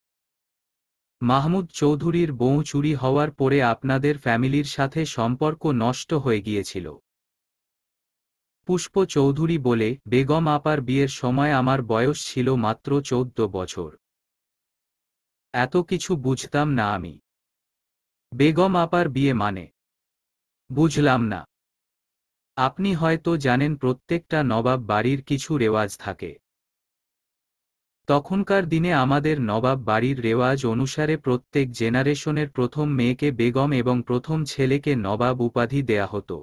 মাহমুদ চৌধুরীর বউ চুরি হওয়ার পরে আপনাদের ফ্যামিলির সাথে সম্পর্ক নষ্ট হয়ে গিয়েছিল। পুষ্প চৌধুরী বলে, বেগম আপার বিয়ের সময় আমার বয়স ছিল মাত্র 14 বছর। এত কিছু বুঝতাম না আমি। বেগম আপার বিয়ে মানে? বুঝলাম না। আপনি হয়তো জানেন প্রত্যেকটা নবাব বাড়ির কিছু রেওয়াজ থাকে। তখনকার দিনে আমাদের নবাব বাড়ির রেওয়াজ অনুসারে প্রত্যেক জেনারেশনের প্রথম মেয়েকে বেগম এবং প্রথম ছেলেকে নবাব উপাধি দেয়া হতো।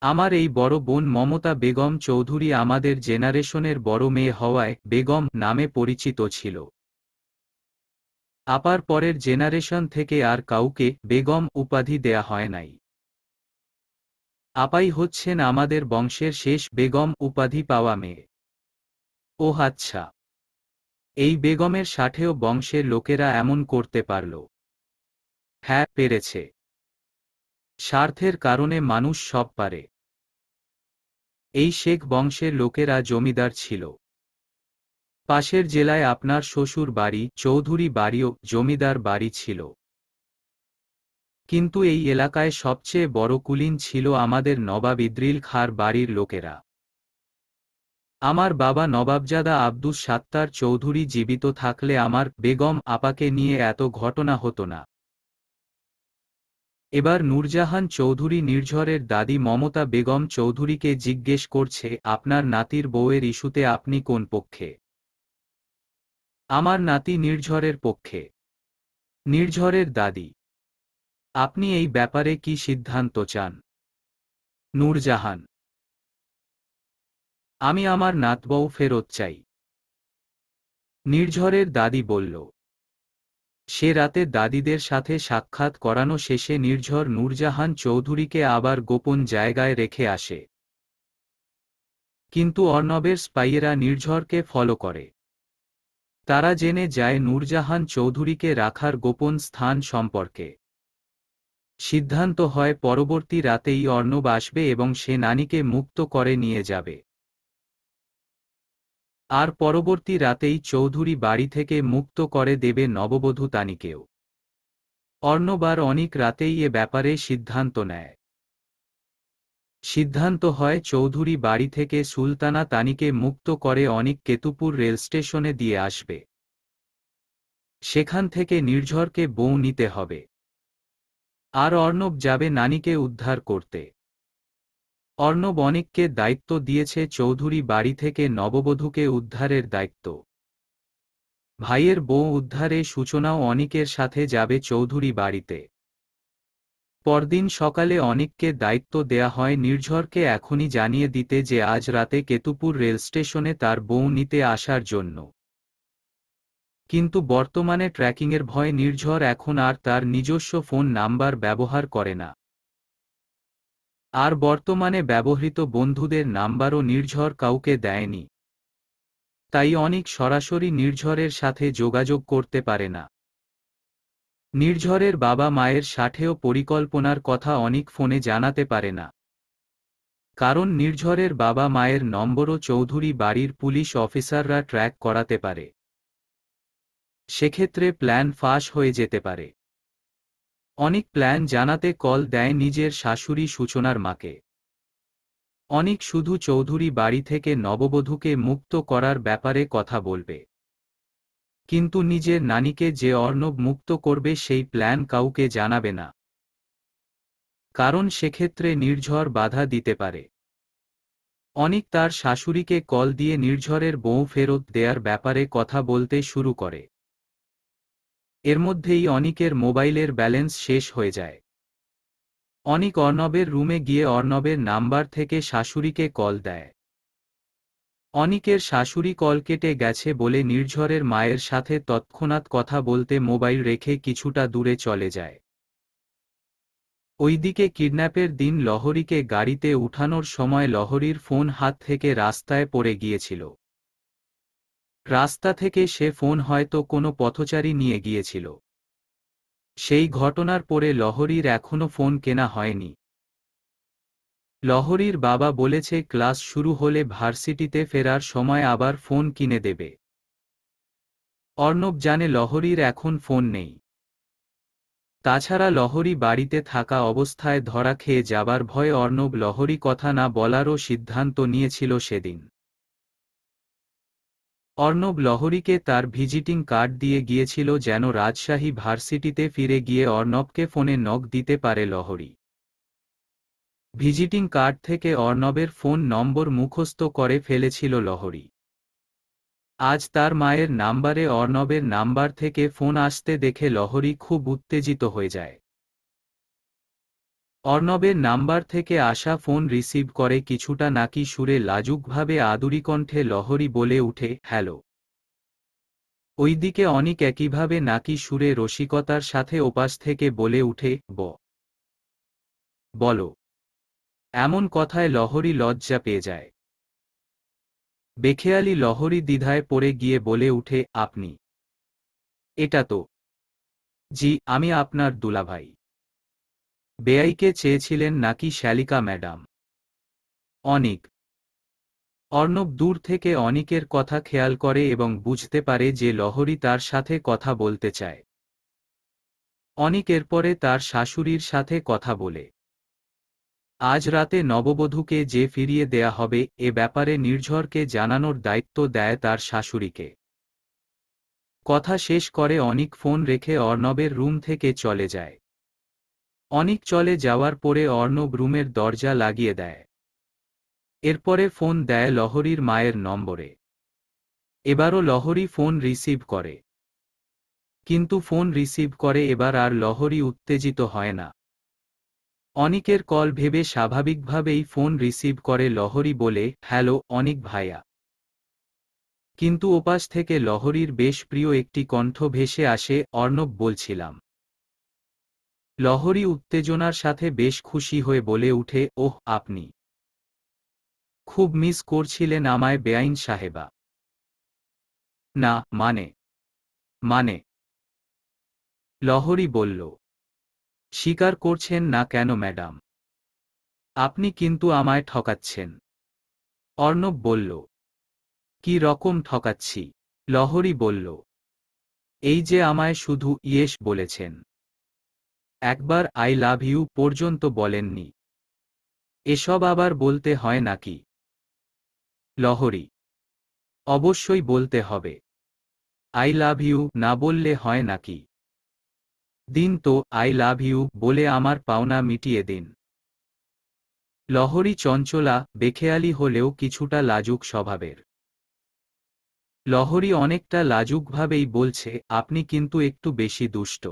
আমার এই বড় বোন মমতা বেগম চৌধুরী আমাদের জেনারেশনের বড় মেয়ে হওয়ায় বেগম নামে পরিচিত ছিল। আপার পরের জেনারেশন থেকে আর কাউকে বেগম উপাধি দেয়া হয় নাই। আপাই হচ্ছেন আমাদের বংশের শেষ বেগম উপাধি পাওয়া মেয়ে। ওহ আচ্ছা, এই বেগমের সাথেও বংশের লোকেরা এমন করতে পারল? হ্যাঁ, পেরেছে। স্বার্থের কারণে মানুষ সব পারে। এই শেখ বংশের লোকেরা জমিদার ছিল। পাশের জেলায় আপনার শ্বশুর বাড়ি চৌধুরী বাড়িও জমিদার বাড়ি ছিল। কিন্তু এই এলাকায় সবচেয়ে বড় কুলীন ছিল আমাদের নবাব ইদ্রিল খাঁর বাড়ির লোকেরা। আমার বাবা নবাবজাদা আব্দুস সাত্তার চৌধুরী জীবিত থাকলে আমার বেগম আপাকে নিয়ে এত ঘটনা হতো না। এবার নূরজাহান চৌধুরী নির্ঝরের দাদি মমতা বেগম চৌধুরীকে জিজ্ঞেস করছে, আপনার নাতির বউয়ের ইস্যুতে আপনি কোন পক্ষে? আমার নাতি নির্ঝরের পক্ষে। নির্ঝরের দাদি: আপনি এই ব্যাপারে কি সিদ্ধান্ত চান? নূরজাহান: আমি আমার নাতবউ ফেরত চাই। নির্ঝরের দাদি বলল। সে রাতে দাদিদের সাথে সাক্ষাৎ করানো শেষে নির্ঝর নূরজাহান চৌধুরীকে আবার গোপন জায়গায় রেখে আসে। কিন্তু অর্ণবের স্পাইয়েরা নির্ঝরকে ফলো করে। তারা জেনে যায় নূরজাহান চৌধুরীকে রাখার গোপন স্থান সম্পর্কে। সিদ্ধান্ত হয় পরবর্তী রাতেই অর্ণব আসবে এবং সে নানিকে মুক্ত করে নিয়ে যাবে। আর পরবর্তী রাতেই চৌধুরী বাড়ি থেকে মুক্ত করে দেবে নববধূ তানিকেও। অর্ণব আর অনেক রাতেই এ ব্যাপারে সিদ্ধান্ত নেয়। সিদ্ধান্ত হয় চৌধুরী বাড়ি থেকে সুলতানা তানিকে মুক্ত করে অনেক কেতুপুর রেল স্টেশনে দিয়ে আসবে। সেখান থেকে নির্ঝরকে বউ নিতে হবে। আর অর্ণব যাবে নানিকে উদ্ধার করতে। অর্ণব অনেককে দায়িত্ব দিয়েছে চৌধুরী বাড়ি থেকে নববধূকে উদ্ধারের দায়িত্ব। ভাইয়ের বউ উদ্ধারে সূচনাও অনিকের সাথে যাবে চৌধুরী বাড়িতে। পরদিন সকালে অনিককে দায়িত্ব দেয়া হয় নির্ঝরকে এখনই জানিয়ে দিতে যে আজ রাতে কেতুপুর রেল স্টেশনে তার বউ নিতে আসার জন্য। কিন্তু বর্তমানে ট্র্যাকিংয়ের ভয়ে নির্ঝর এখন আর তার নিজস্ব ফোন নাম্বার ব্যবহার করে না। আর বর্তমানে ব্যবহৃত বন্ধুদের নাম্বারও নির্ঝর কাউকে দেয়নি। তাই অনিক সরাসরি নির্ঝরের সাথে যোগাযোগ করতে পারে না। নির্ঝরের বাবা মায়ের সাথেও পরিকল্পনার কথা অনিক ফোনে জানাতে পারে না। কারণ নির্ঝরের বাবা মায়ের নম্বরও চৌধুরী বাড়ির পুলিশ অফিসাররা ট্র্যাক করাতে পারে। সেক্ষেত্রে প্ল্যান ফাঁস হয়ে যেতে পারে। অনিক প্ল্যান জানাতে কল দেয় নিজের শাশুড়ি সূচনার মাকে। অনিক শুধু চৌধুরী বাড়ি থেকে নববধূকে মুক্ত করার ব্যাপারে কথা বলবে। কিন্তু নিজের নানিকে যে অর্ণব মুক্ত করবে সেই প্ল্যান কাউকে জানাবে না। কারণ সেক্ষেত্রে নির্ঝর বাধা দিতে পারে। অনিক তার শাশুড়িকে কল দিয়ে নির্ঝরের বউ ফেরত দেয়ার ব্যাপারে কথা বলতে শুরু করে। এর মধ্যেই অনিকের মোবাইলের ব্যালেন্স শেষ হয়ে যায়। অনিক অর্ণবের রুমে গিয়ে অর্ণবের নাম্বার থেকে শাশুড়িকে কল দেয়। অনিকের শাশুড়ি কল কেটে গেছে বলে নির্ঝরের মায়ের সাথে তৎক্ষণাৎ কথা বলতে মোবাইল রেখে কিছুটা দূরে চলে যায়। ওইদিকে কিডন্যাপের দিন লহরীকে গাড়িতে উঠানোর সময় লহরীর ফোন হাত থেকে রাস্তায় পড়ে গিয়েছিল। রাস্তা থেকে সে ফোন হয়তো কোনো পথচারী নিয়ে গিয়েছিল। সেই ঘটনার পরে লহরীর এখনো ফোন কেনা হয়নি। লহরীর বাবা বলেছে ক্লাস শুরু হলে ভার্সিটিতে ফেরার সময় আবার ফোন কিনে দেবে। অর্ণব জানে লহরীর এখন ফোন নেই। তাছাড়া লহরী বাড়িতে থাকা অবস্থায় ধরা খেয়ে যাবার ভয়ে অর্ণব লহরী কথা না বলারও সিদ্ধান্ত নিয়েছিল সেদিন। অর্ণব লহরীকে তার ভিজিটিং কার্ড দিয়ে গিয়েছিল যেন রাজশাহী ভার্সিটিতে ফিরে গিয়ে অর্ণবকে ফোনে নক দিতে পারে লহরী। ভিজিটিং কার্ড থেকে অর্ণবের ফোন নম্বর মুখস্থ করে ফেলেছিল লহরী। আজ তার মায়ের নাম্বারে অর্ণবের নাম্বার থেকে ফোন আসতে দেখে লহরী খুব উত্তেজিত হয়ে যায়। অর্ণবের নাম্বার থেকে আসা ফোন রিসিভ করে কিছুটা নাকি সুরে লাজুকভাবে আদুরি কণ্ঠে লহরী বলে উঠে, হ্যালো। ওইদিকে অনিক একইভাবে নাকি সুরে রসিকতার সাথে ওপাশ থেকে বলে উঠে, বলো। এমন কথায় লহরী লজ্জা পেয়ে যায়। বেখেয়ালি লহরী দ্বিধায় পড়ে গিয়ে বলে উঠে, আপনি? এটা তো। জি, আমি আপনার দুলাভাই। বেয়াইকে চেয়েছিলেন নাকি শ্যালিকা ম্যাডাম? অনিক: অর্ণব দূর থেকে অনিকের কথা খেয়াল করে এবং বুঝতে পারে যে লহরী তার সাথে কথা বলতে চায়। অনিক এরপরে তার শাশুড়ির সাথে কথা বলে আজ রাতে নববধূকে যে ফিরিয়ে দেয়া হবে এ ব্যাপারে নির্ঝরকে জানানোর দায়িত্ব দেয় তার শাশুড়িকে। কথা শেষ করে অনিক ফোন রেখে অর্ণবের রুম থেকে চলে যায়। অনিক চলে যাওয়ার পরে অর্ণব রুমের দরজা লাগিয়ে দেয়। এরপরে ফোন দেয় লহরীর মায়ের নম্বরে। এবারও লহরী ফোন রিসিভ করে, কিন্তু ফোন রিসিভ করে এবার আর লহরী উত্তেজিত হয় না। অনিকের কল ভেবে স্বাভাবিকভাবেই ফোন রিসিভ করে লহরী বলে, হ্যালো অনিক ভাইয়া। কিন্তু ওপাশ থেকে লহরীর বেশ প্রিয় একটি কণ্ঠ ভেসে আসে, অর্ণব বলছিলাম। লহরী উত্তেজনার সাথে বেশ খুশি হয়ে বলে উঠে, ওহ আপনি খুব মিস করছিলেন আমায় বেআইন সাহেবা। না মানে লহরী বলল, স্বীকার করছেন না কেন ম্যাডাম? আপনি কিন্তু আমায় ঠকাচ্ছেন। অর্ণব বলল, কি রকম ঠকাচ্ছি? লহরী বলল, এই যে আমায় শুধু ইয়েস বলেছেন, একবার আই লাভ ইউ পর্যন্ত বলেননি। এসব আবার বলতে হয় নাকি? লহরী, অবশ্যই বলতে হবে। আই লাভ ইউ না বললে হয় নাকি? দিন তো আই লাভ ইউ বলে আমার পাওনা মিটিয়ে দিন। লহরী চঞ্চলা, বেখেয়ালি হলেও কিছুটা লাজুক স্বভাবের। লহরী অনেকটা লাজুকভাবেই বলছে, আপনি কিন্তু একটু বেশি দুষ্ট।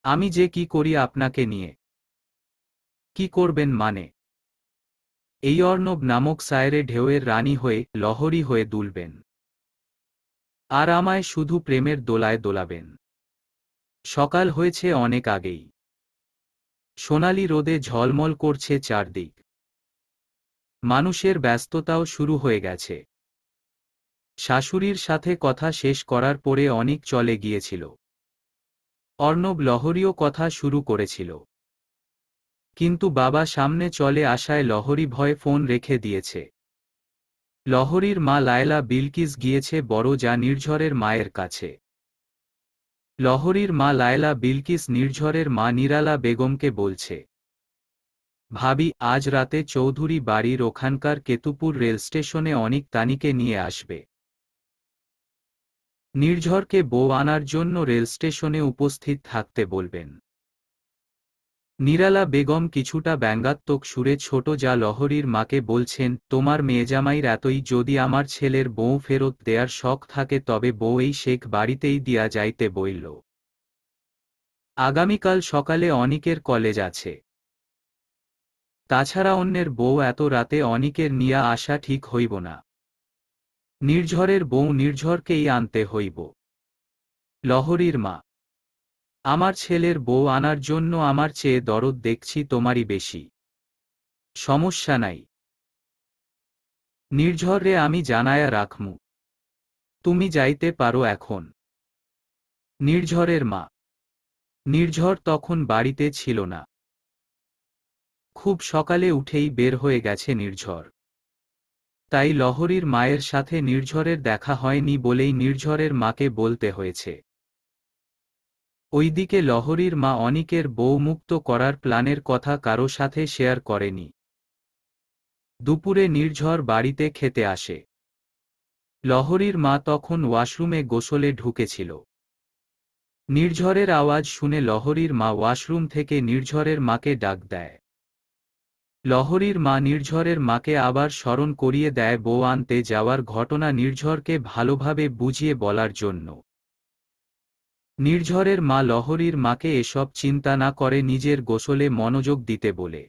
আমি যে কি করি আপনাকে নিয়ে? কি করবেন মানে? এই অর্ণব নামক সায়রে ঢেউয়ের রানী হয়ে লহরী হয়ে দুলবেন, আর আমায় শুধু প্রেমের দোলায় দোলাবেন। সকাল হয়েছে অনেক আগেই। সোনালি রোদে ঝলমল করছে চারদিক। মানুষের ব্যস্ততাও শুরু হয়ে গেছে। শাশুড়ির সাথে কথা শেষ করার পরে অনিক চলে গিয়েছিল। অর্ণব লহরীও কথা শুরু করেছিল, কিন্তু বাবা সামনে চলে আসায় লহরী ভয়ে ফোন রেখে দিয়েছে। লহরীর মা লায়লা বিলকিস গিয়েছে বড় যা নির্ঝরের মায়ের কাছে। লহরীর মা লায়লা বিলকিস নির্ঝরের মা নিরালা বেগমকে বলছে, ভাবি আজ রাতে চৌধুরী বাড়ির ওখানকার কেতুপুর রেল স্টেশনে অনিক তানিকে নিয়ে আসবে। নির্ঝরকে বউ আনার জন্য রেল স্টেশনে উপস্থিত থাকতে বলবেন। নিরালা বেগম কিছুটা ব্যঙ্গাত্মক সুরে ছোট যা লহরীর মাকে বলছেন, তোমার মেয়েজামাইর এতই যদি আমার ছেলের বউ ফেরত দেয়ার শখ থাকে তবে বউ এই শেখ বাড়িতেই দিয়া যাইতে বইল। আগামীকাল সকালে অনিকের কলেজ আছে। তাছাড়া অন্যের বউ এত রাতে অনিকের নিয়া আসা ঠিক হইব না। নির্ঝরের বউ নির্ঝরকেই আনতে হইব। লহরীর মা, আমার ছেলের বউ আনার জন্য আমার চেয়ে দরদ দেখছি তোমারই বেশি। সমস্যা নাই। নির্ঝর রে আমি জানায়া রাখমু। তুমি যাইতে পারো এখন। নির্ঝরের মা, নির্ঝর তখন বাড়িতে ছিল না। খুব সকালে উঠেই বের হয়ে গেছে নির্ঝর। তাই লহরীর মায়ের সাথে নির্ঝরের দেখা হয়নি বলেই নির্ঝরের মাকে বলতে হয়েছে। ওইদিকে লহরীর মা অনিকের বউ মুক্ত করার প্ল্যানের কথা কারো সাথে শেয়ার করেনি। দুপুরে নির্ঝর বাড়িতে খেতে আসে। লহরীর মা তখন ওয়াশরুমে গোসলে ঢুকেছিল। নির্ঝরের আওয়াজ শুনে লহরীর মা ওয়াশরুম থেকে নির্ঝরের মাকে ডাক দেয়। লহরীর মা নির্ঝরের মাকে আবার স্মরণ করিয়ে দেয় বউ আনতে যাওয়ার ঘটনা নির্ঝরকে ভালোভাবে বুঝিয়ে বলার জন্য। নির্ঝরের মা লহরীর মাকে এসব চিন্তা না করে নিজের গোসলে মনোযোগ দিতে বলে।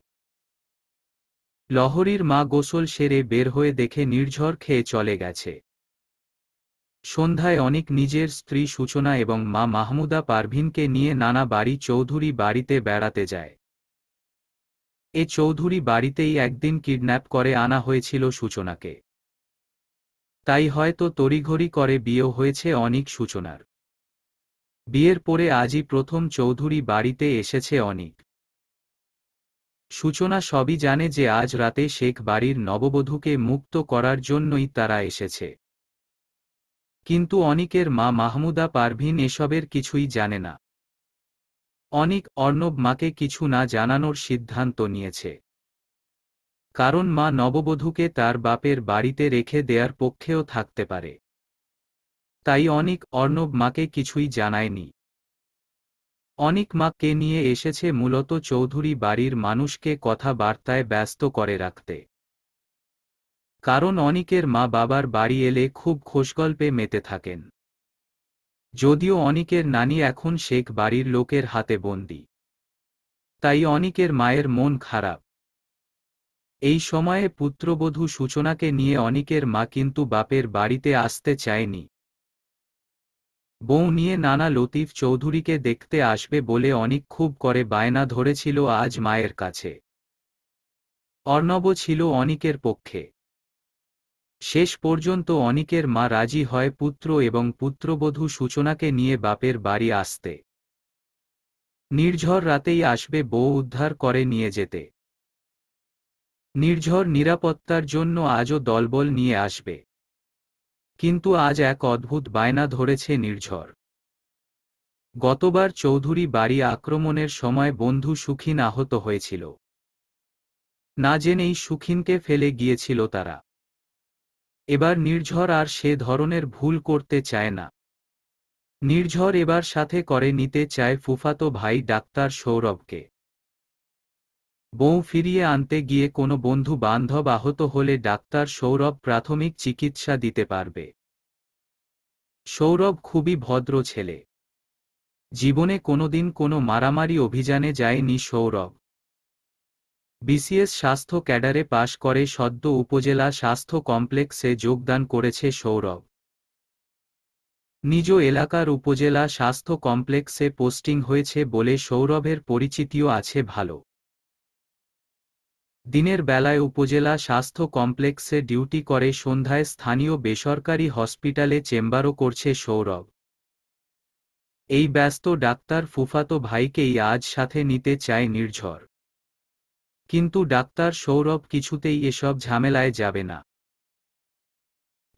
লহরীর মা গোসল সেরে বের হয়ে দেখে নির্ঝর খেয়ে চলে গেছে। সন্ধ্যায় অনিক নিজের স্ত্রী সূচনা এবং মা মাহমুদা পারভিনকে নিয়ে নানা বাড়ি চৌধুরী বাড়িতে বেড়াতে যায়। এ চৌধুরী বাড়িতেই একদিন কিডন্যাপ করে আনা হয়েছিল সূচনাকে। তাই হয়তো তড়িঘড়ি করে বিয়ে হয়েছে অনিক সূচনার। বিয়ের পরে আজই প্রথম চৌধুরী বাড়িতে এসেছে অনিক। সূচনা সবই জানে যে আজ রাতে শেখ বাড়ির নববধূকে মুক্ত করার জন্যই তারা এসেছে। কিন্তু অনিকের মা মাহমুদা পারভীন এসবের কিছুই জানে না। অনিক অর্ণব মাকে কিছু না জানানোর সিদ্ধান্ত নিয়েছে। কারণ মা নববধূকে তার বাপের বাড়িতে রেখে দেয়ার পক্ষেও থাকতে পারে। তাই অনিক অর্ণব মাকে কিছুই জানায়নি। অনিক মাকে নিয়ে এসেছে মূলত চৌধুরী বাড়ির মানুষকে কথাবার্তায় ব্যস্ত করে রাখতে। কারণ অনিকের মা বাবার বাড়ি এলে খুব খোশগল্পে মেতে থাকেন। যদিও অনিকের নানি এখন শেখ বাড়ির লোকের হাতে বন্দী, তাই অনিকের মায়ের মন খারাপ। এই সময়ে পুত্রবধূ সূচনাকে নিয়ে অনিকের মা কিন্তু বাপের বাড়িতে আসতে চায়নি। বউ নিয়ে নানা লতিফ চৌধুরীকে দেখতে আসবে বলে অনিক খুব করে বায়না ধরেছিল আজ মায়ের কাছে। অর্ণবও ছিল অনিকের পক্ষে। শেষ পর্যন্ত অনিকের মা রাজি হয় পুত্র এবং পুত্রবধূ সূচনাকে নিয়ে বাপের বাড়ি আসতে। নির্ঝর রাতেই আসবে বউ উদ্ধার করে নিয়ে যেতে। নির্ঝর নিরাপত্তার জন্য আজও দলবল নিয়ে আসবে। কিন্তু আজ এক অদ্ভুত বায়না ধরেছে নির্ঝর। গতবার চৌধুরী বাড়ি আক্রমণের সময় বন্ধু সুখিন আহত হয়েছিল। না জেনেই সুখিনকে ফেলে গিয়েছিল তারা। এবার নির্ঝর আর সে ধরনের ভুল করতে চায় না। নির্ঝর এবার সাথে করে নিতে চায় ফুফাতো ভাই ডাক্তার সৌরভকে। বউ ফিরিয়ে আনতে গিয়ে কোনো বন্ধু বান্ধব আহত হলে ডাক্তার সৌরভ প্রাথমিক চিকিৎসা দিতে পারবে। সৌরভ খুবই ভদ্র ছেলে। জীবনে কোনোদিন কোনো মারামারি অভিযানে যায়নি সৌরভ। বিসিএস স্বাস্থ্য ক্যাডারে পাশ করে সদ্য উপজেলা স্বাস্থ্য কমপ্লেক্সে যোগদান করেছে সৌরভ। নিজ এলাকার উপজেলা স্বাস্থ্য কমপ্লেক্সে পোস্টিং হয়েছে বলে সৌরভের পরিচিতিও আছে ভালো। দিনের বেলায় উপজেলা স্বাস্থ্য কমপ্লেক্সে ডিউটি করে, সন্ধ্যায় স্থানীয় বেসরকারি হসপিটালে চেম্বারও করছে সৌরভ। এই ব্যস্ত ডাক্তার ফুফাতো ভাইকেই আজ সাথে নিতে চায় নির্ঝর। কিন্তু ডাক্তার সৌরভ কিছুতেই এসব ঝামেলায় যাবে না।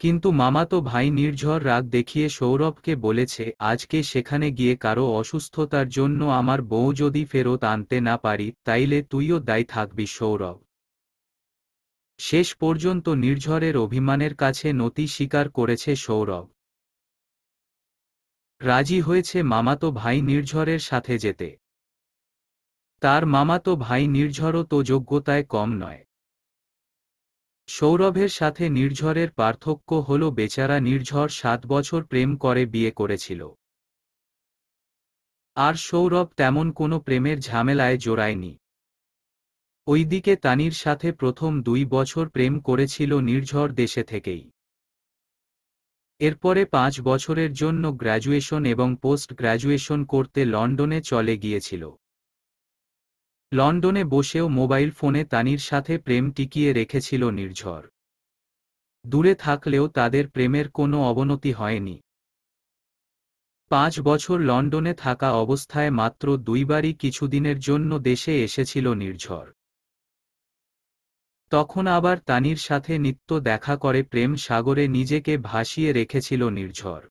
কিন্তু মামাতো ভাই নির্ঝর রাগ দেখিয়ে সৌরভকে বলেছে, আজকে সেখানে গিয়ে কারো অসুস্থতার জন্য আমার বউ যদি ফেরত আনতে না পারি তাইলে তুইও দায়ী থাকবি সৌরভ। শেষ পর্যন্ত নির্ঝরের অভিমানের কাছে নতি স্বীকার করেছে সৌরভ। রাজি হয়েছে মামাতো ভাই নির্ঝরের সাথে যেতে। তার মামাতো ভাই নির্ঝরও তো যোগ্যতায় কম নয়। সৌরভের সাথে নির্ঝরের পার্থক্য হল বেচারা নির্ঝর 7 বছর প্রেম করে বিয়ে করেছিল। আর সৌরভ তেমন কোনো প্রেমের ঝামেলায় জড়ায়নি। ওইদিকে তানির সাথে প্রথম 2 বছর প্রেম করেছিল নির্ঝর দেশে থেকেই। এরপরে 5 বছরের জন্য গ্র্যাজুয়েশন এবং পোস্ট গ্র্যাজুয়েশন করতে লন্ডনে চলে গিয়েছিল। লন্ডনে বসেও মোবাইল ফোনে তানির সাথে প্রেম টিকিয়ে রেখেছিল নির্ঝর। দূরে থাকলেও তাদের প্রেমের কোনো অবনতি হয়নি। 5 বছর লন্ডনে থাকা অবস্থায় মাত্র 2 বারই কিছুদিনের জন্য দেশে এসেছিল নির্ঝর। তখন আবার তানির সাথে নিত্য দেখা করে প্রেম সাগরে নিজেকে ভাসিয়ে রেখেছিল নির্ঝর।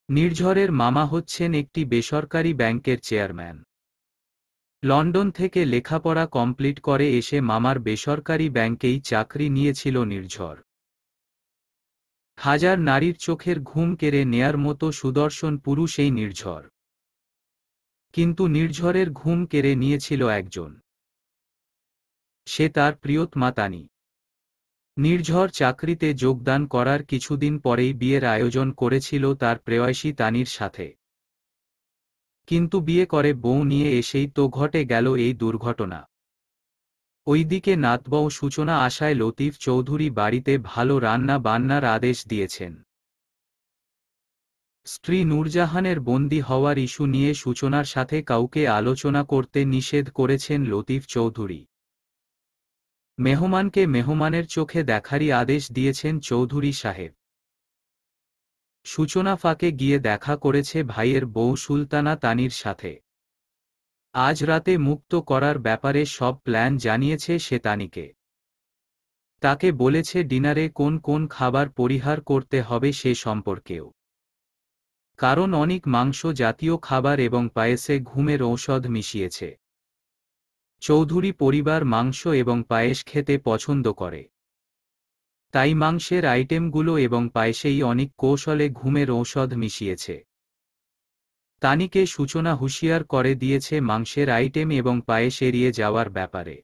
নির্ঝরের মামা হচ্ছেন একটি বেসরকারি ব্যাংকের চেয়ারম্যান। লন্ডন থেকে লেখাপড়া কমপ্লিট করে এসে মামার বেসরকারি ব্যাংকেই চাকরি নিয়েছিল নির্ঝর। হাজার নারীর চোখের ঘুম কেড়ে নেয়ার মতো সুদর্শন পুরুষ এই নির্ঝর। কিন্তু নির্ঝরের ঘুম কেড়ে নিয়েছিল একজন। সে তার প্রিয়তমা তানি। নির্ঝর চাকরিতে যোগদান করার কিছুদিন পরেই বিয়ের আয়োজন করেছিল তার প্রেয়সী তানির সাথে। কিন্তু বিয়ে করে বউ নিয়ে এসেই তো ঘটে গেল এই দুর্ঘটনা। ওইদিকে নাতবউ সূচনা আসায় লতিফ চৌধুরী বাড়িতে ভালো রান্না বান্নার আদেশ দিয়েছেন। স্ত্রী নূরজাহানের বন্দী হওয়ার ইস্যু নিয়ে সূচনার সাথে কাউকে আলোচনা করতে নিষেধ করেছেন লতিফ চৌধুরী। মেহমানকে মেহমানের চোখে দেখারই আদেশ দিয়েছেন চৌধুরী সাহেব। সূচনা ফাঁকে গিয়ে দেখা করেছে ভাইয়ের বউ সুলতানা তানির সাথে। আজ রাতে মুক্ত করার ব্যাপারে সব প্ল্যান জানিয়েছে সে তানিকে। তাকে বলেছে ডিনারে কোন কোন খাবার পরিহার করতে হবে সে সম্পর্কেও। কারণ অনেক মাংস জাতীয় খাবার এবং পায়েসে ঘুমের ঔষধ মিশিয়েছে। চৌধুরী পরিবার মাংস এবং পায়েস খেতে পছন্দ করে। তাই মাংসের আইটেমগুলো এবং পায়েসেই অনেক কৌশলে ঘুমের ঔষধ মিশিয়েছে। তানিকে সূচনা হুঁশিয়ার করে দিয়েছে মাংসের আইটেম এবং পায়েস এড়িয়ে যাওয়ার ব্যাপারে।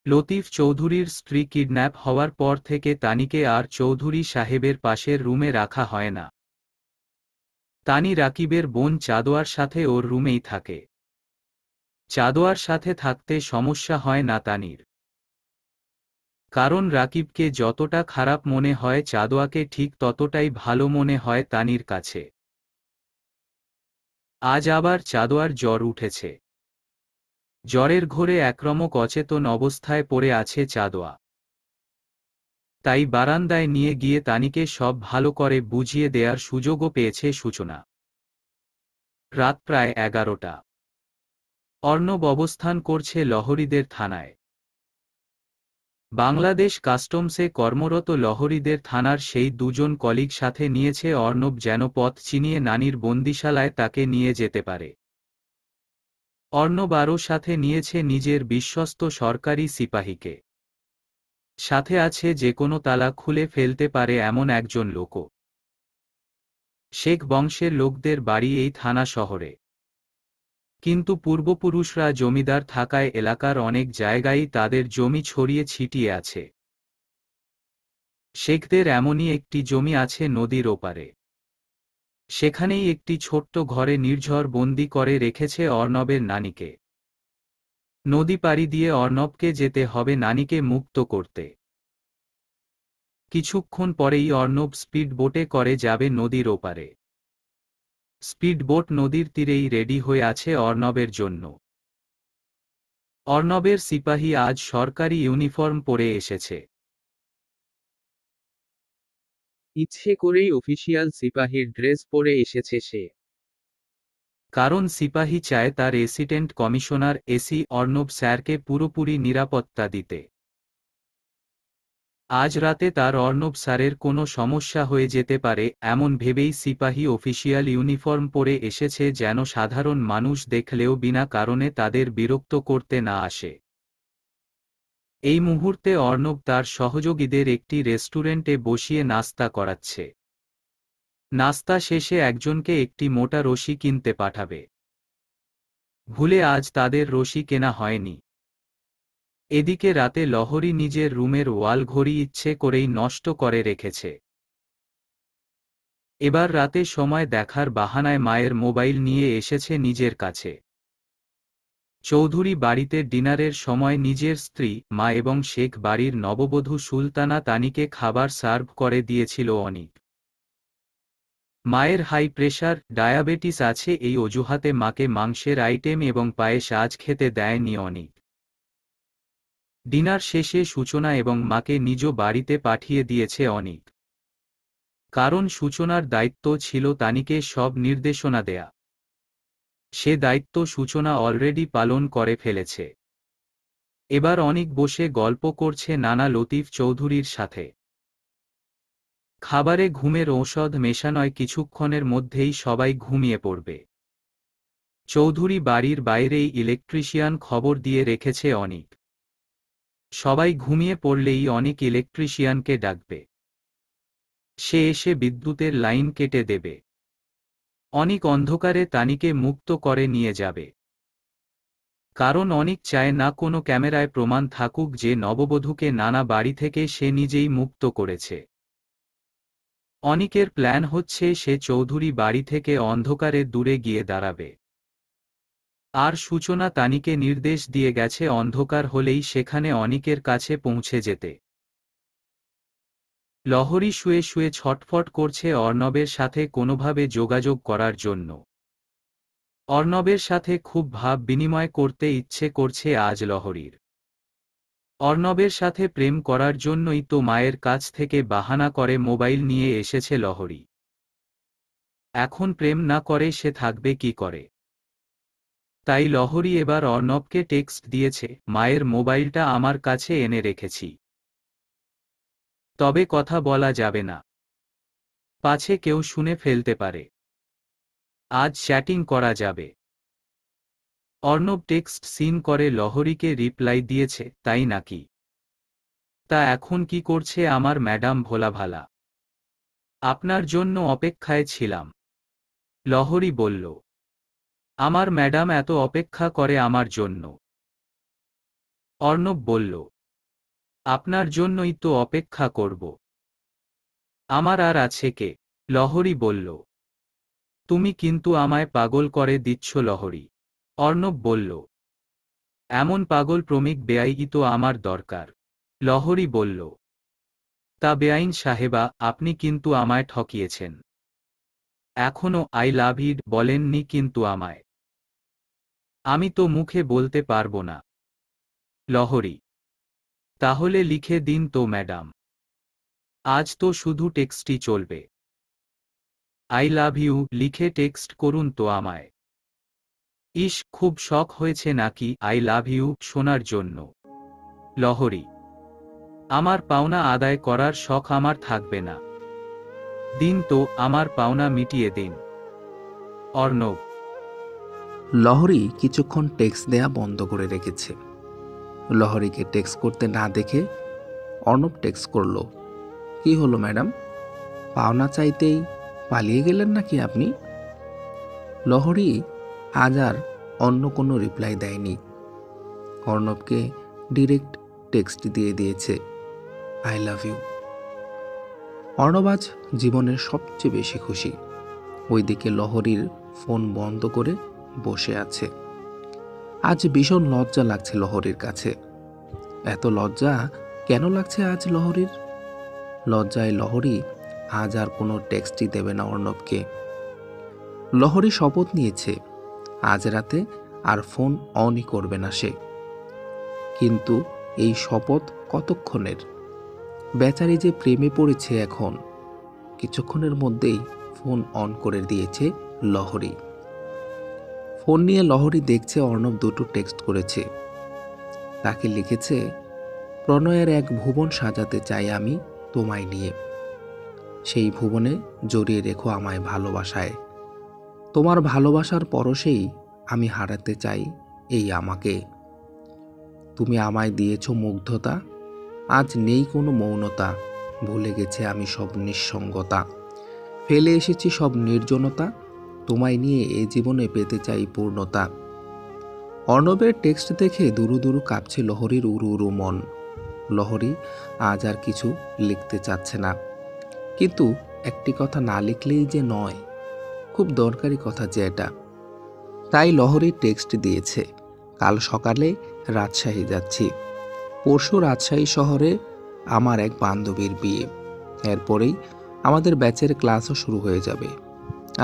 লতিফ চৌধুরীর স্ত্রী কিডন্যাপ হওয়ার পর থেকে তানিকে আর চৌধুরী সাহেবের পাশের রুমে রাখা হয় না। তানি রাকিবের বোন চাঁদোয়ার সাথে ওর রুমেই থাকে। চাঁদোয়ার সাথে থাকতে সমস্যা হয় না তানির। কারণ রাকিবকে যতটা খারাপ মনে হয় চাঁদোয়াকে ঠিক ততটাই ভালো মনে হয় তানির কাছে। আজ আবার চাঁদোয়ার জ্বর উঠেছে। জ্বরের ঘোরে একরমক অচেতন অবস্থায় পড়ে আছে চাঁদোয়া। তাই বারান্দায় নিয়ে গিয়ে তানিকে সব ভালো করে বুঝিয়ে দেয়ার সুযোগও পেয়েছে সূচনা। রাত প্রায় 11টা। অর্ণব অবস্থান করছে লহরীদের থানায়। বাংলাদেশ কাস্টমসে কর্মরত লহরীদের থানার সেই দুজন কলিগ সাথে নিয়েছে অর্ণব যেন পথ চিনিয়ে নানির বন্দিশালায় তাকে নিয়ে যেতে পারে। অর্ণব আরও সাথে নিয়েছে নিজের বিশ্বস্ত সরকারি সিপাহীকে। সাথে আছে যে কোনো তালা খুলে ফেলতে পারে এমন একজন লোকও। শেখ বংশের লোকদের বাড়ি এই থানা শহরে। কিন্তু পূর্বপুরুষরা জমিদার থাকায় এলাকার অনেক জায়গায় তাদের জমি ছড়িয়ে ছিটিয়ে আছে। শেখদের এমনই একটি জমি আছে নদীর ওপারে। সেখানেই একটি ছোট্ট ঘরে নির্ঝর বন্দি করে রেখেছে অর্ণবের নানিকে। নদী পাড়ি দিয়ে অর্ণবকে যেতে হবে নানিকে মুক্ত করতে। কিছুক্ষণ পরেই অর্ণব স্পিড বোটে করে যাবে নদীর ওপারে। স্পিড বোট নদীর তীরেই রেডি হয়ে আছে অর্ণবের জন্য। অর্ণবের সিপাহী আজ সরকারি ইউনিফর্ম পরে এসেছে। ইচ্ছে করেই অফিসিয়াল সিপাহীর ড্রেস পরে এসেছে সে। কারণ সিপাহী চায় তার অ্যাসিস্ট্যান্ট কমিশনার এসি অর্ণব স্যারকে পুরোপুরি নিরাপত্তা দিতে। আজ রাতে তার অর্ণব স্যারের কোনো সমস্যা হয়ে যেতে পারে এমন ভেবেই সিপাহী অফিসিয়াল ইউনিফর্ম পরে এসেছে যেন সাধারণ মানুষ দেখলেও বিনা কারণে তাদের বিরক্ত করতে না আসে। এই মুহূর্তে অর্ণব তার সহযোগীদের একটি রেস্টুরেন্টে বসিয়ে নাস্তা করাচ্ছে। নাস্তা শেষে একজনকে একটি মোটা রশি কিনতে পাঠাবে। ভুলে আজ তাদের রশি কেনা হয়নি। এদিকে রাতে লহরী নিজের রুমের ওয়াল ঘড়ি ইচ্ছে করেই নষ্ট করে রেখেছে। এবার রাতে সময় দেখার বাহানায় মায়ের মোবাইল নিয়ে এসেছে নিজের কাছে। চৌধুরী বাড়িতে ডিনারের সময় নিজের স্ত্রী, মা এবং শেখ বাড়ির নববধূ সুলতানা তানিকে খাবার সার্ভ করে দিয়েছিল অনিক। মায়ের হাই প্রেশার, ডায়াবেটিস আছে এই অজুহাতে মাকে মাংসের আইটেম এবং পায়েস আজ খেতে দেয়নি অনিক। ডিনার শেষে সূচনা এবং মাকে নিজ বাড়িতে পাঠিয়ে দিয়েছে অনিক। কারণ সূচনার দায়িত্ব ছিল তানিকে সব নির্দেশনা দেয়া। সে দায়িত্ব সূচনা অলরেডি পালন করে ফেলেছে। এবার অনিক বসে গল্প করছে নানা লতিফ চৌধুরীর সাথে। খাবারে ঘুমের ঔষধ মেশানোয় কিছুক্ষণের মধ্যেই সবাই ঘুমিয়ে পড়বে। চৌধুরী বাড়ির বাইরেই ইলেকট্রিশিয়ান খবর দিয়ে রেখেছে অনিক। সবাই ঘুমিয়ে পড়লেই অনিক ইলেকট্রিশিয়ানকে ডাকবে। সে এসে বিদ্যুতের লাইন কেটে দেবে। অনিক অন্ধকারে তানিকে মুক্ত করে নিয়ে যাবে। কারণ অনিক চায় না কোনো ক্যামেরায় প্রমাণ থাকুক যে নববধূকে নানা বাড়ি থেকে সে নিজেই মুক্ত করেছে। অনিকের প্ল্যান হচ্ছে সে চৌধুরী বাড়ি থেকে অন্ধকারে দূরে গিয়ে দাঁড়াবে। আর সূচনা তানিকে নির্দেশ দিয়ে গেছে অন্ধকার হলেই সেখানে অনিকের কাছে পৌঁছে যেতে। লহরী শুয়ে শুয়ে ছটফট করছে অর্ণবের সাথে কোনোভাবে যোগাযোগ করার জন্য। অর্ণবের সাথে খুব ভাব বিনিময় করতে ইচ্ছে করছে আজ লহরীর। অর্ণবের সাথে প্রেম করার জন্যই তো মায়ের কাছ থেকে বাহানা করে মোবাইল নিয়ে এসেছে লহরী। এখন প্রেম না করে সে থাকবে কি করে? তাই লহরী এবার অর্ণবকে টেক্সট দিয়েছে, মায়ের মোবাইলটা আমার কাছে এনে রেখেছি, তবে কথা বলা যাবে না, পাছে কেউ শুনে ফেলতে পারে, আজ চ্যাটিং করা যাবে। অর্ণব টেক্সট সিন করে লহরীকে রিপ্লাই দিয়েছে, তাই নাকি? তা এখন কি করছে আমার ম্যাডাম ভোলাভালা? আপনার জন্য অপেক্ষায় ছিলাম। লহরী বলল, আমার ম্যাডাম এত অপেক্ষা করে আমার জন্য? অর্ণব বলল, আপনার জন্যই তো অপেক্ষা করব, আমার আর আছে কে? লহরী বলল, তুমি কিন্তু আমায় পাগল করে দিচ্ছ লহরী। অর্ণব বলল, এমন পাগল প্রেমিক বেয়াই তো আমার দরকার। লহরী বলল, তা বেআইন সাহেবা, আপনি কিন্তু আমায় ঠকিয়েছেন, এখনো আই লাভ ইউ বলেননি কিন্তু আমায়। আমি তো মুখে বলতে পারবো না। লহরী, তাহলে লিখে দিন তো ম্যাডাম, আজ তো শুধু টেক্সটই চলবে। আই লাভ ইউ লিখে টেক্সট করুন তো আমায়। ইস, খুব শখ হয়েছে নাকি আই লাভ ইউ শোনার জন্য? লহরী, আমার পাওনা আদায় করার শখ আমার থাকবে না, দিন তো, আমার পাওনা মিটিয়ে দিন। অর্ণব, লহরী কিছুক্ষণ টেক্সট দেয়া বন্ধ করে রেখেছে। লহরীকে টেক্সট করতে না দেখে অর্ণব টেক্সট করল, কি হলো ম্যাডাম, পাওনা চাইতেই পালিয়ে গেলেন নাকি আপনি? লহরী আজ আর অন্য কোনো রিপ্লাই দেয়নি, অর্ণবকে ডিরেক্ট টেক্সট দিয়ে দিয়েছে, আই লাভ ইউ। অর্ণব আজ জীবনের সবচেয়ে বেশি খুশি। ওইদিকে লহরীর ফোন বন্ধ করে বসে আছে। আজ ভীষণ লজ্জা লাগছে লহরীর কাছে। এত লজ্জা কেন লাগছে আজ লহরীর? লজ্জায় লহরী আজ আর কোনো টেক্সটই দেবে না অর্ণবকে। লহরী শপথ নিয়েছে আজ রাতে আর ফোন অনই করবে না সে। কিন্তু এই শপথ কতক্ষণের? বেচারি যে প্রেমে পড়েছে এখন। কিছুক্ষণের মধ্যেই ফোন অন করে দিয়েছে লহরী। ফোন নিয়ে লহরী দেখছে অর্ণব দুটো টেক্সট করেছে। তাকে লিখেছে, প্রণয়ের এক ভুবন সাজাতে চাই আমি তোমায় নিয়ে, সেই ভুবনে জড়িয়ে রেখো আমায় ভালোবাসায়, তোমার ভালোবাসার পরশেই আমি হারাতে চাই এই আমাকে। তুমি আমায় দিয়েছ মুগ্ধতা, আজ নেই কোনো মৌনতা, ভুলে গেছে আমি সব নিঃসঙ্গতা, ফেলে এসেছি সব নির্জনতা, তোমায় নিয়ে এ জীবনে পেতে চাই পূর্ণতা। অর্ণবের টেক্সট দেখে দুরু দুরু কাঁপছে লহরীর উরু উরু মন। লহরী আজ আর কিছু লিখতে চাচ্ছে না, কিন্তু একটি কথা না লিখলেই যে নয়, খুব দরকারি কথা যে এটা। তাই লহরী টেক্সট দিয়েছে, কাল সকালে রাজশাহী যাচ্ছি, পরশু রাজশাহী শহরে আমার এক বান্ধবীর বিয়ে, এরপরেই আমাদের ব্যাচের ক্লাসও শুরু হয়ে যাবে।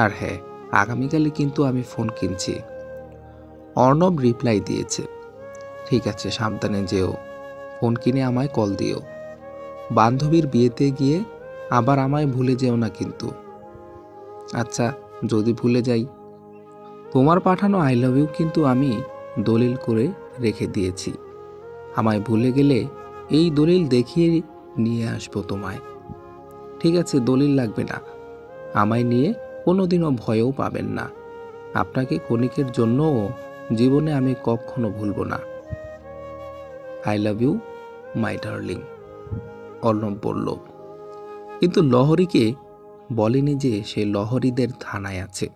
আর হ্যাঁ, আগামীকালই কিন্তু আমি ফোন কিনছি। অর্ণব রিপ্লাই দিয়েছে, ঠিক আছে, সাবধানে যেও, ফোন কিনে আমায় কল দিও, বান্ধবীর বিয়েতে গিয়ে আবার আমায় ভুলে যেও না কিন্তু। আচ্ছা, যদি ভুলে যাই। তোমার পাঠানো আই লাভ ইউ কিন্তু আমি দলিল করে রেখে দিয়েছি, আমায় ভুলে গেলে এই দলিল দেখিয়ে নিয়ে আসবো তোমায়। ঠিক আছে, দলিল লাগবে না, আমায় নিয়ে কোনোদিনও ভয়ও পাবেন না, আপনাকে ক্ষণিকের জন্যও জীবনে আমি কখনো ভুলব না। I love you my darling, Arnab বলল। কিন্তু লহরীকে বলেনি যে সে লহরীদের থানায় আছে,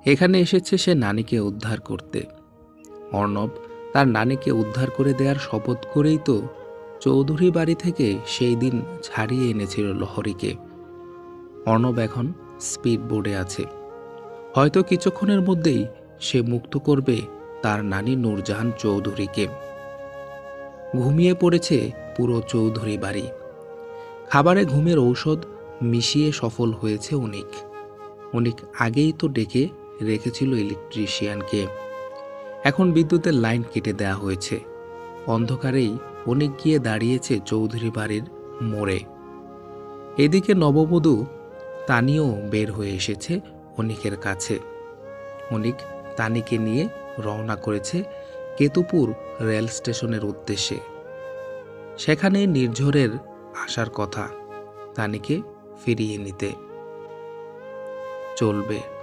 এখানে এসেছে সে নানিকে উদ্ধার করতে। অর্ণব তার নানিকে উদ্ধার করে দেওয়ার শপথ করেই তো চৌধুরী বাড়ি থেকে সেই দিন ছাড়িয়ে এনেছিল লহরীকে। অর্ণব এখন স্পিড বোর্ডে আছে, হয়তো কিছুক্ষণের মধ্যেই সে মুক্ত করবে তার নানি নূরজাহান চৌধুরীকে। ঘুমিয়ে পড়েছে পুরো চৌধুরী বাড়ি। খাবারে ঘুমের ঔষধ মিশিয়ে সফল হয়েছে অনিক। অনিক আগেই তো ডেকে রেখেছিল ইলেকট্রিশিয়ানকে, এখন বিদ্যুতের লাইন কেটে দেওয়া হয়েছে। অন্ধকারেই অনিক গিয়ে দাঁড়িয়েছে চৌধুরী বাড়ির মোড়ে। এদিকে নববধূ তানিও বের হয়ে এসেছে অনিকের কাছে। অনিক তানিকে নিয়ে রওনা করেছে কেতুপুর রেল স্টেশনের উদ্দেশ্যে। সেখানে নির্ঝরের আসার কথা তানিকে ফিরিয়ে নিতে। চলবে।